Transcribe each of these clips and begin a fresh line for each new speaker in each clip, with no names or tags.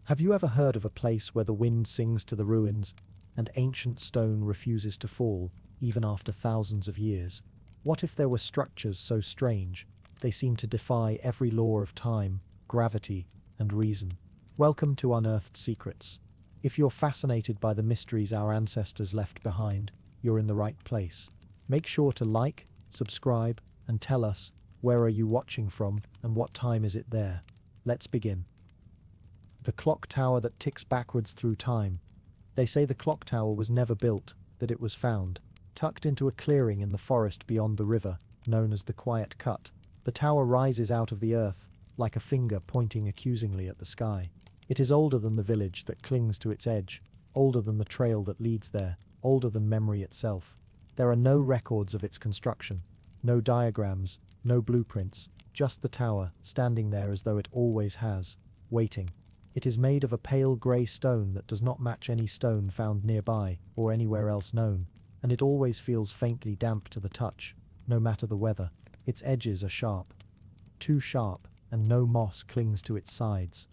Have you ever heard of a place where the wind sings to the ruins and ancient stone refuses to fall, even after thousands of years? What if there were structures so strange they seem to defy every law of time, gravity, and reason? Welcome to Unearthed Secrets. If you're fascinated by the mysteries our ancestors left behind, you're in the right place. Make sure to like, subscribe, and tell us, where are you watching from and what time is it there? Let's begin. The clock tower that ticks backwards through time. They say the clock tower was never built, that it was found, tucked into a clearing in the forest beyond the river, known as the Quiet Cut. The tower rises out of the earth, like a finger pointing accusingly at the sky. It is older than the village that clings to its edge, older than the trail that leads there, older than memory itself. There are no records of its construction, no diagrams, no blueprints, just the tower, standing there as though it always has, waiting. It is made of a pale grey stone that does not match any stone found nearby or anywhere else known, and it always feels faintly damp to the touch, no matter the weather. Its edges are sharp. Too sharp, and no moss clings to its sides.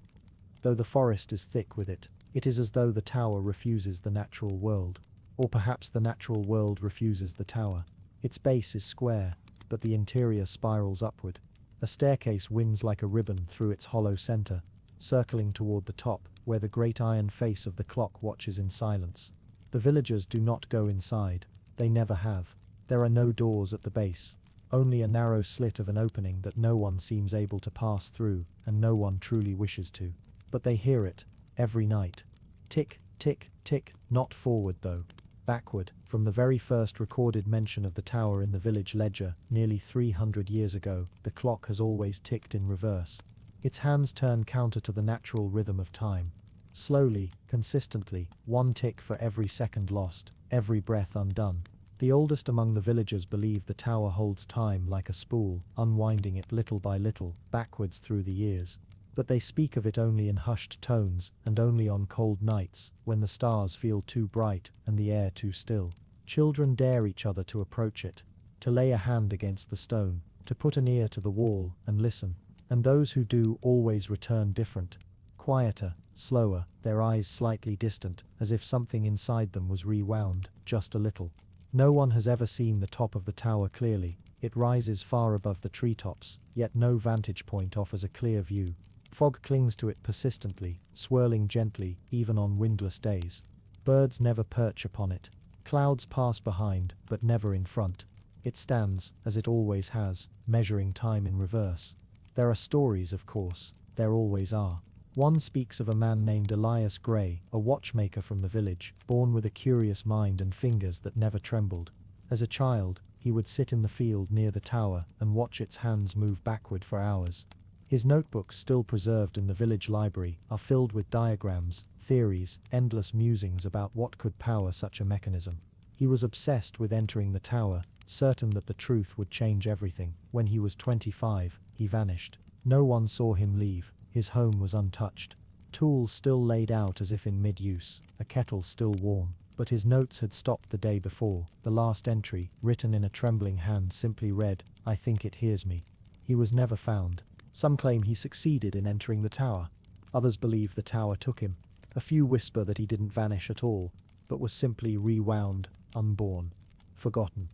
Though the forest is thick with it, it is as though the tower refuses the natural world. Or perhaps the natural world refuses the tower. Its base is square, but the interior spirals upward. A staircase winds like a ribbon through its hollow center, circling toward the top, where the great iron face of the clock watches in silence. The villagers do not go inside. They never have. There are no doors at the base, only a narrow slit of an opening that no one seems able to pass through, and no one truly wishes to. But they hear it, every night. Tick, tick, tick, not forward though. Backward, from the very first recorded mention of the tower in the village ledger, nearly 300 years ago, the clock has always ticked in reverse. Its hands turn counter to the natural rhythm of time. Slowly, consistently, one tick for every second lost, every breath undone. The oldest among the villagers believe the tower holds time like a spool, unwinding it little by little, backwards through the years. But they speak of it only in hushed tones, and only on cold nights, when the stars feel too bright and the air too still. Children dare each other to approach it, to lay a hand against the stone, to put an ear to the wall and listen. And those who do always return different, quieter, slower, their eyes slightly distant, as if something inside them was rewound, just a little. No one has ever seen the top of the tower clearly. It rises far above the treetops, yet no vantage point offers a clear view. Fog clings to it persistently, swirling gently, even on windless days. Birds never perch upon it. Clouds pass behind, but never in front. It stands, as it always has, measuring time in reverse. There are stories, of course. There always are. One speaks of a man named Elias Gray, a watchmaker from the village, born with a curious mind and fingers that never trembled. As a child, he would sit in the field near the tower and watch its hands move backward for hours. His notebooks, still preserved in the village library, are filled with diagrams, theories, endless musings about what could power such a mechanism. He was obsessed with entering the tower, certain that the truth would change everything. When he was 25, he vanished. No one saw him leave. His home was untouched. Tools still laid out as if in mid-use, a kettle still warm. But his notes had stopped the day before. The last entry, written in a trembling hand, simply read, "I think it hears me." He was never found. Some claim he succeeded in entering the tower. Others believe the tower took him. A few whisper that he didn't vanish at all, but was simply rewound, unborn, forgotten,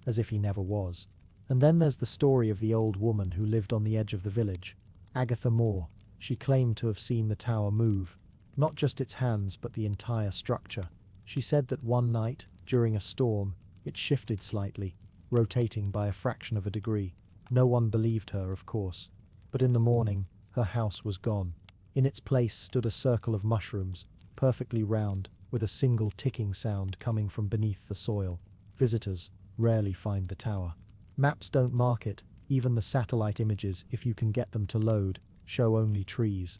as if he never was. And then there's the story of the old woman who lived on the edge of the village, Agatha Moore. She claimed to have seen the tower move, not just its hands but the entire structure. She said that one night, during a storm, it shifted slightly, rotating by a fraction of a degree. No one believed her, of course. But in the morning, her house was gone. In its place stood a circle of mushrooms, perfectly round, with a single ticking sound coming from beneath the soil. Visitors rarely find the tower. Maps don't mark it. Even the satellite images, if you can get them to load, show only trees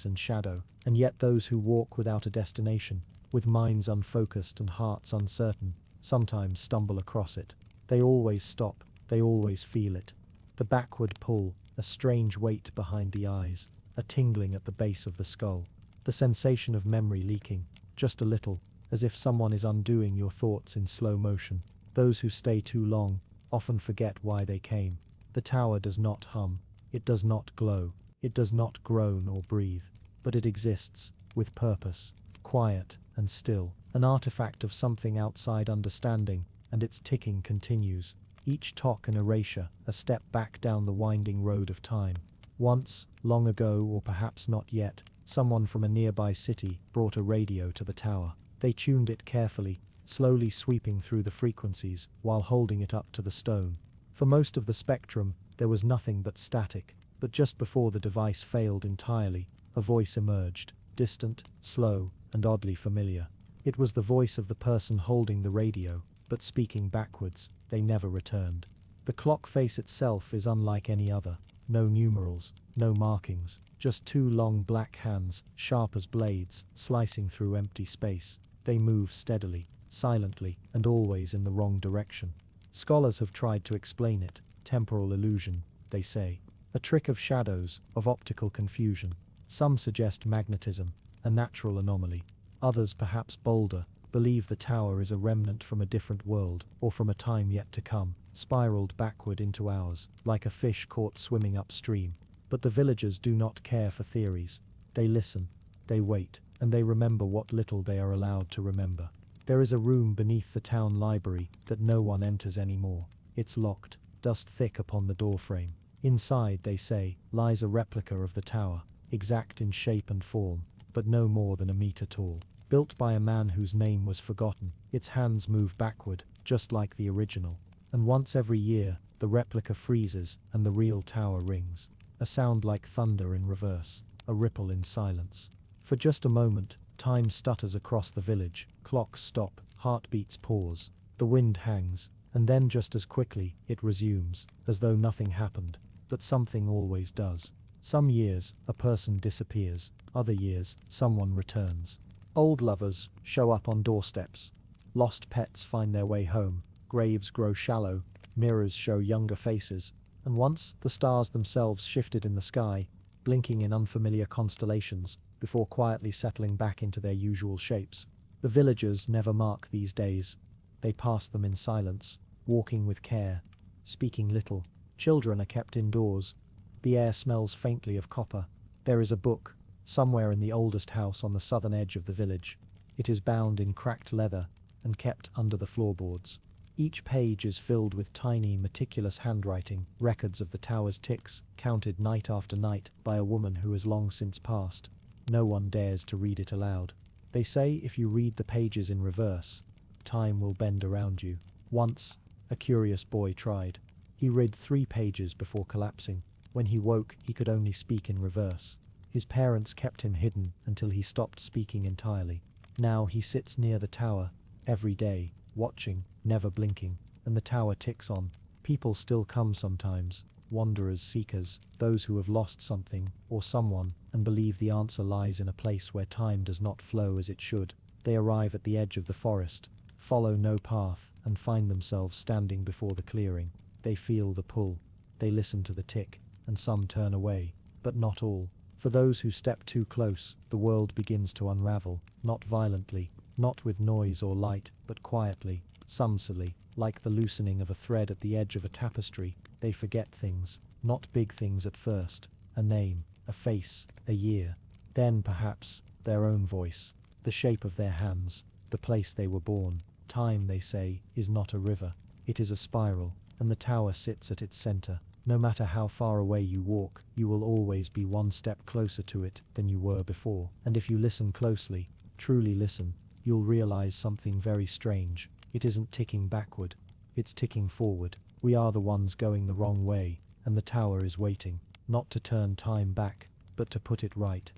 and shadow. And yet those who walk without a destination, with minds unfocused and hearts uncertain, sometimes stumble across it. They always stop. They always feel it. The backward pull, a strange weight behind the eyes, a tingling at the base of the skull. The sensation of memory leaking, just a little, as if someone is undoing your thoughts in slow motion. Those who stay too long often forget why they came. The tower does not hum. It does not glow. It does not groan or breathe. but it exists, with purpose, quiet and still, an artifact of something outside understanding, and its ticking continues, each tock an erasure, a step back down the winding road of time. Once, long ago or perhaps not yet, someone from a nearby city brought a radio to the tower. They tuned it carefully, slowly sweeping through the frequencies while holding it up to the stone. For most of the spectrum, there was nothing but static, but just before the device failed entirely, a voice emerged, distant, slow, and oddly familiar. It was the voice of the person holding the radio, but speaking backwards. They never returned. The clock face itself is unlike any other. No numerals, no markings, just two long black hands, sharp as blades, slicing through empty space. They move steadily, silently, and always in the wrong direction. Scholars have tried to explain it. Temporal illusion, they say. A trick of shadows, of optical confusion. Some suggest magnetism, a natural anomaly. Others, perhaps bolder, believe the tower is a remnant from a different world, or from a time yet to come, spiraled backward into ours, like a fish caught swimming upstream. But the villagers do not care for theories. They listen, they wait, and they remember what little they are allowed to remember. There is a room beneath the town library that no one enters anymore. It's locked, dust thick upon the doorframe. Inside, they say, lies a replica of the tower, exact in shape and form, but no more than a meter tall. Built by a man whose name was forgotten, its hands move backward, just like the original. And once every year, the replica freezes and the real tower rings. A sound like thunder in reverse, a ripple in silence. For just a moment, time stutters across the village, clocks stop, heartbeats pause, the wind hangs, and then just as quickly, it resumes, as though nothing happened. But something always does. Some years, a person disappears, other years, someone returns. Old lovers show up on doorsteps. Lost pets find their way home. Graves grow shallow. Mirrors show younger faces. And once, the stars themselves shifted in the sky, blinking in unfamiliar constellations, before quietly settling back into their usual shapes. The villagers never mark these days. They pass them in silence, walking with care, speaking little. Children are kept indoors. The air smells faintly of copper. There is a book, somewhere in the oldest house on the southern edge of the village. It is bound in cracked leather and kept under the floorboards. Each page is filled with tiny, meticulous handwriting, records of the tower's ticks, counted night after night by a woman who has long since passed. No one dares to read it aloud. They say if you read the pages in reverse, time will bend around you. Once, a curious boy tried. He read 3 pages before collapsing. When he woke, he could only speak in reverse. His parents kept him hidden until he stopped speaking entirely. Now he sits near the tower, every day, watching, never blinking, and the tower ticks on. People still come sometimes, wanderers, seekers, those who have lost something, or someone, and believe the answer lies in a place where time does not flow as it should. They arrive at the edge of the forest, follow no path, and find themselves standing before the clearing. They feel the pull. They listen to the tick, and some turn away, but not all. For those who step too close, the world begins to unravel, not violently, not with noise or light, but quietly, sumsily, like the loosening of a thread at the edge of a tapestry. They forget things, not big things at first, a name, a face, a year. Then, perhaps, their own voice, the shape of their hands, the place they were born. Time, they say, is not a river. It is a spiral, and the tower sits at its center. No matter how far away you walk, you will always be one step closer to it than you were before. And if you listen closely, truly listen, you'll realize something very strange. It isn't ticking backward, it's ticking forward. We are the ones going the wrong way, and the tower is waiting, not to turn time back, but to put it right.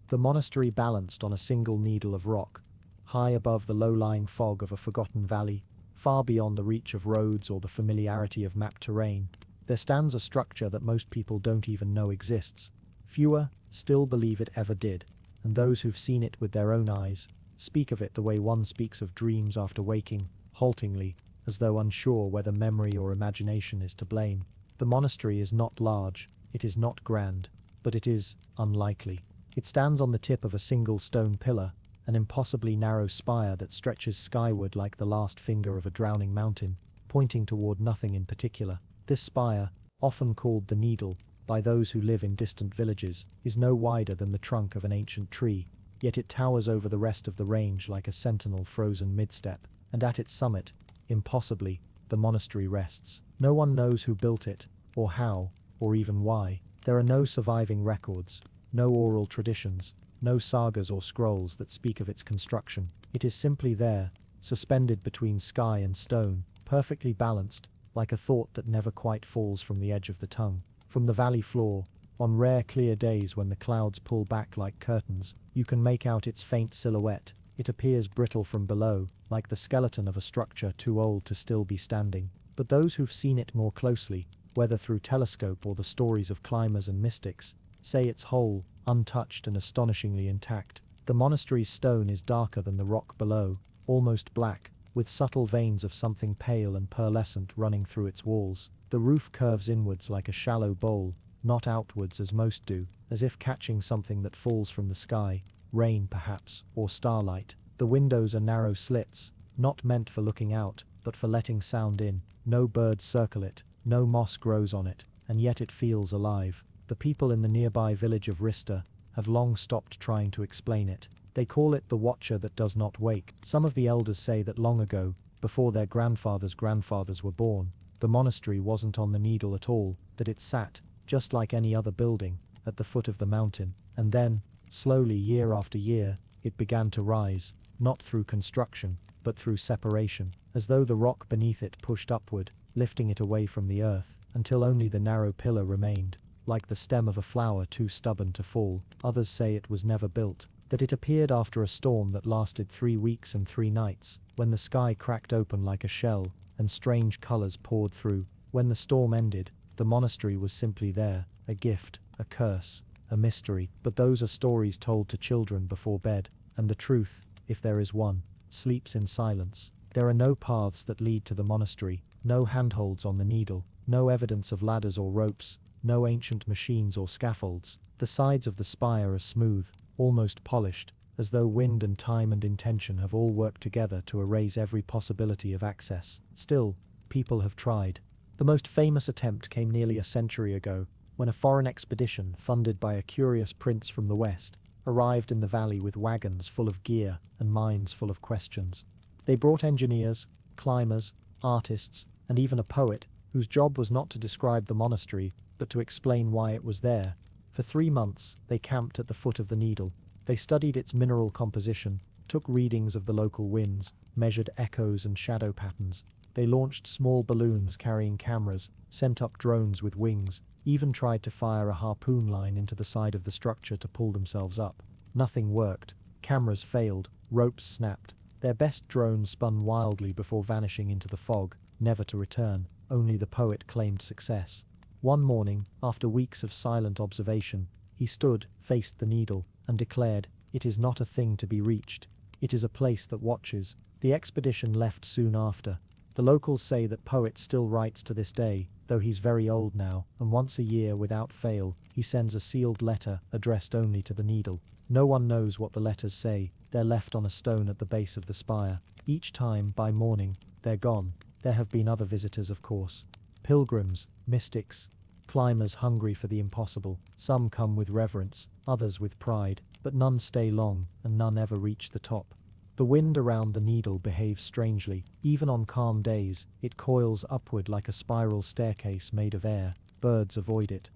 The monastery balanced on a single needle of rock, high above the low-lying fog of a forgotten valley, far beyond the reach of roads or the familiarity of mapped terrain. There stands a structure that most people don't even know exists. Fewer still believe it ever did, and those who've seen it with their own eyes speak of it the way one speaks of dreams after waking, haltingly, as though unsure whether memory or imagination is to blame. The monastery is not large, it is not grand, but it is unlikely. It stands on the tip of a single stone pillar, an impossibly narrow spire that stretches skyward like the last finger of a drowning mountain, pointing toward nothing in particular. This spire, often called the Needle, by those who live in distant villages, is no wider than the trunk of an ancient tree, yet it towers over the rest of the range like a sentinel frozen mid-step, and at its summit, impossibly, the monastery rests. No one knows who built it, or how, or even why. There are no surviving records, no oral traditions, no sagas or scrolls that speak of its construction. It is simply there, suspended between sky and stone, perfectly balanced, like a thought that never quite falls from the edge of the tongue. From the valley floor, on rare clear days when the clouds pull back like curtains, you can make out its faint silhouette. It appears brittle from below, like the skeleton of a structure too old to still be standing. But those who've seen it more closely, whether through telescope or the stories of climbers and mystics, say it's whole, untouched and astonishingly intact. The monastery's stone is darker than the rock below, almost black, with subtle veins of something pale and pearlescent running through its walls. The roof curves inwards like a shallow bowl, not outwards as most do, as if catching something that falls from the sky, rain perhaps, or starlight. The windows are narrow slits, not meant for looking out, but for letting sound in. No birds circle it, no moss grows on it, and yet it feels alive. The people in the nearby village of Rista have long stopped trying to explain it. They call it the watcher that does not wake. Some of the elders say that long ago, before their grandfathers' grandfathers were born, the monastery wasn't on the Needle at all, that it sat, just like any other building, at the foot of the mountain, and then, slowly year after year, it began to rise, not through construction, but through separation, as though the rock beneath it pushed upward, lifting it away from the earth, until only the narrow pillar remained, like the stem of a flower too stubborn to fall. Others say it was never built, that it appeared after a storm that lasted 3 weeks and 3 nights, when the sky cracked open like a shell, and strange colors poured through. When the storm ended, the monastery was simply there, a gift, a curse, a mystery. But those are stories told to children before bed, and the truth, if there is one, sleeps in silence. There are no paths that lead to the monastery, no handholds on the Needle, no evidence of ladders or ropes, no ancient machines or scaffolds. The sides of the spire are smooth, almost polished, as though wind and time and intention have all worked together to erase every possibility of access. Still, people have tried. The most famous attempt came nearly a century ago, when a foreign expedition, funded by a curious prince from the west, arrived in the valley with wagons full of gear and minds full of questions. They brought engineers, climbers, artists, and even a poet, whose job was not to describe the monastery, but to explain why it was there. For 3 months, they camped at the foot of the Needle. They studied its mineral composition, took readings of the local winds, measured echoes and shadow patterns. They launched small balloons carrying cameras, sent up drones with wings, even tried to fire a harpoon line into the side of the structure to pull themselves up. Nothing worked. Cameras failed, ropes snapped. Their best drone spun wildly before vanishing into the fog, never to return. Only the poet claimed success. One morning, after weeks of silent observation, he stood, faced the Needle, and declared, "It is not a thing to be reached. It is a place that watches." The expedition left soon after. The locals say that poet still writes to this day, though he's very old now, and once a year without fail, he sends a sealed letter addressed only to the Needle. No one knows what the letters say. They're left on a stone at the base of the spire. Each time, by morning, they're gone. There have been other visitors, of course. Pilgrims, mystics, climbers hungry for the impossible. Some come with reverence, others with pride, but none stay long, and none ever reach the top. The wind around the Needle behaves strangely. Even on calm days, it coils upward like a spiral staircase made of air. Birds avoid it.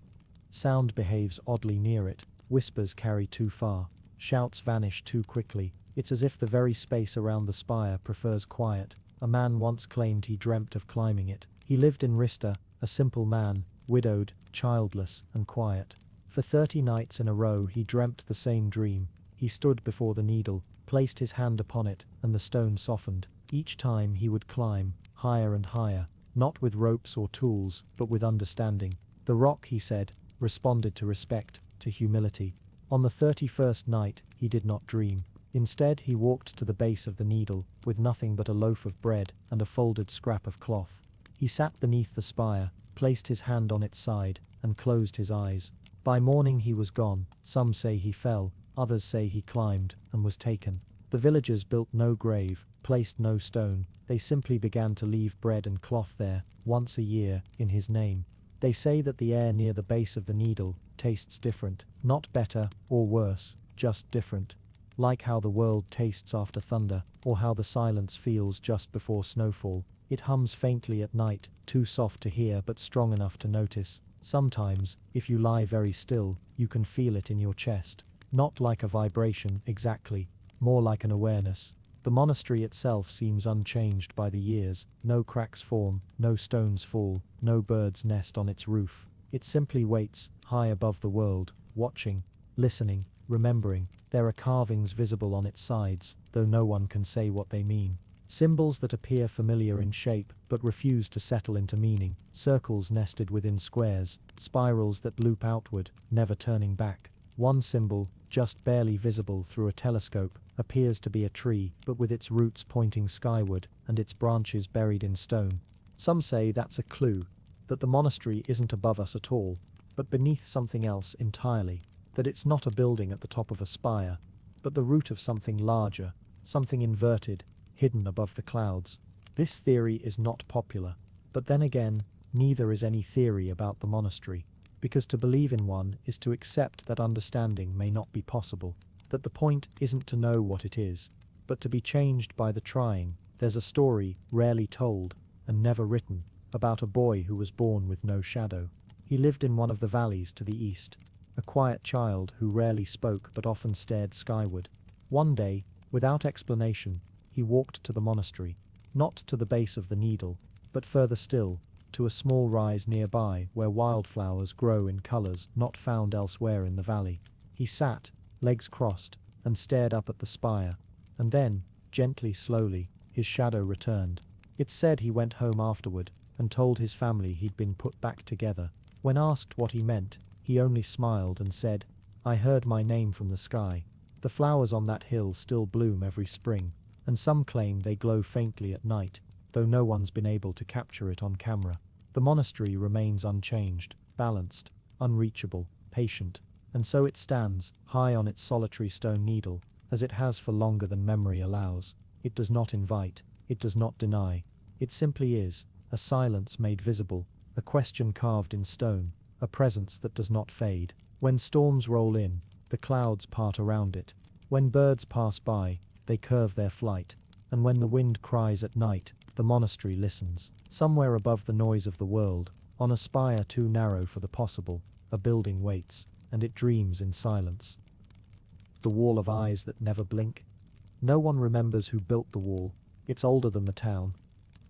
Sound behaves oddly near it. Whispers carry too far. Shouts vanish too quickly. It's as if the very space around the spire prefers quiet. A man once claimed he dreamt of climbing it. He lived in Rista, a simple man, widowed, childless, and quiet. For 30 nights in a row he dreamt the same dream. He stood before the Needle, placed his hand upon it, and the stone softened. Each time he would climb, higher and higher, not with ropes or tools, but with understanding. The rock, he said, responded to respect, to humility. On the 31st night, he did not dream. Instead, he walked to the base of the Needle, with nothing but a loaf of bread and a folded scrap of cloth. He sat beneath the spire, placed his hand on its side, and closed his eyes. By morning he was gone. Some say he fell, others say he climbed, and was taken. The villagers built no grave, placed no stone. They simply began to leave bread and cloth there, once a year, in his name. They say that the air near the base of the needle tastes different, not better or worse, just different. Like how the world tastes after thunder, or how the silence feels just before snowfall. It hums faintly at night, too soft to hear but strong enough to notice. Sometimes, if you lie very still, you can feel it in your chest. Not like a vibration, exactly, more like an awareness. The monastery itself seems unchanged by the years. No cracks form, no stones fall, no birds nest on its roof. It simply waits, high above the world, watching, listening, remembering. There are carvings visible on its sides, though no one can say what they mean. Symbols that appear familiar in shape, but refuse to settle into meaning. Circles nested within squares, spirals that loop outward, never turning back. One symbol, just barely visible through a telescope, appears to be a tree, but with its roots pointing skyward, and its branches buried in stone. Some say that's a clue, that the monastery isn't above us at all, but beneath something else entirely. That it's not a building at the top of a spire, but the root of something larger, something inverted, hidden above the clouds. This theory is not popular, but then again, neither is any theory about the monastery, because to believe in one is to accept that understanding may not be possible, that the point isn't to know what it is, but to be changed by the trying. There's a story, rarely told, and never written, about a boy who was born with no shadow. He lived in one of the valleys to the east, a quiet child who rarely spoke but often stared skyward. One day, without explanation, he walked to the monastery, not to the base of the needle, but further still, to a small rise nearby where wildflowers grow in colors not found elsewhere in the valley. He sat, legs crossed, and stared up at the spire, and then, gently, slowly, his shadow returned. It's said he went home afterward, and told his family he'd been put back together. When asked what he meant, he only smiled and said, "I heard my name from the sky." The flowers on that hill still bloom every spring, and some claim they glow faintly at night, though no one's been able to capture it on camera. The monastery remains unchanged, balanced, unreachable, patient, and so it stands, high on its solitary stone needle, as it has for longer than memory allows. It does not invite, it does not deny, it simply is, a silence made visible, a question carved in stone, a presence that does not fade. When storms roll in, the clouds part around it. When birds pass by, they curve their flight. And when the wind cries at night, the monastery listens. Somewhere above the noise of the world, on a spire too narrow for the possible, a building waits, and it dreams in silence. The wall of eyes that never blink. No one remembers who built the wall. It's older than the town.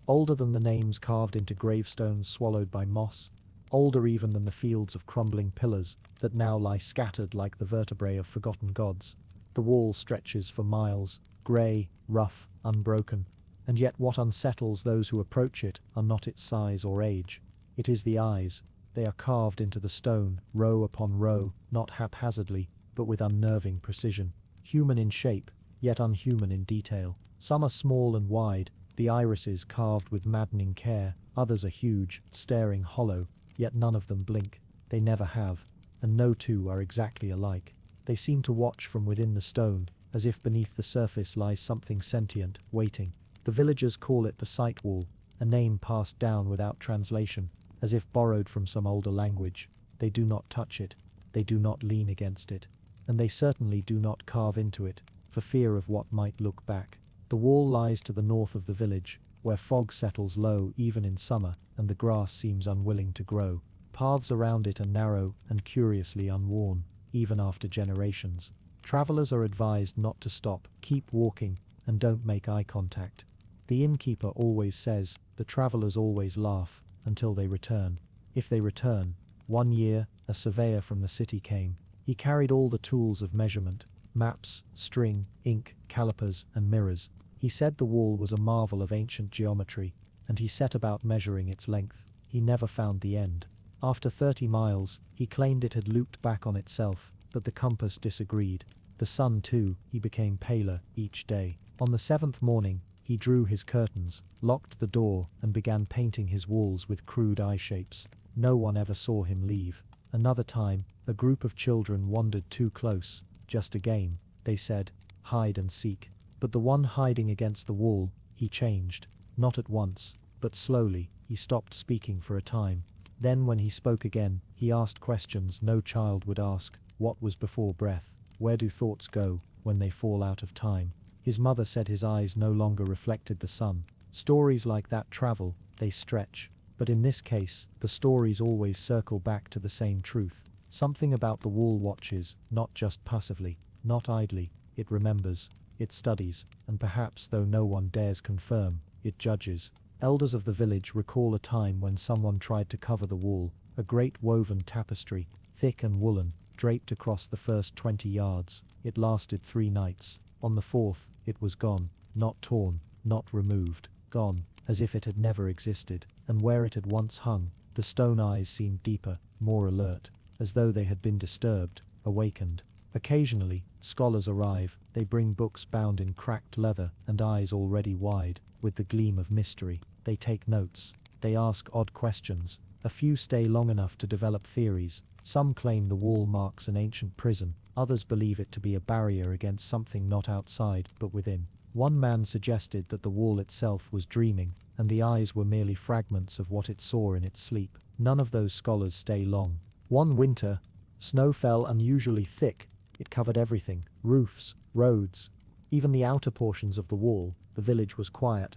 Older than the names carved into gravestones swallowed by moss. Older even than the fields of crumbling pillars that now lie scattered like the vertebrae of forgotten gods. The wall stretches for miles, grey, rough, unbroken, and yet what unsettles those who approach it are not its size or age. It is the eyes. They are carved into the stone, row upon row, not haphazardly, but with unnerving precision. Human in shape, yet unhuman in detail. Some are small and wide, the irises carved with maddening care. Others are huge, staring hollow, yet none of them blink. They never have, and no two are exactly alike. They seem to watch from within the stone, as if beneath the surface lies something sentient, waiting. The villagers call it the sight wall, a name passed down without translation, as if borrowed from some older language. They do not touch it, they do not lean against it, and they certainly do not carve into it, for fear of what might look back. The wall lies to the north of the village, where fog settles low even in summer, and the grass seems unwilling to grow. Paths around it are narrow and curiously unworn, even after generations. Travelers are advised not to stop, keep walking, and don't make eye contact. The innkeeper always says, the travelers always laugh, until they return. If they return. One year, a surveyor from the city came. He carried all the tools of measurement, maps, string, ink, calipers, and mirrors. He said the wall was a marvel of ancient geometry, and he set about measuring its length. He never found the end. After 30 miles, he claimed it had looped back on itself, but the compass disagreed. The sun, too, he became paler each day. On the 7th morning, he drew his curtains, locked the door, and began painting his walls with crude eye shapes. No one ever saw him leave. Another time, a group of children wandered too close. Just a game, they said, hide and seek. But the one hiding against the wall, he changed. Not at once, but slowly. He stopped speaking for a time. Then when he spoke again, he asked questions no child would ask. What was before breath? Where do thoughts go when they fall out of time? His mother said his eyes no longer reflected the sun. Stories like that travel, they stretch. But in this case, the stories always circle back to the same truth. Something about the wall watches, not just passively, not idly. It remembers, it studies, and perhaps, though no one dares confirm, it judges. Elders of the village recall a time when someone tried to cover the wall, a great woven tapestry, thick and woolen, draped across the first 20 yards. It lasted 3 nights. On the 4th, it was gone, not torn, not removed, gone, as if it had never existed, and where it had once hung, the stone eyes seemed deeper, more alert, as though they had been disturbed, awakened. Occasionally, scholars arrive. They bring books bound in cracked leather and eyes already wide, with the gleam of mystery. They take notes. They ask odd questions. A few stay long enough to develop theories. Some claim the wall marks an ancient prison. Others believe it to be a barrier against something not outside, but within. One man suggested that the wall itself was dreaming, and the eyes were merely fragments of what it saw in its sleep. None of those scholars stay long. One winter, snow fell unusually thick. It covered everything, roofs, roads, even the outer portions of the wall. The village was quiet,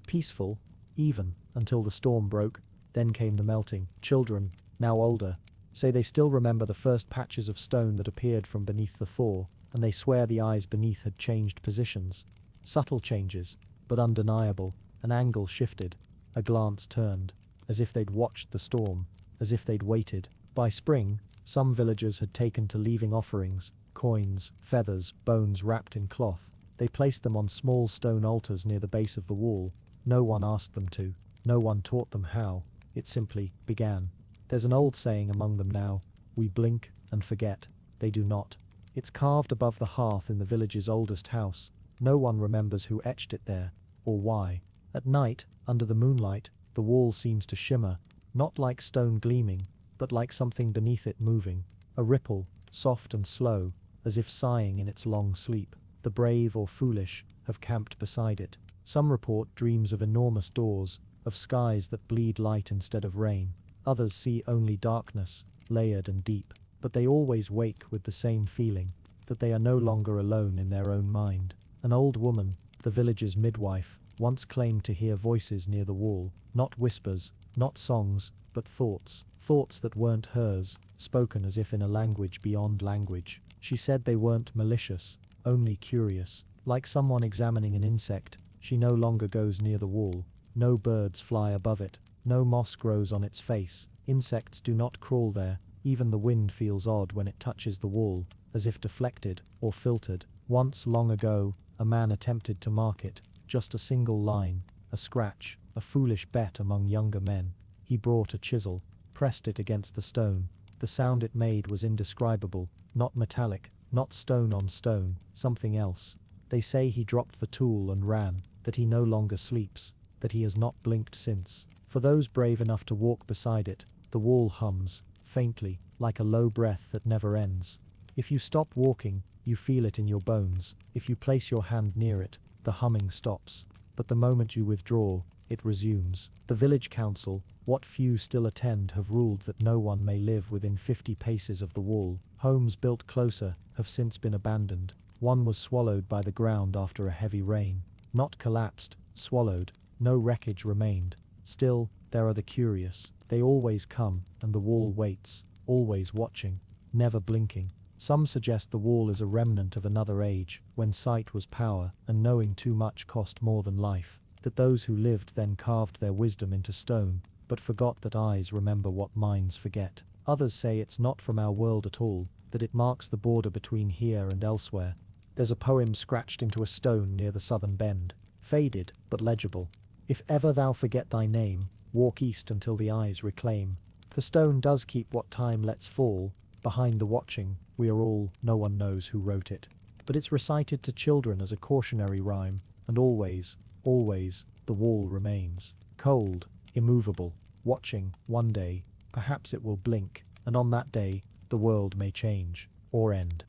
peaceful, even, until the storm broke. Then came the melting. Children, now older, say they still remember the first patches of stone that appeared from beneath the thaw, and they swear the eyes beneath had changed positions. Subtle changes, but undeniable. An angle shifted, a glance turned, as if they'd watched the storm, as if they'd waited. By spring, some villagers had taken to leaving offerings, coins, feathers, bones wrapped in cloth. They placed them on small stone altars near the base of the wall. No one asked them to. No one taught them how. It simply began. There's an old saying among them now, we blink and forget. They do not. It's carved above the hearth in the village's oldest house. No one remembers who etched it there, or why. At night, under the moonlight, the wall seems to shimmer, not like stone gleaming, but like something beneath it moving. A ripple, soft and slow, as if sighing in its long sleep. The brave or foolish have camped beside it. Some report dreams of enormous doors, of skies that bleed light instead of rain. Others see only darkness, layered and deep. But they always wake with the same feeling, that they are no longer alone in their own mind. An old woman, the village's midwife, once claimed to hear voices near the wall, not whispers, not songs, but thoughts. Thoughts that weren't hers, spoken as if in a language beyond language. She said they weren't malicious, only curious. Like someone examining an insect, she no longer goes near the wall. No birds fly above it. No moss grows on its face. Insects do not crawl there. Even the wind feels odd when it touches the wall, as if deflected or filtered. Once, long ago, a man attempted to mark it. Just a single line, a scratch, a foolish bet among younger men. He brought a chisel, pressed it against the stone. The sound it made was indescribable, not metallic, not stone on stone, something else. They say he dropped the tool and ran, that he no longer sleeps, that he has not blinked since. For those brave enough to walk beside it, the wall hums, faintly, like a low breath that never ends. If you stop walking, you feel it in your bones. If you place your hand near it, the humming stops. But the moment you withdraw, it resumes. The village council, what few still attend, have ruled that no one may live within 50 paces of the wall. Homes built closer have since been abandoned. One was swallowed by the ground after a heavy rain. Not collapsed, swallowed. No wreckage remained. Still, there are the curious. They always come, and the wall waits, always watching, never blinking. Some suggest the wall is a remnant of another age, when sight was power, and knowing too much cost more than life. That those who lived then carved their wisdom into stone, but forgot that eyes remember what minds forget. Others say it's not from our world at all, that it marks the border between here and elsewhere. There's a poem scratched into a stone near the southern bend, faded but legible. If ever thou forget thy name, walk east until the eyes reclaim. The stone does keep what time lets fall. Behind the watching, we are all, no one knows who wrote it. But it's recited to children as a cautionary rhyme, and always, always, the wall remains. Cold, immovable, watching. One day, perhaps it will blink, and on that day, the world may change, or end.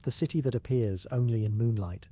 The city that appears only in moonlight.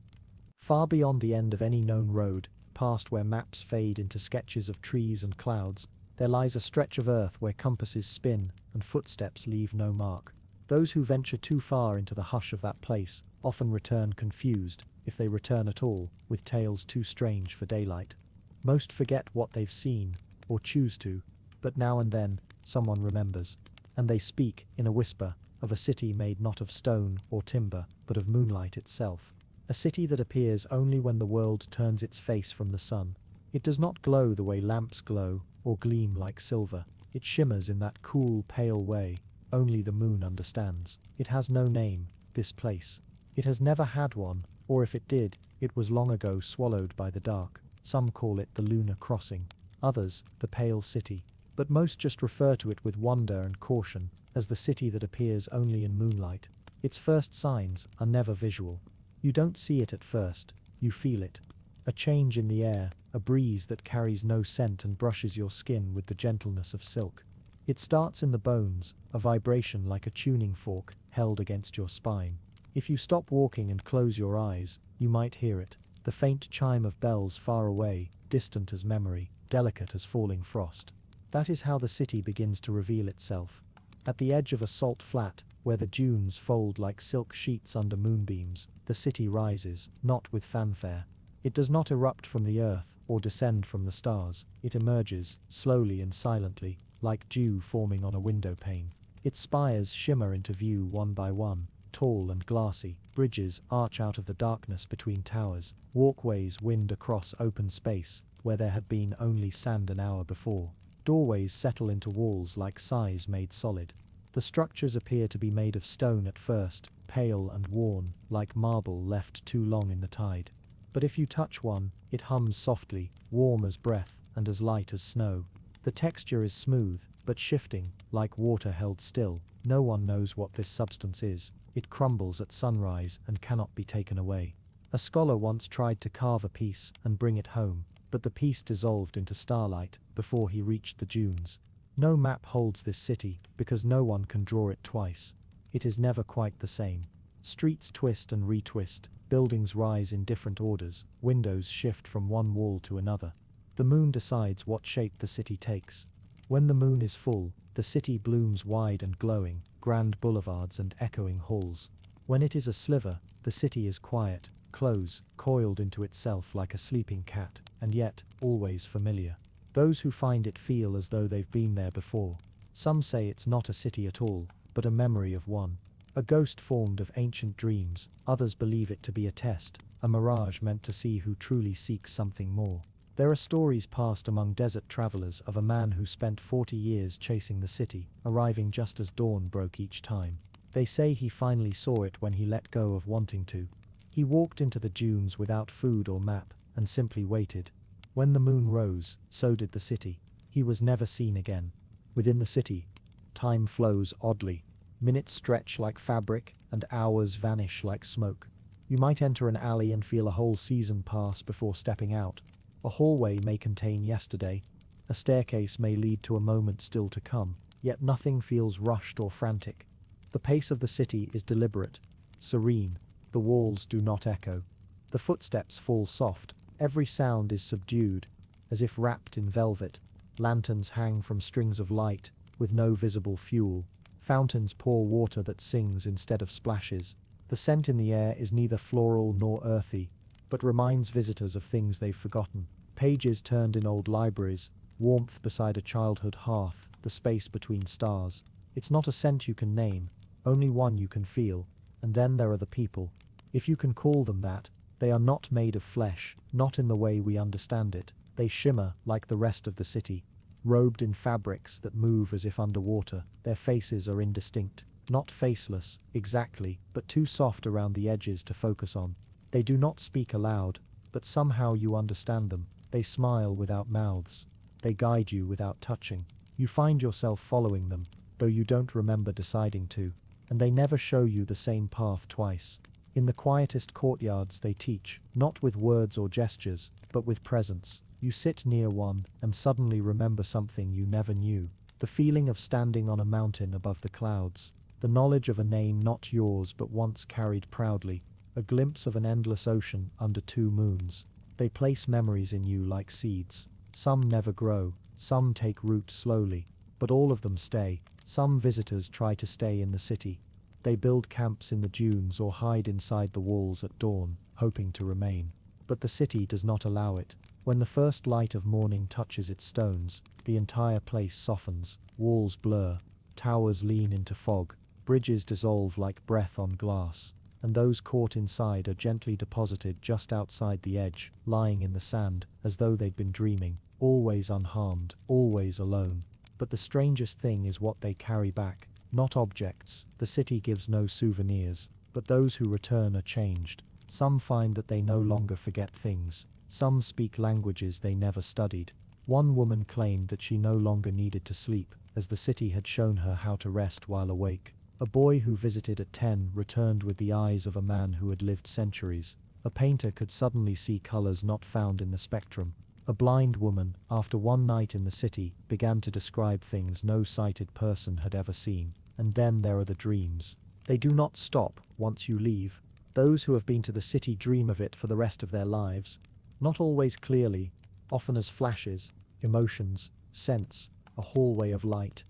Far beyond the end of any known road, past where maps fade into sketches of trees and clouds, There lies a stretch of earth where compasses spin and footsteps leave no mark. Those who venture too far into the hush of that place often return confused, if they return at all, with tales too strange for daylight. Most forget what they've seen, or choose to, but now and then someone remembers, and they speak, in a whisper, of a city made not of stone or timber, but of moonlight itself. A city that appears only when the world turns its face from the sun. It does not glow the way lamps glow, or gleam like silver. It shimmers in that cool, pale way only the moon understands. It has no name, this place. It has never had one, or if it did, it was long ago swallowed by the dark. Some call it the lunar crossing, others the pale city, but most just refer to it with wonder and caution as the city that appears only in moonlight. Its first signs are never visual. You don't see it at first, you feel it. A change in the air, a breeze that carries no scent and brushes your skin with the gentleness of silk. It starts in the bones, a vibration like a tuning fork held against your spine. If you stop walking and close your eyes, you might hear it, the faint chime of bells far away, distant as memory, delicate as falling frost. That is how the city begins to reveal itself. At the edge of a salt flat, where the dunes fold like silk sheets under moonbeams, the city rises, not with fanfare. It does not erupt from the earth or descend from the stars. It emerges, slowly and silently, like dew forming on a window pane. Its spires shimmer into view one by one, tall and glassy. Bridges arch out of the darkness between towers. Walkways wind across open space, where there had been only sand an hour before. Doorways settle into walls like sighs made solid. The structures appear to be made of stone at first, pale and worn, like marble left too long in the tide. But if you touch one, it hums softly, warm as breath, and as light as snow. The texture is smooth, but shifting, like water held still. No one knows what this substance is. It crumbles at sunrise and cannot be taken away. A scholar once tried to carve a piece and bring it home, but the piece dissolved into starlight before he reached the dunes. No map holds this city, because no one can draw it twice. It is never quite the same. Streets twist and retwist, buildings rise in different orders, windows shift from one wall to another. The moon decides what shape the city takes. When the moon is full, the city blooms wide and glowing, grand boulevards and echoing halls. When it is a sliver, the city is quiet, close, coiled into itself like a sleeping cat, and yet always familiar. Those who find it feel as though they've been there before. Some say it's not a city at all, but a memory of one. A ghost formed of ancient dreams. Others believe it to be a test, a mirage meant to see who truly seeks something more. There are stories passed among desert travelers of a man who spent 40 years chasing the city, arriving just as dawn broke each time. They say he finally saw it when he let go of wanting to. He walked into the dunes without food or map, and simply waited. When the moon rose, so did the city. He was never seen again. Within the city, time flows oddly. Minutes stretch like fabric, and hours vanish like smoke. You might enter an alley and feel a whole season pass before stepping out. A hallway may contain yesterday. A staircase may lead to a moment still to come, yet nothing feels rushed or frantic. The pace of the city is deliberate, serene. The walls do not echo. The footsteps fall soft. Every sound is subdued, as if wrapped in velvet. Lanterns hang from strings of light, with no visible fuel. Fountains pour water that sings instead of splashes. The scent in the air is neither floral nor earthy, but reminds visitors of things they've forgotten. Pages turned in old libraries, warmth beside a childhood hearth, the space between stars. It's not a scent you can name, only one you can feel. And then there are the people. If you can call them that, they are not made of flesh, not in the way we understand it. They shimmer like the rest of the city, robed in fabrics that move as if underwater. Their faces are indistinct, not faceless, exactly, but too soft around the edges to focus on. They do not speak aloud, but somehow you understand them. They smile without mouths. They guide you without touching. You find yourself following them, though you don't remember deciding to. And they never show you the same path twice. In the quietest courtyards they teach, not with words or gestures, but with presence. You sit near one and suddenly remember something you never knew. The feeling of standing on a mountain above the clouds. The knowledge of a name not yours but once carried proudly. A glimpse of an endless ocean under two moons. They place memories in you like seeds. Some never grow, Some take root slowly, but all of them stay. Some visitors try to stay in the city. They build camps in the dunes or hide inside the walls at dawn, hoping to remain. But the city does not allow it. When the first light of morning touches its stones, the entire place softens, walls blur, towers lean into fog, bridges dissolve like breath on glass, and those caught inside are gently deposited just outside the edge, lying in the sand, as though they'd been dreaming, always unharmed, always alone. But the strangest thing is what they carry back. Not objects, the city gives no souvenirs, but those who return are changed. Some find that they no longer forget things. Some speak languages they never studied. One woman claimed that she no longer needed to sleep, as the city had shown her how to rest while awake. A boy who visited at 10 returned with the eyes of a man who had lived centuries. A painter could suddenly see colors not found in the spectrum. A blind woman, after one night in the city, began to describe things no sighted person had ever seen. And then there are the dreams. They do not stop once you leave. Those who have been to the city dream of it for the rest of their lives. Not always clearly, often as flashes, emotions, scents, a hallway of light,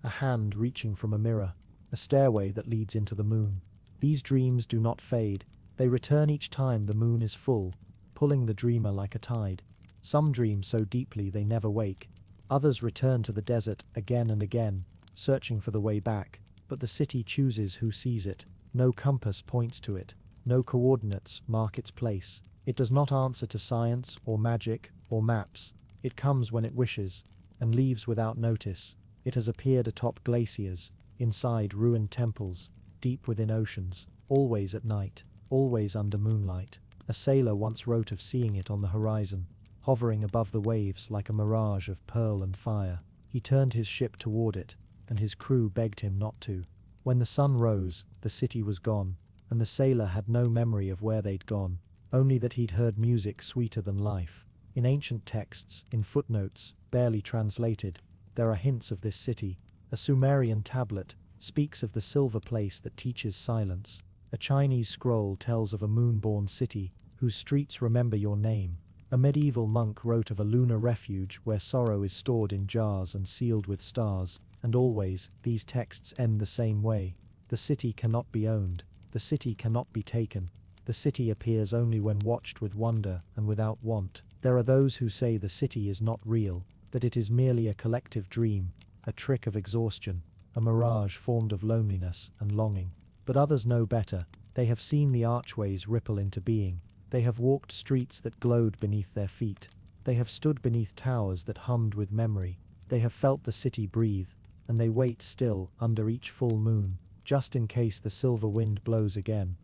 a hand reaching from a mirror, a stairway that leads into the moon. These dreams do not fade. They return each time the moon is full, pulling the dreamer like a tide. Some dream so deeply they never wake. Others return to the desert again and again, searching for the way back. But the city chooses who sees it. No compass points to it. No coordinates mark its place. It does not answer to science or magic or maps. It comes when it wishes, and leaves without notice. It has appeared atop glaciers, inside ruined temples, deep within oceans, always at night, always under moonlight. A sailor once wrote of seeing it on the horizon, hovering above the waves like a mirage of pearl and fire. He turned his ship toward it, and his crew begged him not to. When the sun rose, the city was gone, and the sailor had no memory of where they'd gone, only that he'd heard music sweeter than life. In ancient texts, in footnotes, barely translated, there are hints of this city. A Sumerian tablet speaks of the silver place that teaches silence. A Chinese scroll tells of a moon-born city whose streets remember your name. A medieval monk wrote of a lunar refuge where sorrow is stored in jars and sealed with stars. And always, these texts end the same way. The city cannot be owned. The city cannot be taken. The city appears only when watched with wonder and without want. There are those who say the city is not real, that it is merely a collective dream, a trick of exhaustion, a mirage formed of loneliness and longing. But others know better. They have seen the archways ripple into being. They have walked streets that glowed beneath their feet. They have stood beneath towers that hummed with memory. They have felt the city breathe, and they wait still under each full moon, just in case the silver wind blows again.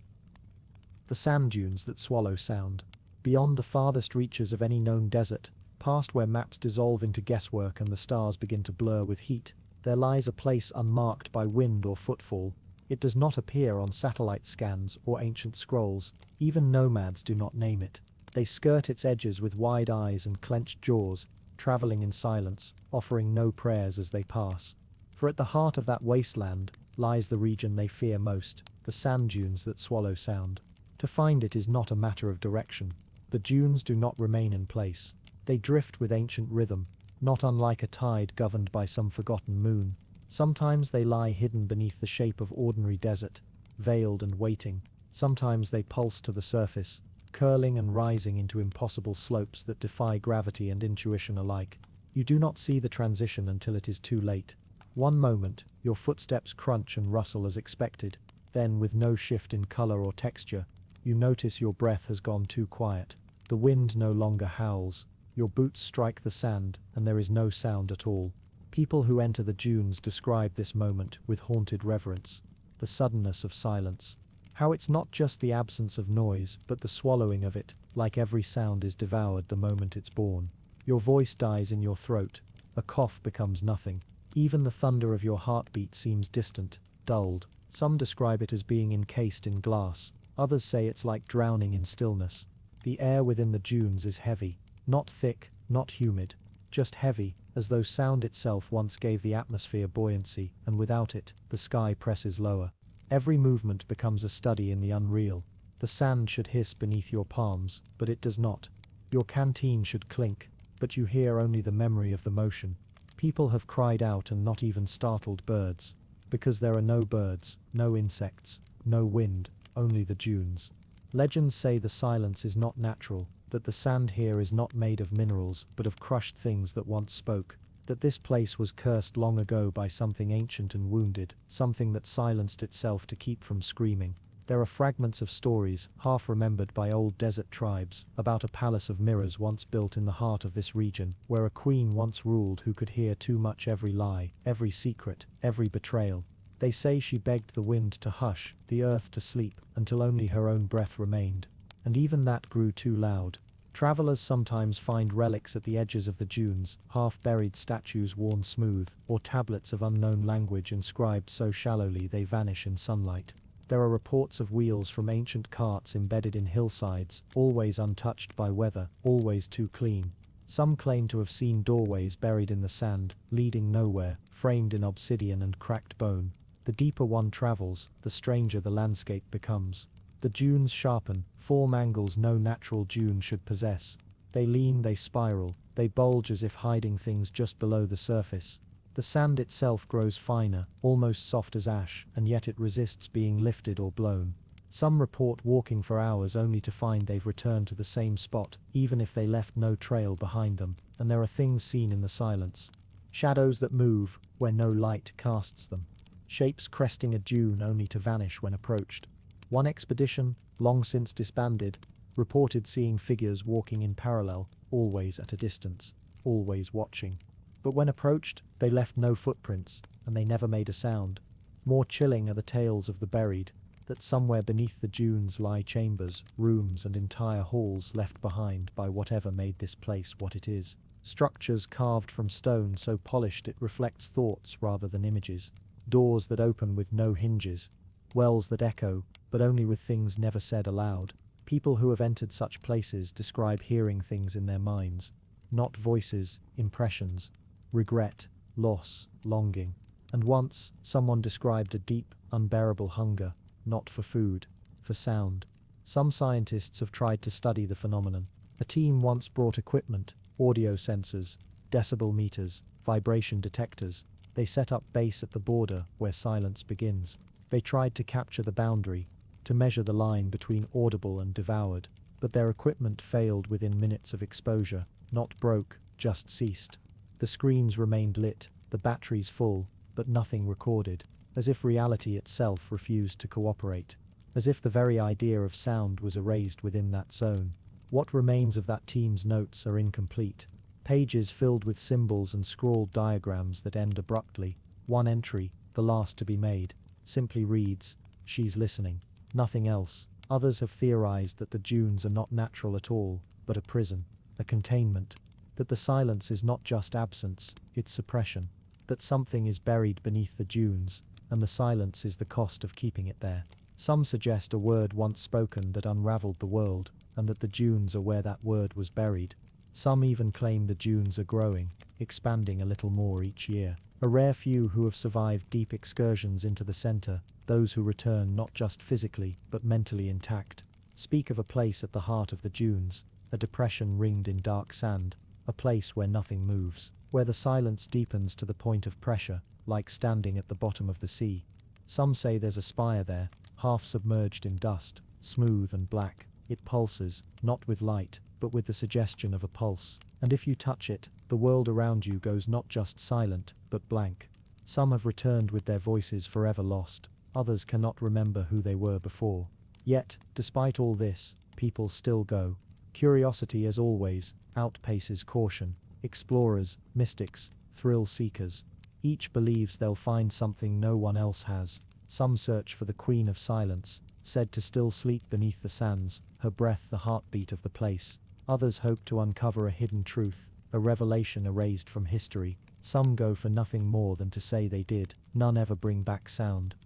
The sand dunes that swallow sound. Beyond the farthest reaches of any known desert, past where maps dissolve into guesswork and the stars begin to blur with heat, there lies a place unmarked by wind or footfall. It does not appear on satellite scans or ancient scrolls. Even nomads do not name it. They skirt its edges with wide eyes and clenched jaws, traveling in silence, offering no prayers as they pass. For at the heart of that wasteland lies the region they fear most, the sand dunes that swallow sound. To find it is not a matter of direction. The dunes do not remain in place. They drift with ancient rhythm, not unlike a tide governed by some forgotten moon. Sometimes they lie hidden beneath the shape of ordinary desert, veiled and waiting. Sometimes they pulse to the surface, curling and rising into impossible slopes that defy gravity and intuition alike. You do not see the transition until it is too late. One moment, your footsteps crunch and rustle as expected. Then, with no shift in color or texture, you notice your breath has gone too quiet. The wind no longer howls. Your boots strike the sand, and there is no sound at all. People who enter the dunes describe this moment with haunted reverence. The suddenness of silence. How it's not just the absence of noise, but the swallowing of it, like every sound is devoured the moment it's born. Your voice dies in your throat. A cough becomes nothing. Even the thunder of your heartbeat seems distant, dulled. Some describe it as being encased in glass. Others say it's like drowning in stillness. The air within the dunes is heavy. Not thick, not humid. Just heavy, as though sound itself once gave the atmosphere buoyancy, and without it, the sky presses lower. Every movement becomes a study in the unreal. The sand should hiss beneath your palms, but it does not. Your canteen should clink. but you hear only the memory of the motion. People have cried out and not even startled birds. Because there are no birds, no insects, no wind, only the dunes. Legends say the silence is not natural, that the sand here is not made of minerals but of crushed things that once spoke, that this place was cursed long ago by something ancient and wounded, something that silenced itself to keep from screaming. There are fragments of stories, half remembered by old desert tribes, about a palace of mirrors once built in the heart of this region, where a queen once ruled who could hear too much every lie, every secret, every betrayal. They say she begged the wind to hush, the earth to sleep, until only her own breath remained. And even that grew too loud. Travelers sometimes find relics at the edges of the dunes, half-buried statues worn smooth, or tablets of unknown language inscribed so shallowly they vanish in sunlight. There are reports of wheels from ancient carts embedded in hillsides, always untouched by weather, always too clean. Some claim to have seen doorways buried in the sand, leading nowhere, framed in obsidian and cracked bone. The deeper one travels, the stranger the landscape becomes. The dunes sharpen, form angles no natural dune should possess. They lean, they spiral, they bulge as if hiding things just below the surface. The sand itself grows finer, almost soft as ash, and yet it resists being lifted or blown. Some report walking for hours only to find they've returned to the same spot, even if they left no trail behind them, and there are things seen in the silence. Shadows that move, where no light casts them. Shapes cresting a dune only to vanish when approached. One expedition, long since disbanded, reported seeing figures walking in parallel, always at a distance, always watching. But when approached, they left no footprints, and they never made a sound. More chilling are the tales of the buried, that somewhere beneath the dunes lie chambers, rooms and entire halls left behind by whatever made this place what it is. Structures carved from stone so polished it reflects thoughts rather than images. Doors that open with no hinges. Wells that echo, but only with things never said aloud. People who have entered such places describe hearing things in their minds. Not voices, impressions. Regret, loss, longing. And once, someone described a deep, unbearable hunger, not for food, for sound. Some scientists have tried to study the phenomenon. A team once brought equipment, audio sensors, decibel meters, vibration detectors. They set up base at the border where silence begins. They tried to capture the boundary, to measure the line between audible and devoured, but their equipment failed within minutes of exposure, not broke, just ceased. The screens remained lit, the batteries full, but nothing recorded, as if reality itself refused to cooperate, as if the very idea of sound was erased within that zone. What remains of that team's notes are incomplete. Pages filled with symbols and scrawled diagrams that end abruptly. One entry, the last to be made, simply reads, "She's listening." Nothing else. Others have theorized that the dunes are not natural at all, but a prison, a containment. That the silence is not just absence, it's suppression. That something is buried beneath the dunes, and the silence is the cost of keeping it there. Some suggest a word once spoken that unraveled the world, and that the dunes are where that word was buried. Some even claim the dunes are growing, expanding a little more each year. A rare few who have survived deep excursions into the center, those who return not just physically but mentally intact, speak of a place at the heart of the dunes, a depression ringed in dark sand, a place where nothing moves, where the silence deepens to the point of pressure, like standing at the bottom of the sea. Some say there's a spire there, half submerged in dust, smooth and black. It pulses, not with light, but with the suggestion of a pulse, and if you touch it, the world around you goes not just silent, but blank. Some have returned with their voices forever lost, others cannot remember who they were before. Yet, despite all this, people still go. Curiosity, as always, outpaces caution. Explorers, mystics, thrill seekers. Each believes they'll find something no one else has. Some search for the Queen of Silence, said to still sleep beneath the sands, her breath the heartbeat of the place. Others hope to uncover a hidden truth, a revelation erased from history. Some go for nothing more than to say they did. None ever bring back sound.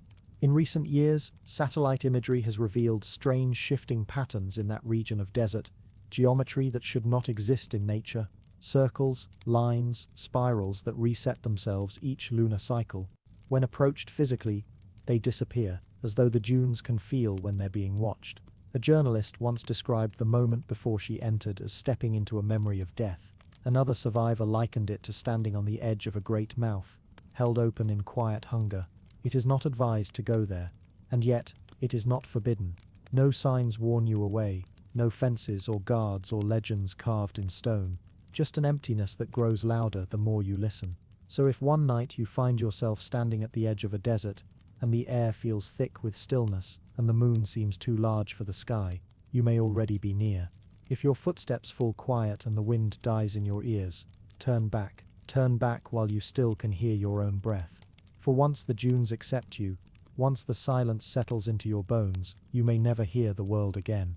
In recent years, satellite imagery has revealed strange shifting patterns in that region of desert, geometry that should not exist in nature, circles, lines, spirals that reset themselves each lunar cycle. When approached physically, they disappear, as though the dunes can feel when they're being watched. A journalist once described the moment before she entered as stepping into a memory of death. Another survivor likened it to standing on the edge of a great mouth, held open in quiet hunger. It is not advised to go there, and yet it is not forbidden. No signs warn you away, no fences or guards or legends carved in stone, just an emptiness that grows louder the more you listen. So if one night you find yourself standing at the edge of a desert, and the air feels thick with stillness, and the moon seems too large for the sky, you may already be near. If your footsteps fall quiet and the wind dies in your ears, turn back while you still can hear your own breath. For once the dunes accept you, once the silence settles into your bones, you may never hear the world again.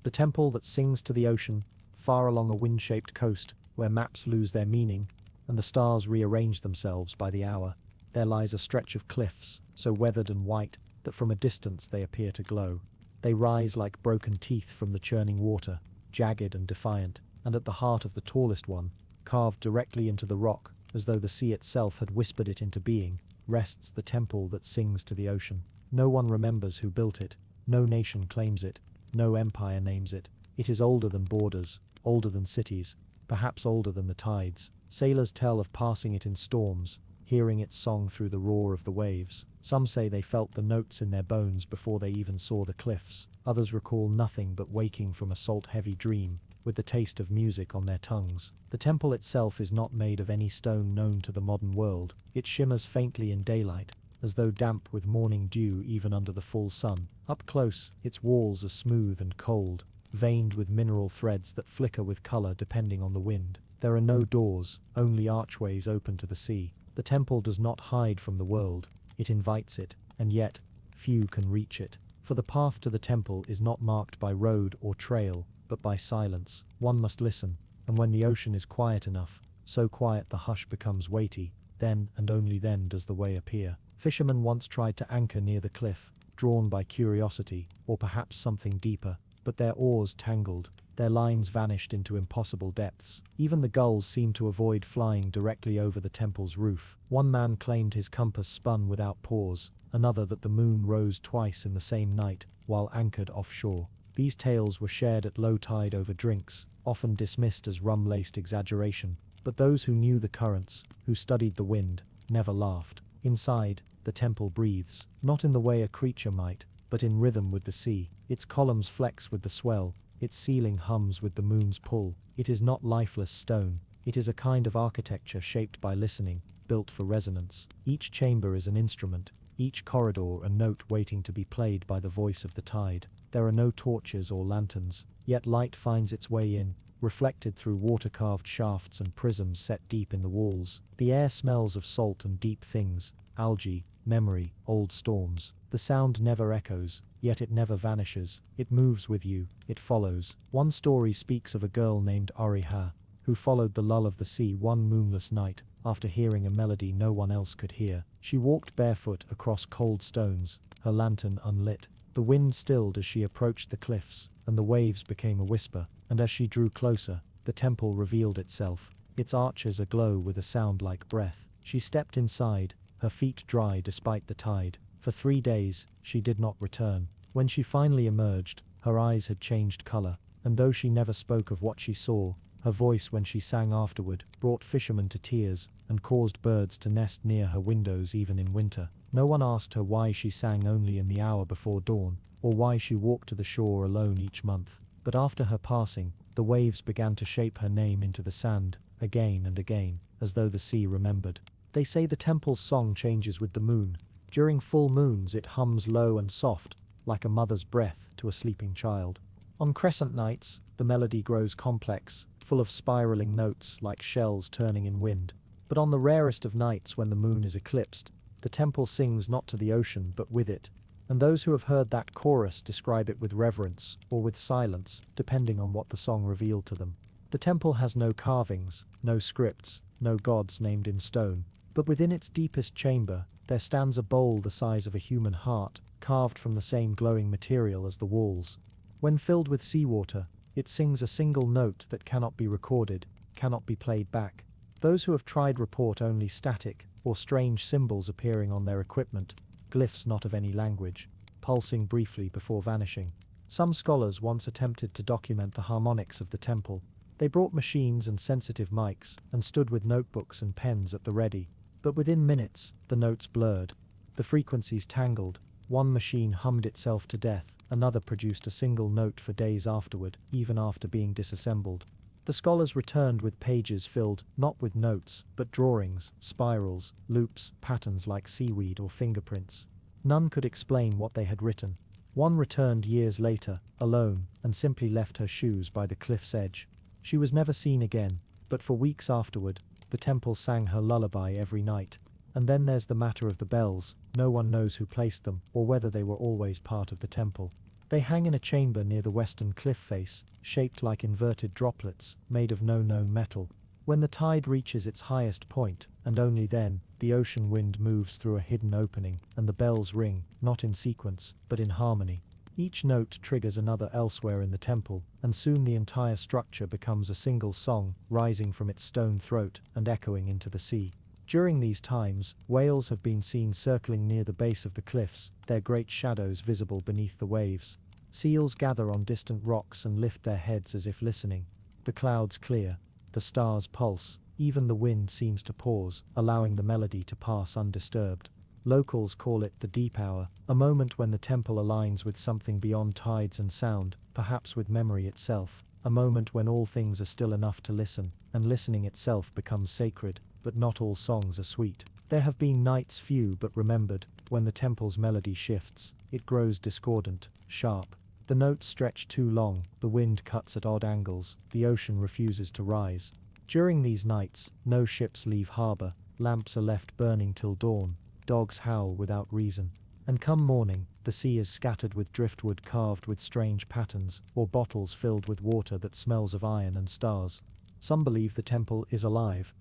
The temple that sings to the ocean, far along a wind-shaped coast, where maps lose their meaning, and the stars rearrange themselves by the hour, there lies a stretch of cliffs, so weathered and white, that from a distance they appear to glow. They rise like broken teeth from the churning water, jagged and defiant, and at the heart of the tallest one, carved directly into the rock, as though the sea itself had whispered it into being, rests the temple that sings to the ocean. No one remembers who built it, no nation claims it, no empire names it. It is older than borders, older than cities, perhaps older than the tides. Sailors tell of passing it in storms, hearing its song through the roar of the waves. Some say they felt the notes in their bones before they even saw the cliffs. Others recall nothing but waking from a salt-heavy dream, with the taste of music on their tongues. The temple itself is not made of any stone known to the modern world. It shimmers faintly in daylight, as though damp with morning dew even under the full sun. Up close, its walls are smooth and cold, veined with mineral threads that flicker with color depending on the wind. There are no doors, only archways open to the sea. The temple does not hide from the world, it invites it, and yet, few can reach it. For the path to the temple is not marked by road or trail, but by silence. One must listen, and when the ocean is quiet enough, so quiet the hush becomes weighty, then and only then does the way appear. Fishermen once tried to anchor near the cliff, drawn by curiosity, or perhaps something deeper, but their oars tangled, their lines vanished into impossible depths. Even the gulls seemed to avoid flying directly over the temple's roof. One man claimed his compass spun without pause, another that the moon rose twice in the same night, while anchored offshore. These tales were shared at low tide over drinks, often dismissed as rum-laced exaggeration, but those who knew the currents, who studied the wind, never laughed. Inside, the temple breathes, not in the way a creature might, but in rhythm with the sea. Its columns flex with the swell, its ceiling hums with the moon's pull. It is not lifeless stone, it is a kind of architecture shaped by listening, built for resonance. Each chamber is an instrument, each corridor a note waiting to be played by the voice of the tide. There are no torches or lanterns, yet light finds its way in, reflected through water-carved shafts and prisms set deep in the walls. The air smells of salt and deep things, algae, memory, old storms. The sound never echoes, yet it never vanishes. It moves with you, it follows. One story speaks of a girl named Oriha, who followed the lull of the sea one moonless night, after hearing a melody no one else could hear. She walked barefoot across cold stones, her lantern unlit. The wind stilled as she approached the cliffs, and the waves became a whisper, and as she drew closer, the temple revealed itself, its arches aglow with a sound like breath. She stepped inside, her feet dry despite the tide. For 3 days, she did not return. When she finally emerged, her eyes had changed color, and though she never spoke of what she saw, her voice when she sang afterward brought fishermen to tears and caused birds to nest near her windows even in winter. No one asked her why she sang only in the hour before dawn, or why she walked to the shore alone each month. But after her passing, the waves began to shape her name into the sand, again and again, as though the sea remembered. They say the temple's song changes with the moon. During full moons it hums low and soft, like a mother's breath to a sleeping child. On crescent nights, the melody grows complex, full of spiraling notes like shells turning in wind. But on the rarest of nights when the moon is eclipsed, the temple sings not to the ocean but with it, and those who have heard that chorus describe it with reverence or with silence, depending on what the song revealed to them. The temple has no carvings, no scripts, no gods named in stone, but within its deepest chamber, there stands a bowl the size of a human heart, carved from the same glowing material as the walls. When filled with seawater, it sings a single note that cannot be recorded, cannot be played back. Those who have tried report only static, or strange symbols appearing on their equipment, glyphs not of any language, pulsing briefly before vanishing. Some scholars once attempted to document the harmonics of the temple. They brought machines and sensitive mics, and stood with notebooks and pens at the ready. But within minutes, the notes blurred. The frequencies tangled. One machine hummed itself to death, another produced a single note for days afterward, even after being disassembled. The scholars returned with pages filled, not with notes, but drawings, spirals, loops, patterns like seaweed or fingerprints. None could explain what they had written. One returned years later, alone, and simply left her shoes by the cliff's edge. She was never seen again, but for weeks afterward, the temple sang her lullaby every night. And then there's the matter of the bells. No one knows who placed them, or whether they were always part of the temple. They hang in a chamber near the western cliff face, shaped like inverted droplets, made of no known metal. When the tide reaches its highest point, and only then, the ocean wind moves through a hidden opening, and the bells ring, not in sequence, but in harmony. Each note triggers another elsewhere in the temple, and soon the entire structure becomes a single song, rising from its stone throat and echoing into the sea. During these times, whales have been seen circling near the base of the cliffs, their great shadows visible beneath the waves. Seals gather on distant rocks and lift their heads as if listening. The clouds clear, the stars pulse, even the wind seems to pause, allowing the melody to pass undisturbed. Locals call it the deep hour, a moment when the temple aligns with something beyond tides and sound, perhaps with memory itself, a moment when all things are still enough to listen, and listening itself becomes sacred. But not all songs are sweet. There have been nights few but remembered, when the temple's melody shifts, it grows discordant, sharp. The notes stretch too long, the wind cuts at odd angles, the ocean refuses to rise. During these nights, no ships leave harbor, lamps are left burning till dawn, dogs howl without reason. And come morning, the sea is scattered with driftwood carved with strange patterns, or bottles filled with water that smells of iron and stars. Some believe the temple is alive.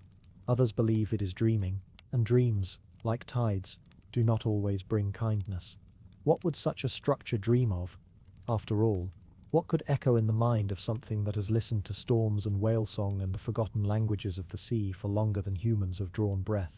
Others believe it is dreaming, and dreams, like tides, do not always bring kindness. What would such a structure dream of? After all, what could echo in the mind of something that has listened to storms and whale song and the forgotten languages of the sea for longer than humans have drawn breath?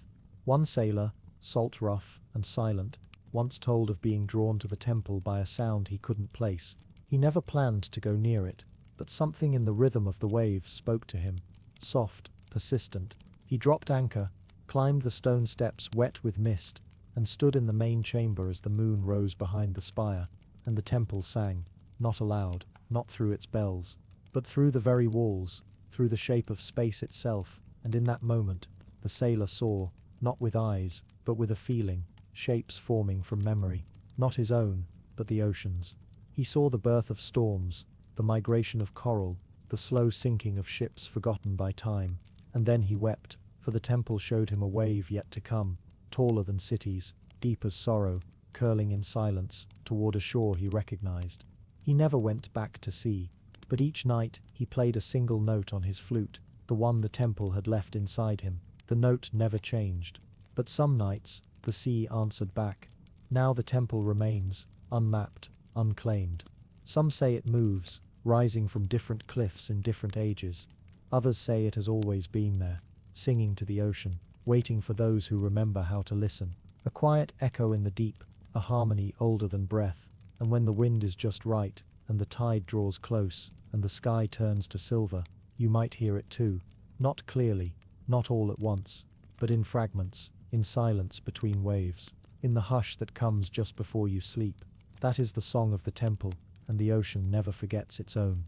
One sailor, salt rough and silent, once told of being drawn to the temple by a sound he couldn't place. He never planned to go near it, but something in the rhythm of the waves spoke to him, soft, persistent. He dropped anchor, climbed the stone steps wet with mist, and stood in the main chamber as the moon rose behind the spire, and the temple sang, not aloud, not through its bells, but through the very walls, through the shape of space itself, and in that moment, the sailor saw, not with eyes, but with a feeling, shapes forming from memory, not his own, but the ocean's. He saw the birth of storms, the migration of coral, the slow sinking of ships forgotten by time, and then he wept, for the temple showed him a wave yet to come, taller than cities, deep as sorrow, curling in silence, toward a shore he recognized. He never went back to sea, but each night he played a single note on his flute, the one the temple had left inside him. The note never changed. But some nights, the sea answered back. Now the temple remains, unmapped, unclaimed. Some say it moves, rising from different cliffs in different ages. Others say it has always been there, singing to the ocean, waiting for those who remember how to listen. A quiet echo in the deep, a harmony older than breath, and when the wind is just right, and the tide draws close, and the sky turns to silver, you might hear it too. Not clearly, not all at once, but in fragments, in silence between waves, in the hush that comes just before you sleep. That is the song of the temple, and the ocean never forgets its own.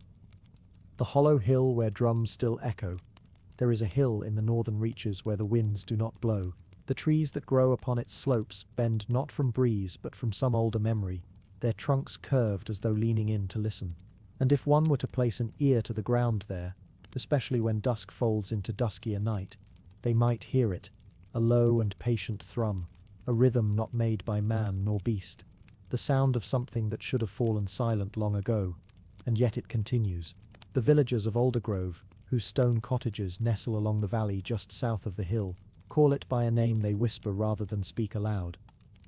The hollow hill where drums still echo. There is a hill in the northern reaches where the winds do not blow. The trees that grow upon its slopes bend not from breeze but from some older memory, their trunks curved as though leaning in to listen. And if one were to place an ear to the ground there, especially when dusk folds into duskier night, they might hear it, a low and patient thrum, a rhythm not made by man nor beast, the sound of something that should have fallen silent long ago, and yet it continues. The villagers of Aldergrove, whose stone cottages nestle along the valley just south of the hill, call it by a name they whisper rather than speak aloud.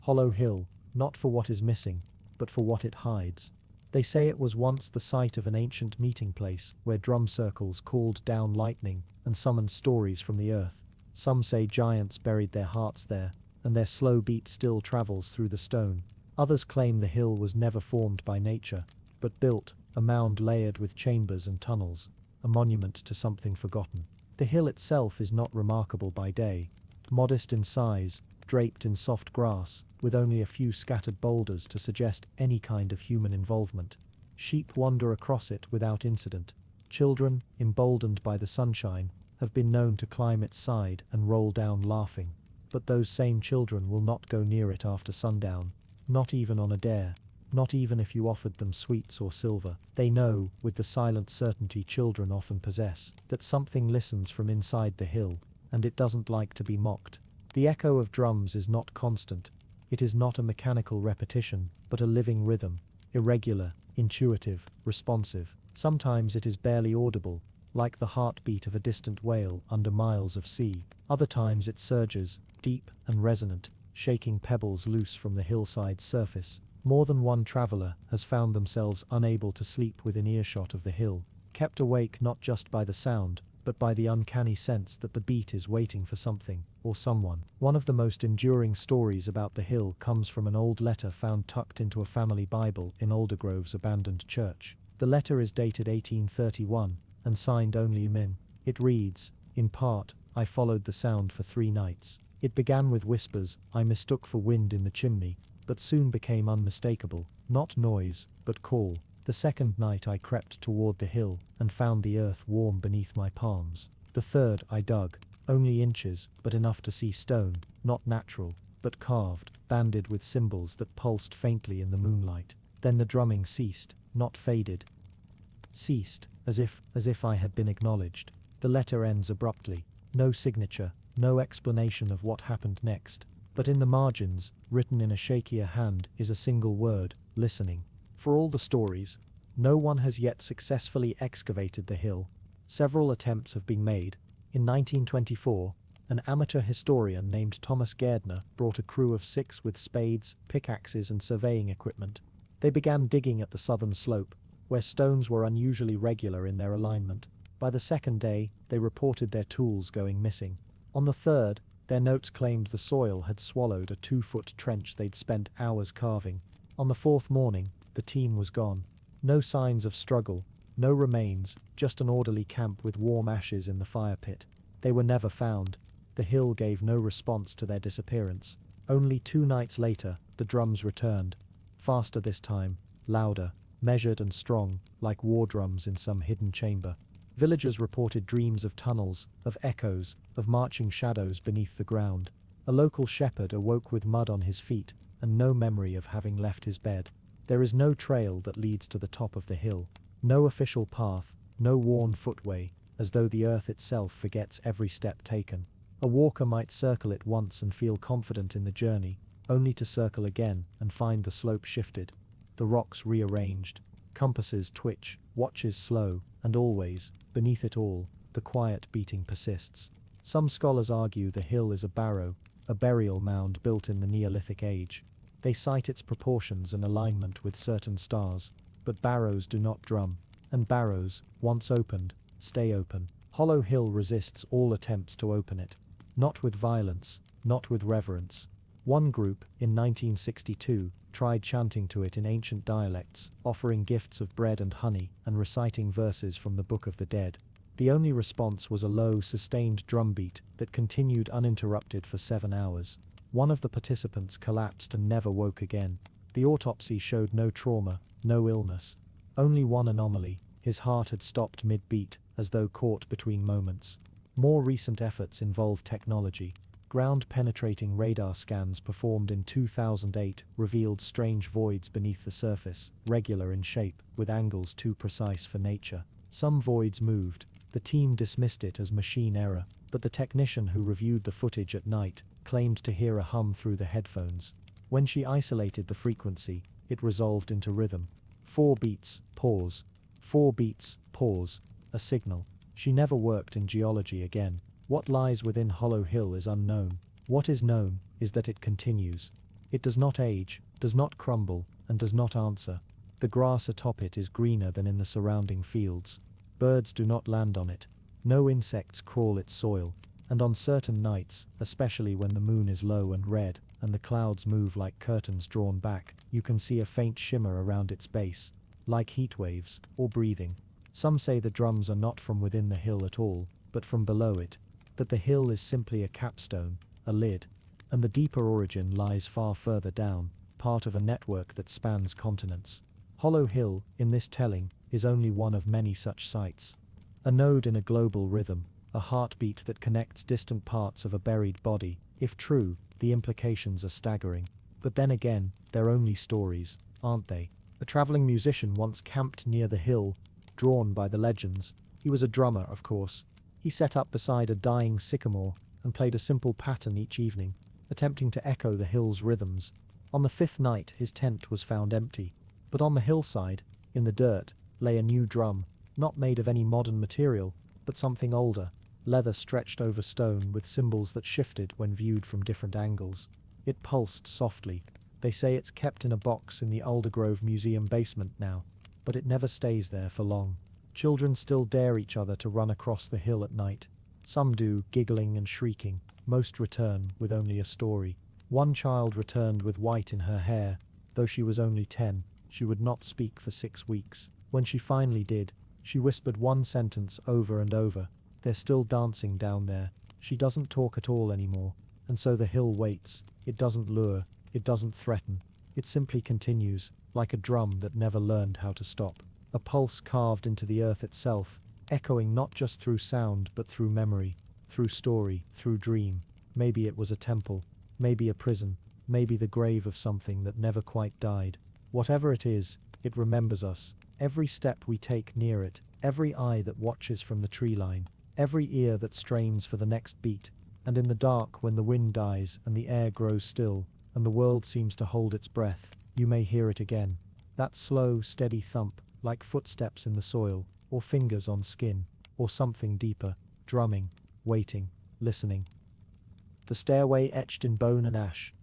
Hollow Hill, not for what is missing, but for what it hides. They say it was once the site of an ancient meeting place where drum circles called down lightning and summoned stories from the earth. Some say giants buried their hearts there, and their slow beat still travels through the stone. Others claim the hill was never formed by nature, but built, a mound layered with chambers and tunnels. a monument to something forgotten. The hill itself is not remarkable by day. Modest in size, draped in soft grass, with only a few scattered boulders to suggest any kind of human involvement. Sheep wander across it without incident. Children, emboldened by the sunshine, have been known to climb its side and roll down laughing. But those same children will not go near it after sundown, not even on a dare, not even if you offered them sweets or silver. They know, with the silent certainty children often possess, that something listens from inside the hill, and it doesn't like to be mocked. The echo of drums is not constant. It is not a mechanical repetition, but a living rhythm, irregular, intuitive, responsive. Sometimes it is barely audible, like the heartbeat of a distant whale under miles of sea. Other times it surges, deep and resonant, shaking pebbles loose from the hillside's surface. More than one traveler has found themselves unable to sleep within earshot of the hill, kept awake not just by the sound, but by the uncanny sense that the beat is waiting for something, or someone. One of the most enduring stories about the hill comes from an old letter found tucked into a family Bible in Aldergrove's abandoned church. The letter is dated 1831, and signed only Min. It reads, in part, "I followed the sound for 3 nights. It began with whispers I mistook for wind in the chimney, but soon became unmistakable, not noise, but call. The second night I crept toward the hill, and found the earth warm beneath my palms. The third I dug, only inches, but enough to see stone, not natural, but carved, banded with symbols that pulsed faintly in the moonlight. Then the drumming ceased, not faded. Ceased, as if I had been acknowledged." The letter ends abruptly. No signature, no explanation of what happened next. But in the margins, written in a shakier hand, is a single word, listening. For all the stories, no one has yet successfully excavated the hill. Several attempts have been made. In 1924, an amateur historian named Thomas Gairdner brought a crew of 6 with spades, pickaxes and surveying equipment. They began digging at the southern slope, where stones were unusually regular in their alignment. By the second day, they reported their tools going missing. On the third, their notes claimed the soil had swallowed a 2-foot trench they'd spent hours carving. On the 4th morning, the team was gone. No signs of struggle, no remains, just an orderly camp with warm ashes in the fire pit. They were never found. The hill gave no response to their disappearance. Only 2 nights later, the drums returned. Faster this time, louder, measured and strong, like war drums in some hidden chamber. Villagers reported dreams of tunnels, of echoes, of marching shadows beneath the ground. A local shepherd awoke with mud on his feet, and no memory of having left his bed. There is no trail that leads to the top of the hill. No official path, no worn footway, as though the earth itself forgets every step taken. A walker might circle it once and feel confident in the journey, only to circle again and find the slope shifted, the rocks rearranged, compasses twitch, watches slow, and always, beneath it all, the quiet beating persists. Some scholars argue the hill is a barrow, a burial mound built in the Neolithic age. They cite its proportions and alignment with certain stars, but barrows do not drum, and barrows, once opened, stay open. Hollow Hill resists all attempts to open it. Not with violence, not with reverence. One group, in 1962, tried chanting to it in ancient dialects, offering gifts of bread and honey, and reciting verses from the Book of the Dead. The only response was a low, sustained drumbeat that continued uninterrupted for 7 hours. One of the participants collapsed and never woke again. The autopsy showed no trauma, no illness. Only one anomaly: his heart had stopped mid-beat, as though caught between moments. More recent efforts involve technology. Ground-penetrating radar scans performed in 2008 revealed strange voids beneath the surface, regular in shape, with angles too precise for nature. Some voids moved. The team dismissed it as machine error, but the technician who reviewed the footage at night claimed to hear a hum through the headphones. When she isolated the frequency, it resolved into rhythm. 4 beats, pause. 4 beats, pause. A signal. She never worked in geology again. What lies within Hollow Hill is unknown. What is known is that it continues. It does not age, does not crumble, and does not answer. The grass atop it is greener than in the surrounding fields. Birds do not land on it. No insects crawl its soil. And on certain nights, especially when the moon is low and red, and the clouds move like curtains drawn back, you can see a faint shimmer around its base, like heat waves, or breathing. Some say the drums are not from within the hill at all, but from below it, that the hill is simply a capstone, a lid, and the deeper origin lies far further down, part of a network that spans continents. Hollow Hill, in this telling, is only one of many such sites. A node in a global rhythm, a heartbeat that connects distant parts of a buried body. If true, the implications are staggering. But then again, they're only stories, aren't they? A traveling musician once camped near the hill, drawn by the legends. He was a drummer, of course. He set up beside a dying sycamore and played a simple pattern each evening, attempting to echo the hill's rhythms. On the 5th night, his tent was found empty. But on the hillside, in the dirt, lay a new drum, not made of any modern material, but something older, leather stretched over stone with cymbals that shifted when viewed from different angles. It pulsed softly. They say it's kept in a box in the Aldergrove Museum basement now, but it never stays there for long. Children still dare each other to run across the hill at night. Some do, giggling and shrieking. Most return with only a story. One child returned with white in her hair. Though she was only 10, she would not speak for 6 weeks. When she finally did, she whispered one sentence over and over. They're still dancing down there. She doesn't talk at all anymore. And so the hill waits. It doesn't lure. It doesn't threaten. It simply continues, like a drum that never learned how to stop. A pulse carved into the earth itself, echoing not just through sound but through memory, through story, through dream. Maybe it was a temple, maybe a prison, maybe the grave of something that never quite died. Whatever it is, it remembers us. Every step we take near it, every eye that watches from the tree line, every ear that strains for the next beat. And in the dark, when the wind dies and the air grows still, and the world seems to hold its breath, you may hear it again. That slow, steady thump, like footsteps in the soil, or fingers on skin, or something deeper, drumming, waiting, listening. The stairway etched in bone and ash.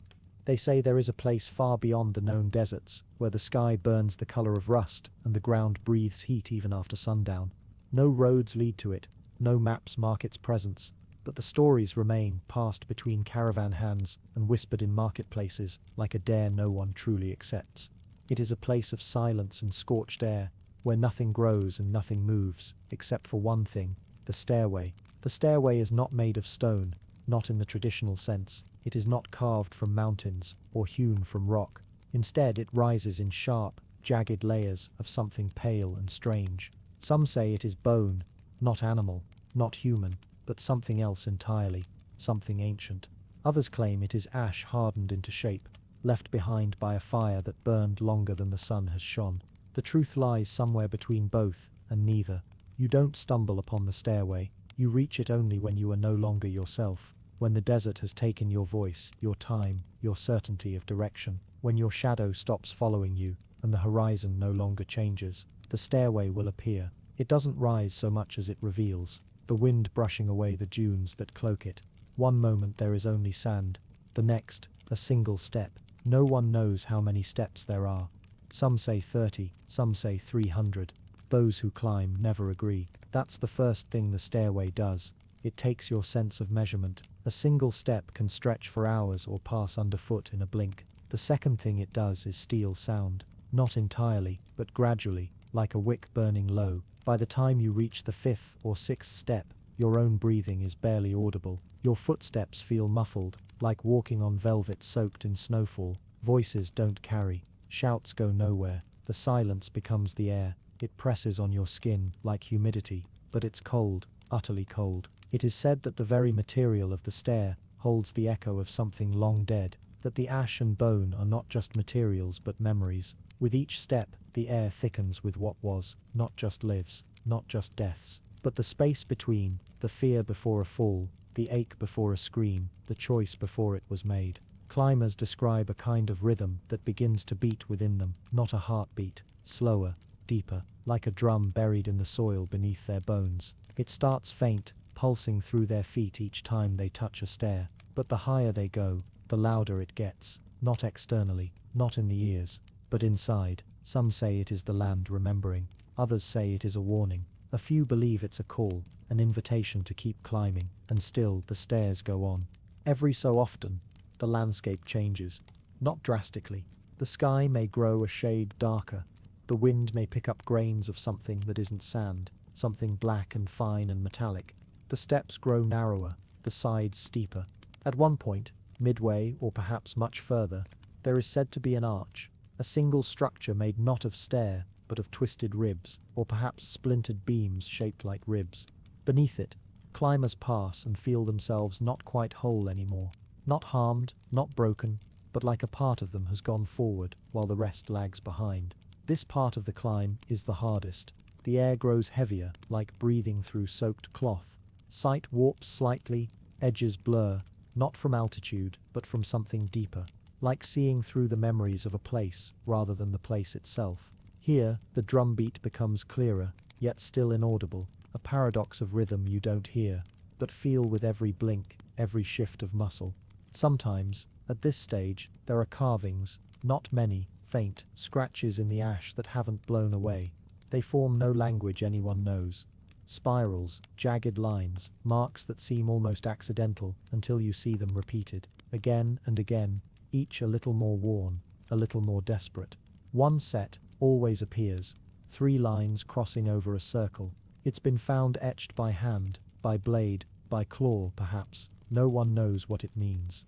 They say there is a place far beyond the known deserts, where the sky burns the color of rust and the ground breathes heat even after sundown. No roads lead to it, no maps mark its presence, but the stories remain, passed between caravan hands and whispered in marketplaces like a dare no one truly accepts. It is a place of silence and scorched air, where nothing grows and nothing moves, except for one thing, the stairway. The stairway is not made of stone, not in the traditional sense. It is not carved from mountains or hewn from rock. Instead, it rises in sharp, jagged layers of something pale and strange. Some say it is bone, not animal, not human, but something else entirely, something ancient. Others claim it is ash hardened into shape, left behind by a fire that burned longer than the sun has shone. The truth lies somewhere between both and neither. You don't stumble upon the stairway. You reach it only when you are no longer yourself, when the desert has taken your voice, your time, your certainty of direction, when your shadow stops following you and the horizon no longer changes. The stairway will appear. It doesn't rise so much as it reveals, the wind brushing away the dunes that cloak it. One moment there is only sand, the next, a single step. No one knows how many steps there are. Some say 30, some say 300. Those who climb never agree. That's the first thing the stairway does. It takes your sense of measurement. A single step can stretch for hours or pass underfoot in a blink. The second thing it does is steal sound. Not entirely, but gradually, like a wick burning low. By the time you reach the 5th or 6th step, your own breathing is barely audible. Your footsteps feel muffled, like walking on velvet soaked in snowfall. Voices don't carry. Shouts go nowhere. The silence becomes the air. It presses on your skin like humidity, but it's cold, utterly cold. It is said that the very material of the stair holds the echo of something long dead, that the ash and bone are not just materials but memories. With each step, the air thickens with what was, not just lives, not just deaths, but the space between, the fear before a fall, the ache before a scream, the choice before it was made. Climbers describe a kind of rhythm that begins to beat within them, not a heartbeat, slower, deeper, like a drum buried in the soil beneath their bones. It starts faint, pulsing through their feet each time they touch a stair, but the higher they go, the louder it gets, not externally, not in the ears, but inside. Some say it is the land remembering, others say it is a warning. A few believe it's a call, an invitation to keep climbing, and still the stairs go on. Every so often, the landscape changes, not drastically. The sky may grow a shade darker, The wind may pick up grains of something that isn't sand, something black and fine and metallic. The steps grow narrower, the sides steeper. At one point, midway or perhaps much further, there is said to be an arch, a single structure made not of stair, but of twisted ribs, or perhaps splintered beams shaped like ribs. Beneath it, climbers pass and feel themselves not quite whole anymore, not harmed, not broken, but like a part of them has gone forward while the rest lags behind. This part of the climb is the hardest. The air grows heavier, like breathing through soaked cloth. Sight warps slightly, edges blur, not from altitude, but from something deeper, like seeing through the memories of a place rather than the place itself. Here, the drumbeat becomes clearer, yet still inaudible, a paradox of rhythm you don't hear, but feel with every blink, every shift of muscle. Sometimes, at this stage, there are carvings, not many, faint, scratches in the ash that haven't blown away. They form no language anyone knows. Spirals, jagged lines, marks that seem almost accidental until you see them repeated, again and again, each a little more worn, a little more desperate. One set always appears, 3 lines crossing over a circle. It's been found etched by hand, by blade, by claw perhaps. No one knows what it means.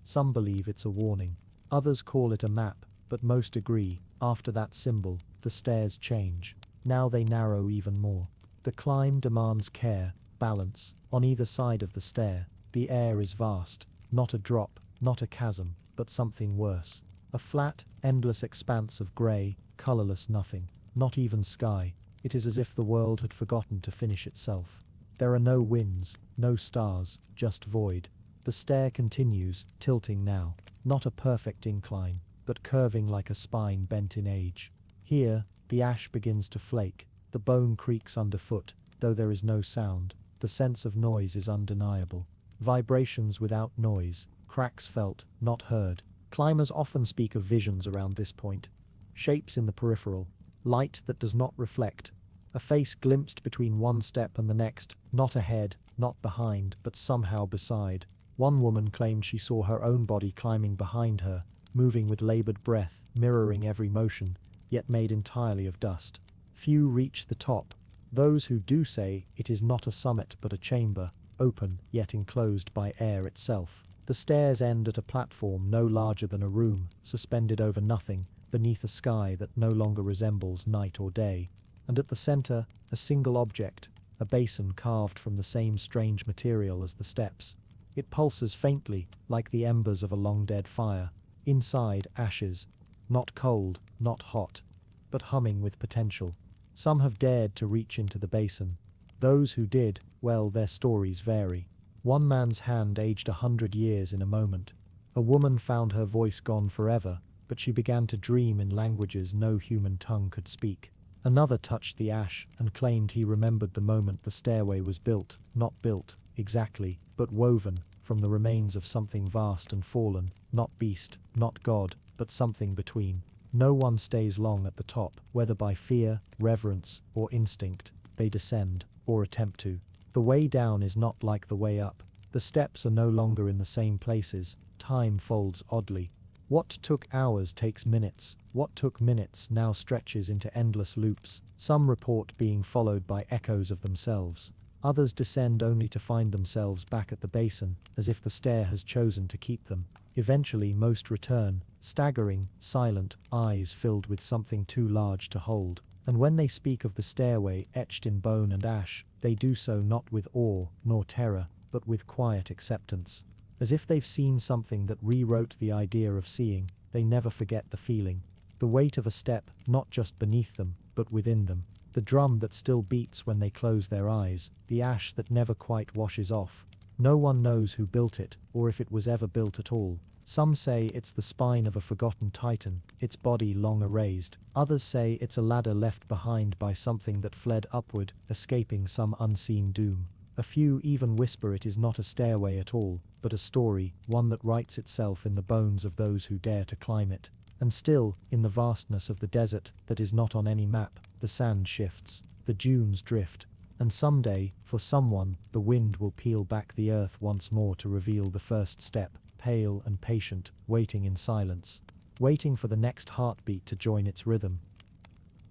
Some believe it's a warning. Others call it a map, but most agree, after that symbol, the stairs change. Now they narrow even more. The climb demands care, balance. On either side of the stair, the air is vast, not a drop, not a chasm, but something worse. A flat, endless expanse of grey, colourless nothing, not even sky. It is as if the world had forgotten to finish itself. There are no winds, no stars, just void. The stair continues, tilting now, not a perfect incline, but curving like a spine bent in age. Here, the ash begins to flake, the bone creaks underfoot, though there is no sound. The sense of noise is undeniable. Vibrations without noise, cracks felt, not heard. Climbers often speak of visions around this point. Shapes in the peripheral, light that does not reflect, a face glimpsed between one step and the next, not ahead, not behind, but somehow beside. One woman claimed she saw her own body climbing behind her, moving with labored breath, mirroring every motion, yet made entirely of dust. Few reach the top. Those who do say it is not a summit but a chamber, open yet enclosed by air itself. The stairs end at a platform no larger than a room, suspended over nothing, beneath a sky that no longer resembles night or day. And at the center, a single object, a basin carved from the same strange material as the steps. It pulses faintly, like the embers of a long-dead fire. Inside, ashes, not cold, not hot, but humming with potential. Some have dared to reach into the basin. Those who did, well, their stories vary. One man's hand aged 100 years in a moment. A woman found her voice gone forever, but she began to dream in languages no human tongue could speak. Another touched the ash and claimed he remembered the moment the stairway was built, not built, exactly, but woven, from the remains of something vast and fallen, not beast, not God, but something between. No one stays long at the top, whether by fear, reverence, or instinct. They descend, or attempt to. The way down is not like the way up. The steps are no longer in the same places. Time folds oddly. What took hours takes minutes. What took minutes now stretches into endless loops. Some report being followed by echoes of themselves. Others descend only to find themselves back at the basin, as if the stair has chosen to keep them. Eventually most return, staggering, silent, eyes filled with something too large to hold. And when they speak of the stairway etched in bone and ash, they do so not with awe nor terror, but with quiet acceptance. As if they've seen something that rewrote the idea of seeing, they never forget the feeling. The weight of a step, not just beneath them, but within them. The drum that still beats when they close their eyes, the ash that never quite washes off. No one knows who built it, or if it was ever built at all. Some say it's the spine of a forgotten titan, its body long erased. Others say it's a ladder left behind by something that fled upward, escaping some unseen doom. A few even whisper it is not a stairway at all, but a story, one that writes itself in the bones of those who dare to climb it. And still, in the vastness of the desert that is not on any map, the sand shifts, the dunes drift, and someday, for someone, the wind will peel back the earth once more to reveal the first step, pale and patient, waiting in silence, waiting for the next heartbeat to join its rhythm.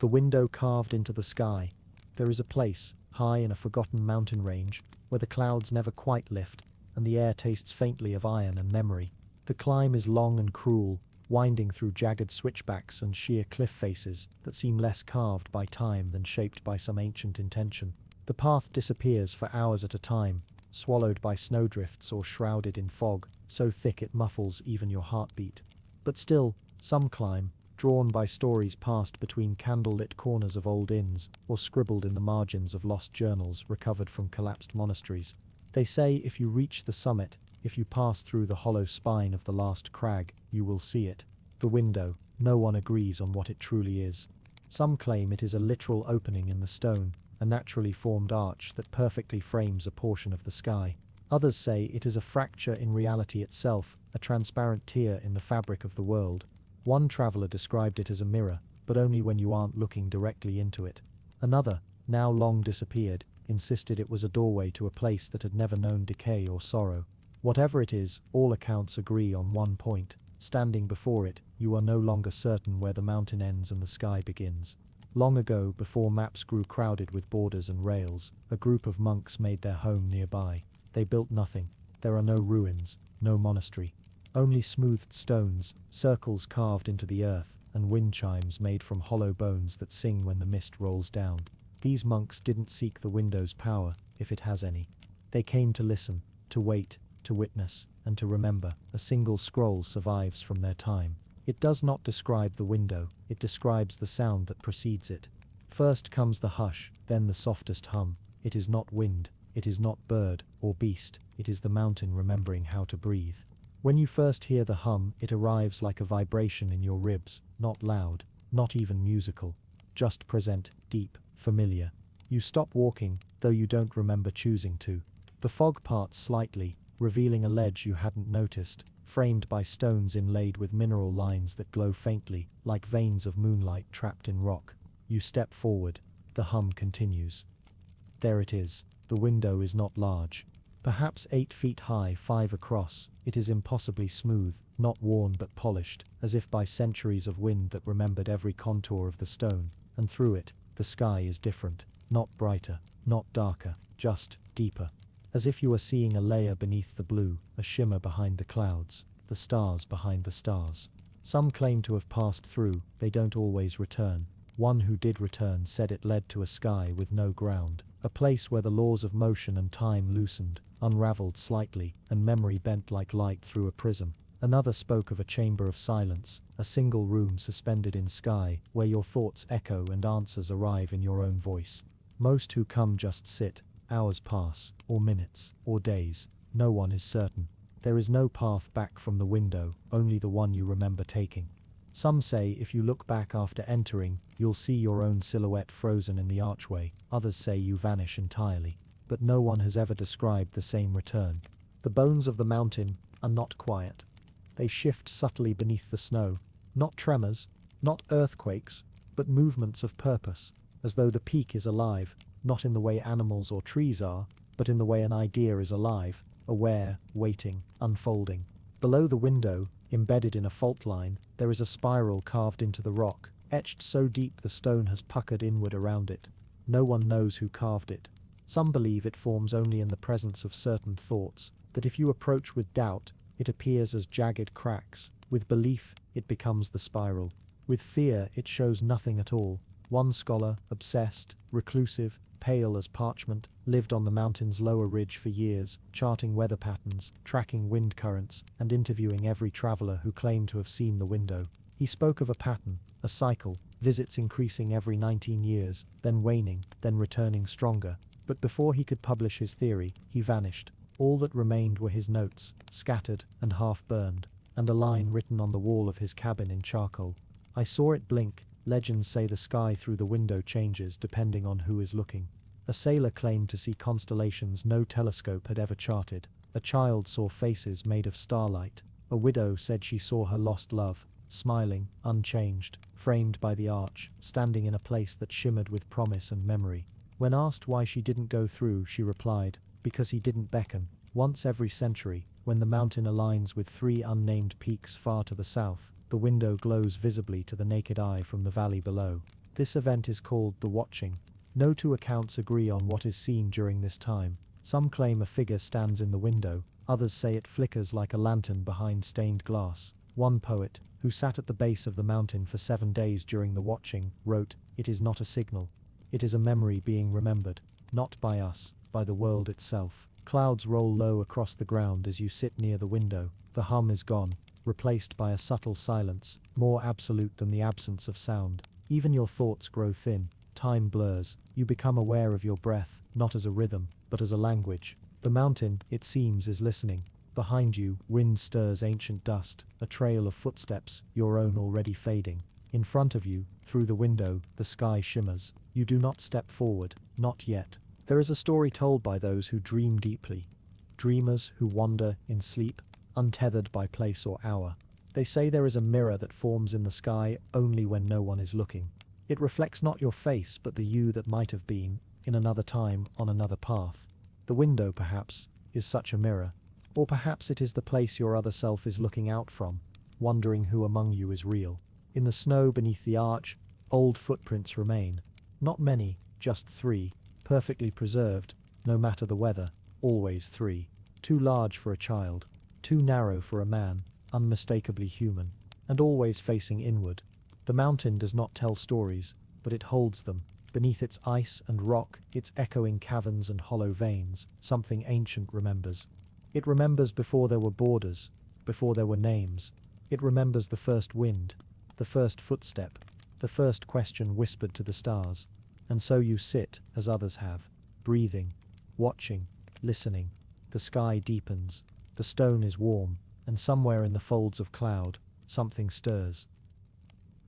The window carved into the sky. There is a place, high in a forgotten mountain range, where the clouds never quite lift, and the air tastes faintly of iron and memory. The climb is long and cruel, winding through jagged switchbacks and sheer cliff faces that seem less carved by time than shaped by some ancient intention. The path disappears for hours at a time, swallowed by snowdrifts or shrouded in fog, so thick it muffles even your heartbeat. But still, some climb, drawn by stories passed between candle-lit corners of old inns or scribbled in the margins of lost journals recovered from collapsed monasteries. They say if you reach the summit, if you pass through the hollow spine of the last crag, you will see it. The window, no one agrees on what it truly is. Some claim it is a literal opening in the stone, a naturally formed arch that perfectly frames a portion of the sky. Others say it is a fracture in reality itself, a transparent tear in the fabric of the world. One traveler described it as a mirror, but only when you aren't looking directly into it. Another, now long disappeared, insisted it was a doorway to a place that had never known decay or sorrow. Whatever it is, all accounts agree on one point. Standing before it, you are no longer certain where the mountain ends and the sky begins. Long ago, before maps grew crowded with borders and rails, a group of monks made their home nearby. They built nothing. There are no ruins, no monastery. Only smoothed stones, circles carved into the earth, and wind chimes made from hollow bones that sing when the mist rolls down. These monks didn't seek the window's power, if it has any. They came to listen, to wait, to witness, and to remember. A single scroll survives from their time. It does not describe the window, it describes the sound that precedes it. First comes the hush, then the softest hum. It is not wind, it is not bird or beast, it is the mountain remembering how to breathe. When you first hear the hum, it arrives like a vibration in your ribs, not loud, not even musical, just present, deep, familiar. You stop walking, though you don't remember choosing to. The fog parts slightly, revealing a ledge you hadn't noticed, framed by stones inlaid with mineral lines that glow faintly, like veins of moonlight trapped in rock. You step forward. The hum continues. There it is. The window is not large. Perhaps 8 feet high, 5 across. It is impossibly smooth, not worn but polished, as if by centuries of wind that remembered every contour of the stone. And through it, the sky is different. Not brighter, not darker, just deeper. As if you are seeing a layer beneath the blue, a shimmer behind the clouds, the stars behind the stars. Some claim to have passed through, they don't always return. One who did return said it led to a sky with no ground, a place where the laws of motion and time loosened, unraveled slightly, and memory bent like light through a prism. Another spoke of a chamber of silence, a single room suspended in sky, where your thoughts echo and answers arrive in your own voice. Most who come just sit. Hours pass, or minutes, or days. No one is certain. There is no path back from the window, only the one you remember taking. Some say if you look back after entering, you'll see your own silhouette frozen in the archway. Others say you vanish entirely. But no one has ever described the same return. The bones of the mountain are not quiet. They shift subtly beneath the snow. Not tremors, not earthquakes, but movements of purpose, as though the peak is alive, not in the way animals or trees are, but in the way an idea is alive, aware, waiting, unfolding. Below the window, embedded in a fault line, there is a spiral carved into the rock, etched so deep the stone has puckered inward around it. No one knows who carved it. Some believe it forms only in the presence of certain thoughts, that if you approach with doubt, it appears as jagged cracks. With belief, it becomes the spiral. With fear, it shows nothing at all. One scholar, obsessed, reclusive, pale as parchment, lived on the mountain's lower ridge for years, charting weather patterns, tracking wind currents, and interviewing every traveler who claimed to have seen the window. He spoke of a pattern, a cycle, visits increasing every 19 years, then waning, then returning stronger. But before he could publish his theory, he vanished. All that remained were his notes, scattered and half-burned, and a line written on the wall of his cabin in charcoal. I saw it blink. Legends say the sky through the window changes depending on who is looking. A sailor claimed to see constellations no telescope had ever charted. A child saw faces made of starlight. A widow said she saw her lost love, smiling, unchanged, framed by the arch, standing in a place that shimmered with promise and memory. When asked why she didn't go through, she replied, because he didn't beckon. Once every century, when the mountain aligns with 3 unnamed peaks far to the south, the window glows visibly to the naked eye from the valley below. This event is called the watching. No two accounts agree on what is seen during this time. Some claim a figure stands in the window, others say it flickers like a lantern behind stained glass. One poet, who sat at the base of the mountain for 7 days during the watching, wrote, "It is not a signal. It is a memory being remembered, not by us, by the world itself." Clouds roll low across the ground as you sit near the window. The hum is gone, replaced by a subtle silence, more absolute than the absence of sound. Even your thoughts grow thin. Time blurs. You become aware of your breath, not as a rhythm, but as a language. The mountain, it seems, is listening. Behind you, wind stirs ancient dust, a trail of footsteps, your own already fading. In front of you, through the window, the sky shimmers. You do not step forward, not yet. There is a story told by those who dream deeply. Dreamers who wander in sleep, untethered by place or hour. They say there is a mirror that forms in the sky only when no one is looking. It reflects not your face, but the you that might have been, in another time, on another path. The window, perhaps, is such a mirror. Or perhaps it is the place your other self is looking out from, wondering who among you is real. In the snow beneath the arch, old footprints remain. Not many, just 3, perfectly preserved, no matter the weather, always 3. Too large for a child, too narrow for a man, unmistakably human, and always facing inward. The mountain does not tell stories, but it holds them. Beneath its ice and rock, its echoing caverns and hollow veins, something ancient remembers. It remembers before there were borders, before there were names. It remembers the first wind, the first footstep, the first question whispered to the stars. And so you sit, as others have, breathing, watching, listening. The sky deepens, the stone is warm, and somewhere in the folds of cloud, something stirs.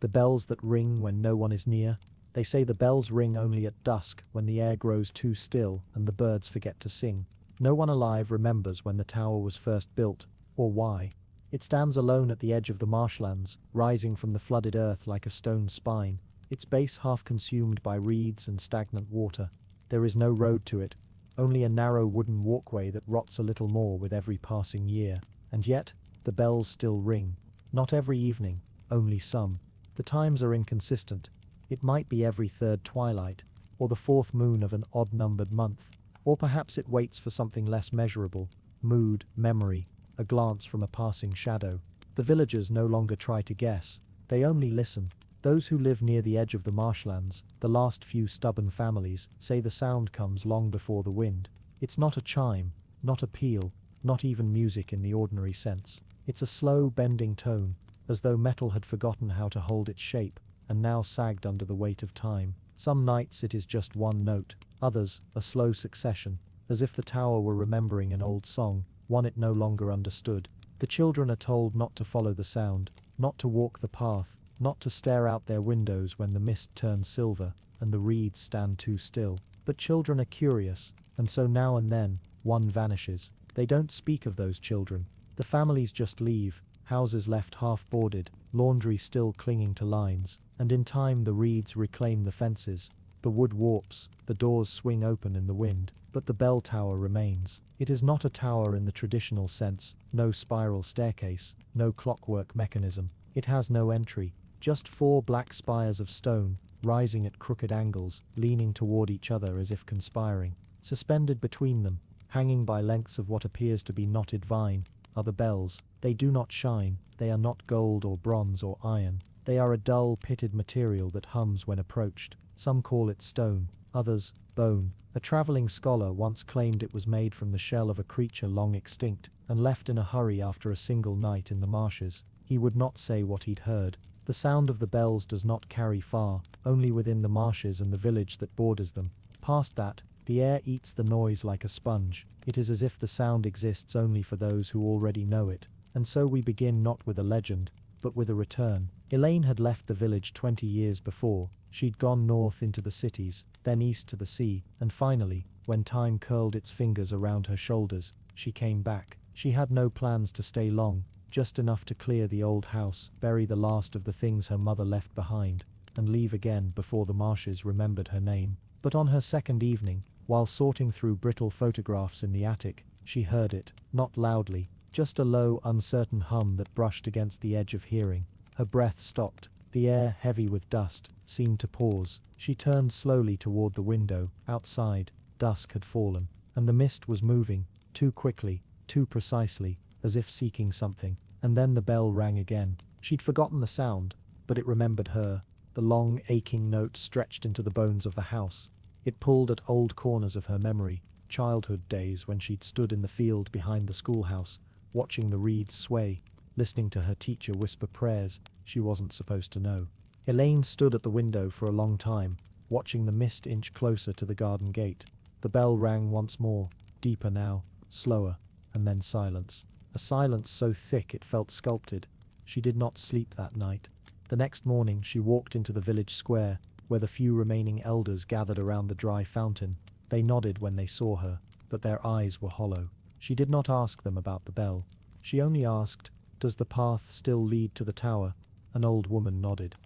The bells that ring when no one is near, they say the bells ring only at dusk when the air grows too still and the birds forget to sing. No one alive remembers when the tower was first built, or why. It stands alone at the edge of the marshlands, rising from the flooded earth like a stone spine, its base half consumed by reeds and stagnant water. There is no road to it, only a narrow wooden walkway that rots a little more with every passing year. And yet, the bells still ring. Not every evening, only some. The times are inconsistent. It might be every third twilight, or the fourth moon of an odd-numbered month. Or perhaps it waits for something less measurable, mood, memory, a glance from a passing shadow. The villagers no longer try to guess, they only listen. Those who live near the edge of the marshlands, the last few stubborn families, say the sound comes long before the wind. It's not a chime, not a peal, not even music in the ordinary sense. It's a slow, bending tone, as though metal had forgotten how to hold its shape, and now sagged under the weight of time. Some nights it is just one note, others, a slow succession, as if the tower were remembering an old song, one it no longer understood. The children are told not to follow the sound, not to walk the path, not to stare out their windows when the mist turns silver, and the reeds stand too still. But children are curious, and so now and then, one vanishes. They don't speak of those children. The families just leave, houses left half-boarded, laundry still clinging to lines, and in time the reeds reclaim the fences. The wood warps, the doors swing open in the wind, but the bell tower remains. It is not a tower in the traditional sense, no spiral staircase, no clockwork mechanism. It has no entry, just 4 black spires of stone, rising at crooked angles, leaning toward each other as if conspiring. Suspended between them, hanging by lengths of what appears to be knotted vine, are the bells. They do not shine, they are not gold or bronze or iron. They are a dull, pitted material that hums when approached. Some call it stone, others, bone. A traveling scholar once claimed it was made from the shell of a creature long extinct, and left in a hurry after a single night in the marshes. He would not say what he'd heard. The sound of the bells does not carry far, only within the marshes and the village that borders them. Past that, the air eats the noise like a sponge. It is as if the sound exists only for those who already know it. And so we begin not with a legend, but with a return. Elaine had left the village 20 years before. She'd gone north into the cities, then east to the sea, and finally, when time curled its fingers around her shoulders, she came back. She had no plans to stay long, just enough to clear the old house, bury the last of the things her mother left behind, and leave again before the marshes remembered her name. But on her second evening, while sorting through brittle photographs in the attic, she heard it, not loudly, just a low, uncertain hum that brushed against the edge of hearing. Her breath stopped, the air heavy with dust, seemed to pause. She turned slowly toward the window. Outside, dusk had fallen, and the mist was moving, too quickly, too precisely, as if seeking something. And then the bell rang again. She'd forgotten the sound, but it remembered her. The long, aching note stretched into the bones of the house. It pulled at old corners of her memory, childhood days when she'd stood in the field behind the schoolhouse, watching the reeds sway, listening to her teacher whisper prayers she wasn't supposed to know. Elaine stood at the window for a long time, watching the mist inch closer to the garden gate. The bell rang once more, deeper now, slower, and then silence. A silence so thick it felt sculpted. She did not sleep that night. The next morning she walked into the village square, where the few remaining elders gathered around the dry fountain. They nodded when they saw her, but their eyes were hollow. She did not ask them about the bell. She only asked, "Does the path still lead to the tower?" An old woman nodded.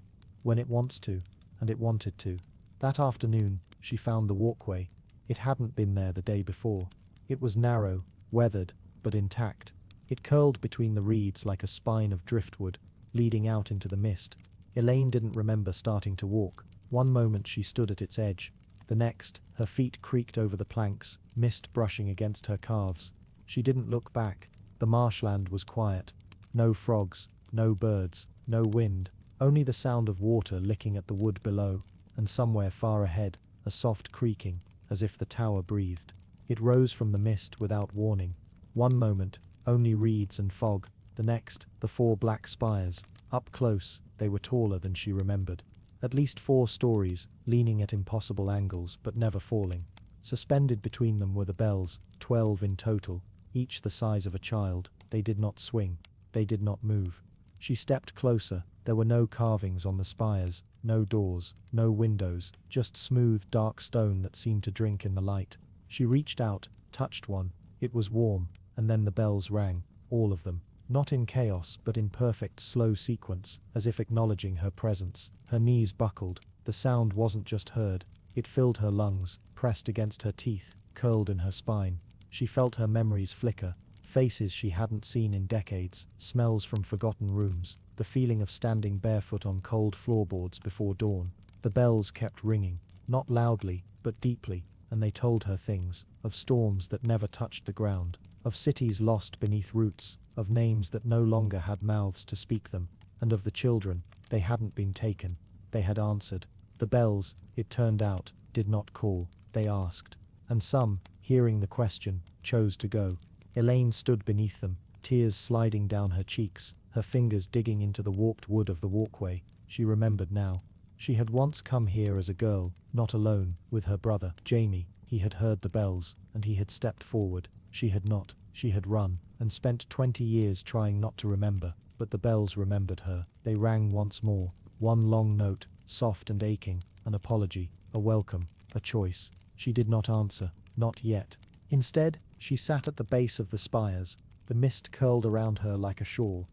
"When it wants to," and it wanted to. That afternoon, she found the walkway. It hadn't been there the day before. It was narrow, weathered, but intact. It curled between the reeds like a spine of driftwood, leading out into the mist. Elaine didn't remember starting to walk. One moment she stood at its edge. The next, her feet creaked over the planks, mist brushing against her calves. She didn't look back. The marshland was quiet. No frogs, no birds, no wind, only the sound of water licking at the wood below, and somewhere far ahead, a soft creaking, as if the tower breathed. It rose from the mist without warning. One moment, only reeds and fog. The next, the 4 black spires. Up close, they were taller than she remembered. At least 4 stories, leaning at impossible angles, but never falling. Suspended between them were the bells, 12 in total, each the size of a child. They did not swing. They did not move. She stepped closer. There were no carvings on the spires, no doors, no windows, just smooth, dark stone that seemed to drink in the light. She reached out, touched one. It was warm, and then the bells rang, all of them. Not in chaos, but in perfect, slow sequence, as if acknowledging her presence. Her knees buckled. The sound wasn't just heard. It filled her lungs, pressed against her teeth, curled in her spine. She felt her memories flicker. Faces she hadn't seen in decades, smells from forgotten rooms, the feeling of standing barefoot on cold floorboards before dawn. The bells kept ringing, not loudly, but deeply, and they told her things, of storms that never touched the ground, of cities lost beneath roots, of names that no longer had mouths to speak them, and of the children. They hadn't been taken. They had answered. The bells, it turned out, did not call. They asked. And some, hearing the question, chose to go. Elaine stood beneath them, tears sliding down her cheeks, her fingers digging into the warped wood of the walkway. She remembered now. She had once come here as a girl, not alone, with her brother, Jamie. He had heard the bells, and he had stepped forward. She had not. She had run, and spent 20 years trying not to remember, but the bells remembered her. They rang once more. One long note, soft and aching, an apology, a welcome, a choice. She did not answer, not yet. Instead, she sat at the base of the spires. The mist curled around her like a shawl.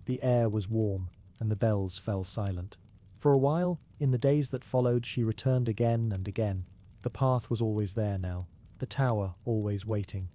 The air was warm, and the bells fell silent. For a while, in the days that followed, she returned again and again. The path was always there now, the tower always waiting.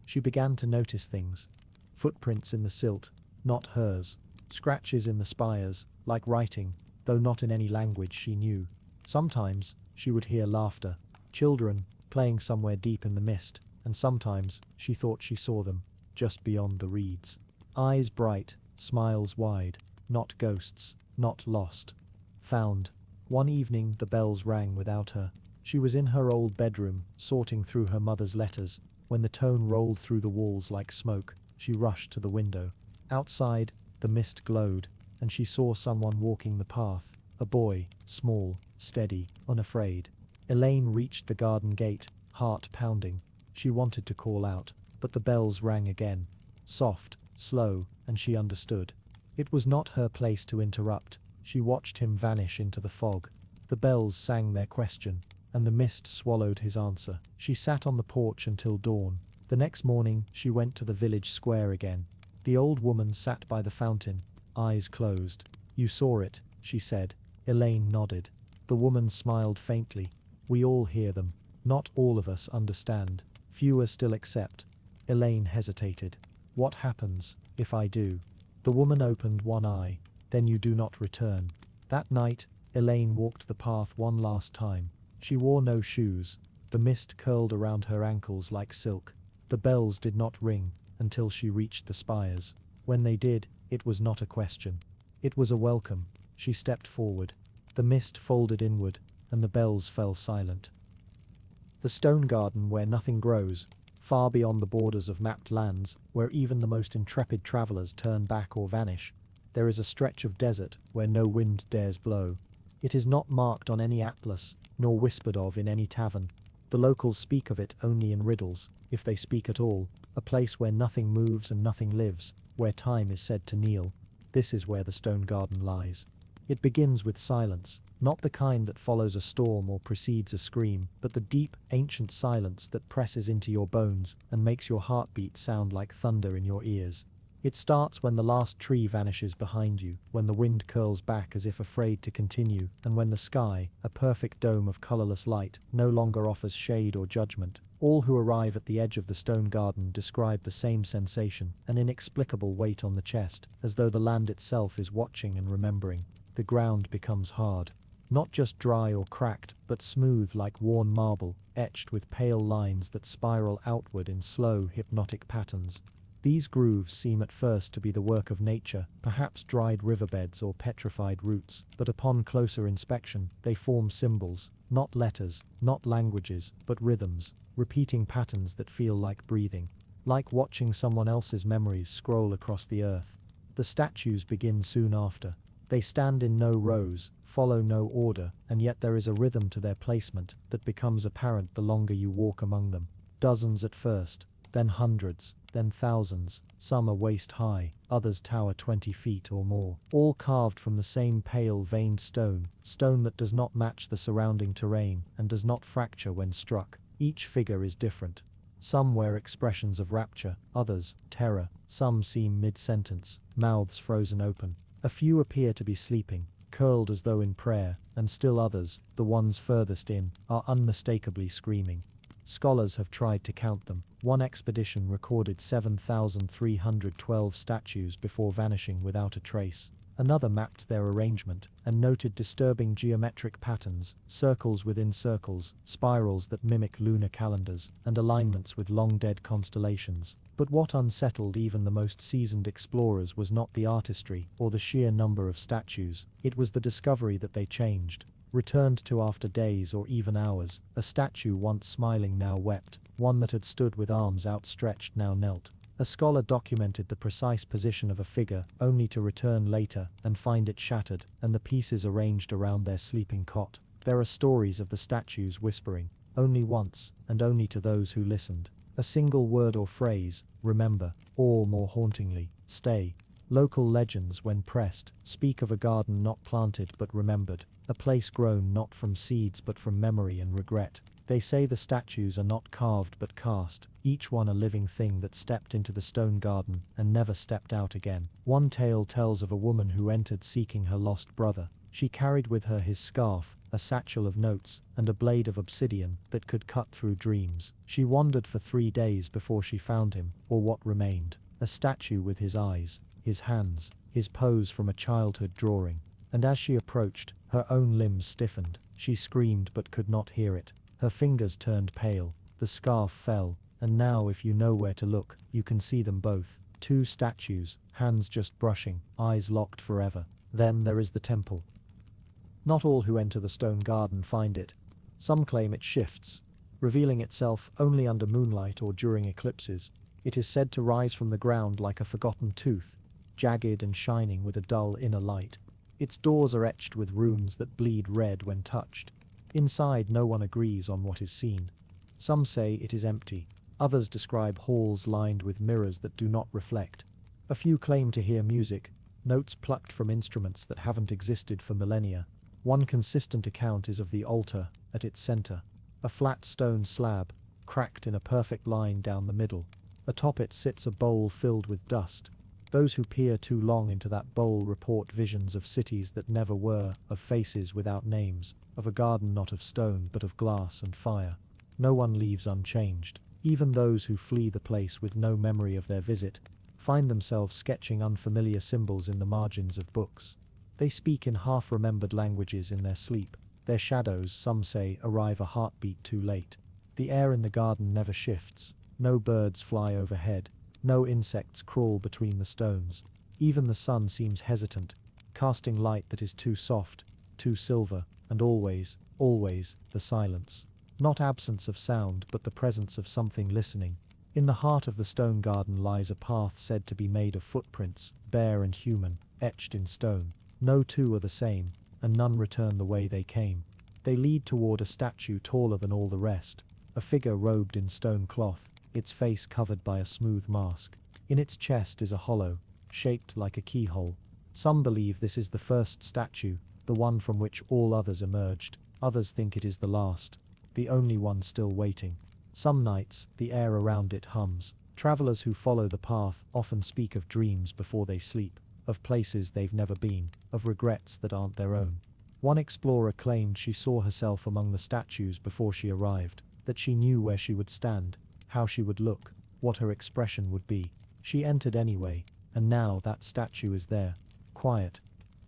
She began to notice things. Footprints in the silt, not hers. Scratches in the spires, like writing, though not in any language she knew. Sometimes, she would hear laughter. Children, playing somewhere deep in the mist, and sometimes, she thought she saw them, just beyond the reeds. Eyes bright, smiles wide, not ghosts, not lost. Found. One evening the bells rang without her. She was in her old bedroom, sorting through her mother's letters. When the tone rolled through the walls like smoke, she rushed to the window. Outside, the mist glowed, and she saw someone walking the path. A boy, small, steady, unafraid. Elaine reached the garden gate, heart pounding. She wanted to call out, but the bells rang again. Soft, slow, and she understood. It was not her place to interrupt. She watched him vanish into the fog. The bells sang their question, and the mist swallowed his answer. She sat on the porch until dawn. The next morning, she went to the village square again. The old woman sat by the fountain, eyes closed. "You saw it," she said. Elaine nodded. The woman smiled faintly. "We all hear them. Not all of us understand. Fewer still accept." Elaine hesitated. "What happens, if I do?" The woman opened one eye. "Then you do not return." That night, Elaine walked the path one last time. She wore no shoes. The mist curled around her ankles like silk. The bells did not ring until she reached the spires. When they did, it was not a question. It was a welcome. She stepped forward. The mist folded inward, and the bells fell silent. The stone garden where nothing grows, far beyond the borders of mapped lands, where even the most intrepid travelers turn back or vanish, there is a stretch of desert where no wind dares blow. It is not marked on any atlas, nor whispered of in any tavern. The locals speak of it only in riddles, if they speak at all, a place where nothing moves and nothing lives, where time is said to kneel. This is where the stone garden lies. It begins with silence, not the kind that follows a storm or precedes a scream, but the deep, ancient silence that presses into your bones and makes your heartbeat sound like thunder in your ears. It starts when the last tree vanishes behind you, when the wind curls back as if afraid to continue, and when the sky, a perfect dome of colorless light, no longer offers shade or judgment. All who arrive at the edge of the stone garden describe the same sensation, an inexplicable weight on the chest, as though the land itself is watching and remembering. The ground becomes hard. Not just dry or cracked, but smooth like worn marble, etched with pale lines that spiral outward in slow, hypnotic patterns. These grooves seem at first to be the work of nature, perhaps dried riverbeds or petrified roots, but upon closer inspection, they form symbols, not letters, not languages, but rhythms, repeating patterns that feel like breathing, like watching someone else's memories scroll across the earth. The statues begin soon after. They stand in no rows, follow no order, and yet there is a rhythm to their placement that becomes apparent the longer you walk among them. Dozens at first, then hundreds, then thousands. Some are waist high, others tower 20 feet or more, all carved from the same pale veined stone, stone that does not match the surrounding terrain and does not fracture when struck. Each figure is different. Some wear expressions of rapture, others, terror. Some seem mid-sentence, mouths frozen open. A few appear to be sleeping, curled as though in prayer, and still others, the ones furthest in, are unmistakably screaming. Scholars have tried to count them. One expedition recorded 7,312 statues before vanishing without a trace. Another mapped their arrangement and noted disturbing geometric patterns, circles within circles, spirals that mimic lunar calendars, and alignments with long-dead constellations. But what unsettled even the most seasoned explorers was not the artistry or the sheer number of statues. It was the discovery that they changed. Returned to after days or even hours, a statue once smiling now wept, one that had stood with arms outstretched now knelt. A scholar documented the precise position of a figure, only to return later and find it shattered, and the pieces arranged around their sleeping cot. There are stories of the statues whispering, only once, and only to those who listened. A single word or phrase, remember, or more hauntingly, stay. Local legends, when pressed, speak of a garden not planted but remembered, a place grown not from seeds but from memory and regret. They say the statues are not carved but cast, each one a living thing that stepped into the stone garden and never stepped out again. One tale tells of a woman who entered seeking her lost brother. She carried with her his scarf, a satchel of notes, and a blade of obsidian that could cut through dreams. She wandered for 3 days before she found him, or what remained. A statue with his eyes, his hands, his pose from a childhood drawing. And as she approached, her own limbs stiffened. She screamed but could not hear it. Her fingers turned pale, the scarf fell, and now if you know where to look, you can see them both. 2 statues, hands just brushing, eyes locked forever. Then there is the temple. Not all who enter the stone garden find it. Some claim it shifts, revealing itself only under moonlight or during eclipses. It is said to rise from the ground like a forgotten tooth, jagged and shining with a dull inner light. Its doors are etched with runes that bleed red when touched. Inside no one agrees on what is seen. Some say it is empty. Others describe halls lined with mirrors that do not reflect. A few claim to hear music, notes plucked from instruments that haven't existed for millennia. One consistent account is of the altar at its center, a flat stone slab, cracked in a perfect line down the middle. Atop it sits a bowl filled with dust. Those who peer too long into that bowl report visions of cities that never were, of faces without names, of a garden not of stone but of glass and fire. No one leaves unchanged. Even those who flee the place with no memory of their visit find themselves sketching unfamiliar symbols in the margins of books. They speak in half-remembered languages in their sleep. Their shadows, some say, arrive a heartbeat too late. The air in the garden never shifts. No birds fly overhead. No insects crawl between the stones. Even the sun seems hesitant, casting light that is too soft, too silver, and always, always, the silence. Not absence of sound, but the presence of something listening. In the heart of the stone garden lies a path said to be made of footprints, bare and human, etched in stone. No two are the same, and none return the way they came. They lead toward a statue taller than all the rest, a figure robed in stone cloth, its face covered by a smooth mask. In its chest is a hollow, shaped like a keyhole. Some believe this is the first statue, the one from which all others emerged. Others think it is the last, the only one still waiting. Some nights, the air around it hums. Travelers who follow the path often speak of dreams before they sleep, of places they've never been, of regrets that aren't their own. One explorer claimed she saw herself among the statues before she arrived, that she knew where she would stand, how she would look, what her expression would be. She entered anyway, and now that statue is there, quiet,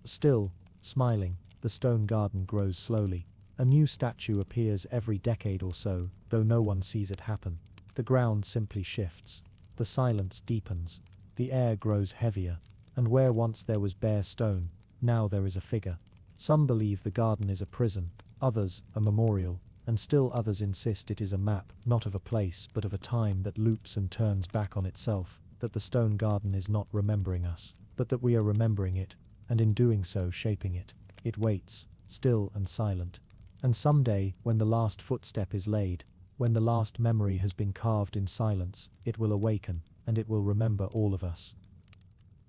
still, smiling. The stone garden grows slowly. A new statue appears every decade or so, though no one sees it happen. The ground simply shifts. The silence deepens. The air grows heavier. And where once there was bare stone, now there is a figure. Some believe the garden is a prison, others a memorial, and still others insist it is a map, not of a place but of a time that loops and turns back on itself, that the stone garden is not remembering us, but that we are remembering it, and in doing so shaping it. It waits, still and silent. And someday, when the last footstep is laid, when the last memory has been carved in silence, it will awaken, and it will remember all of us.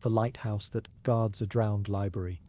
The lighthouse that guards a drowned library.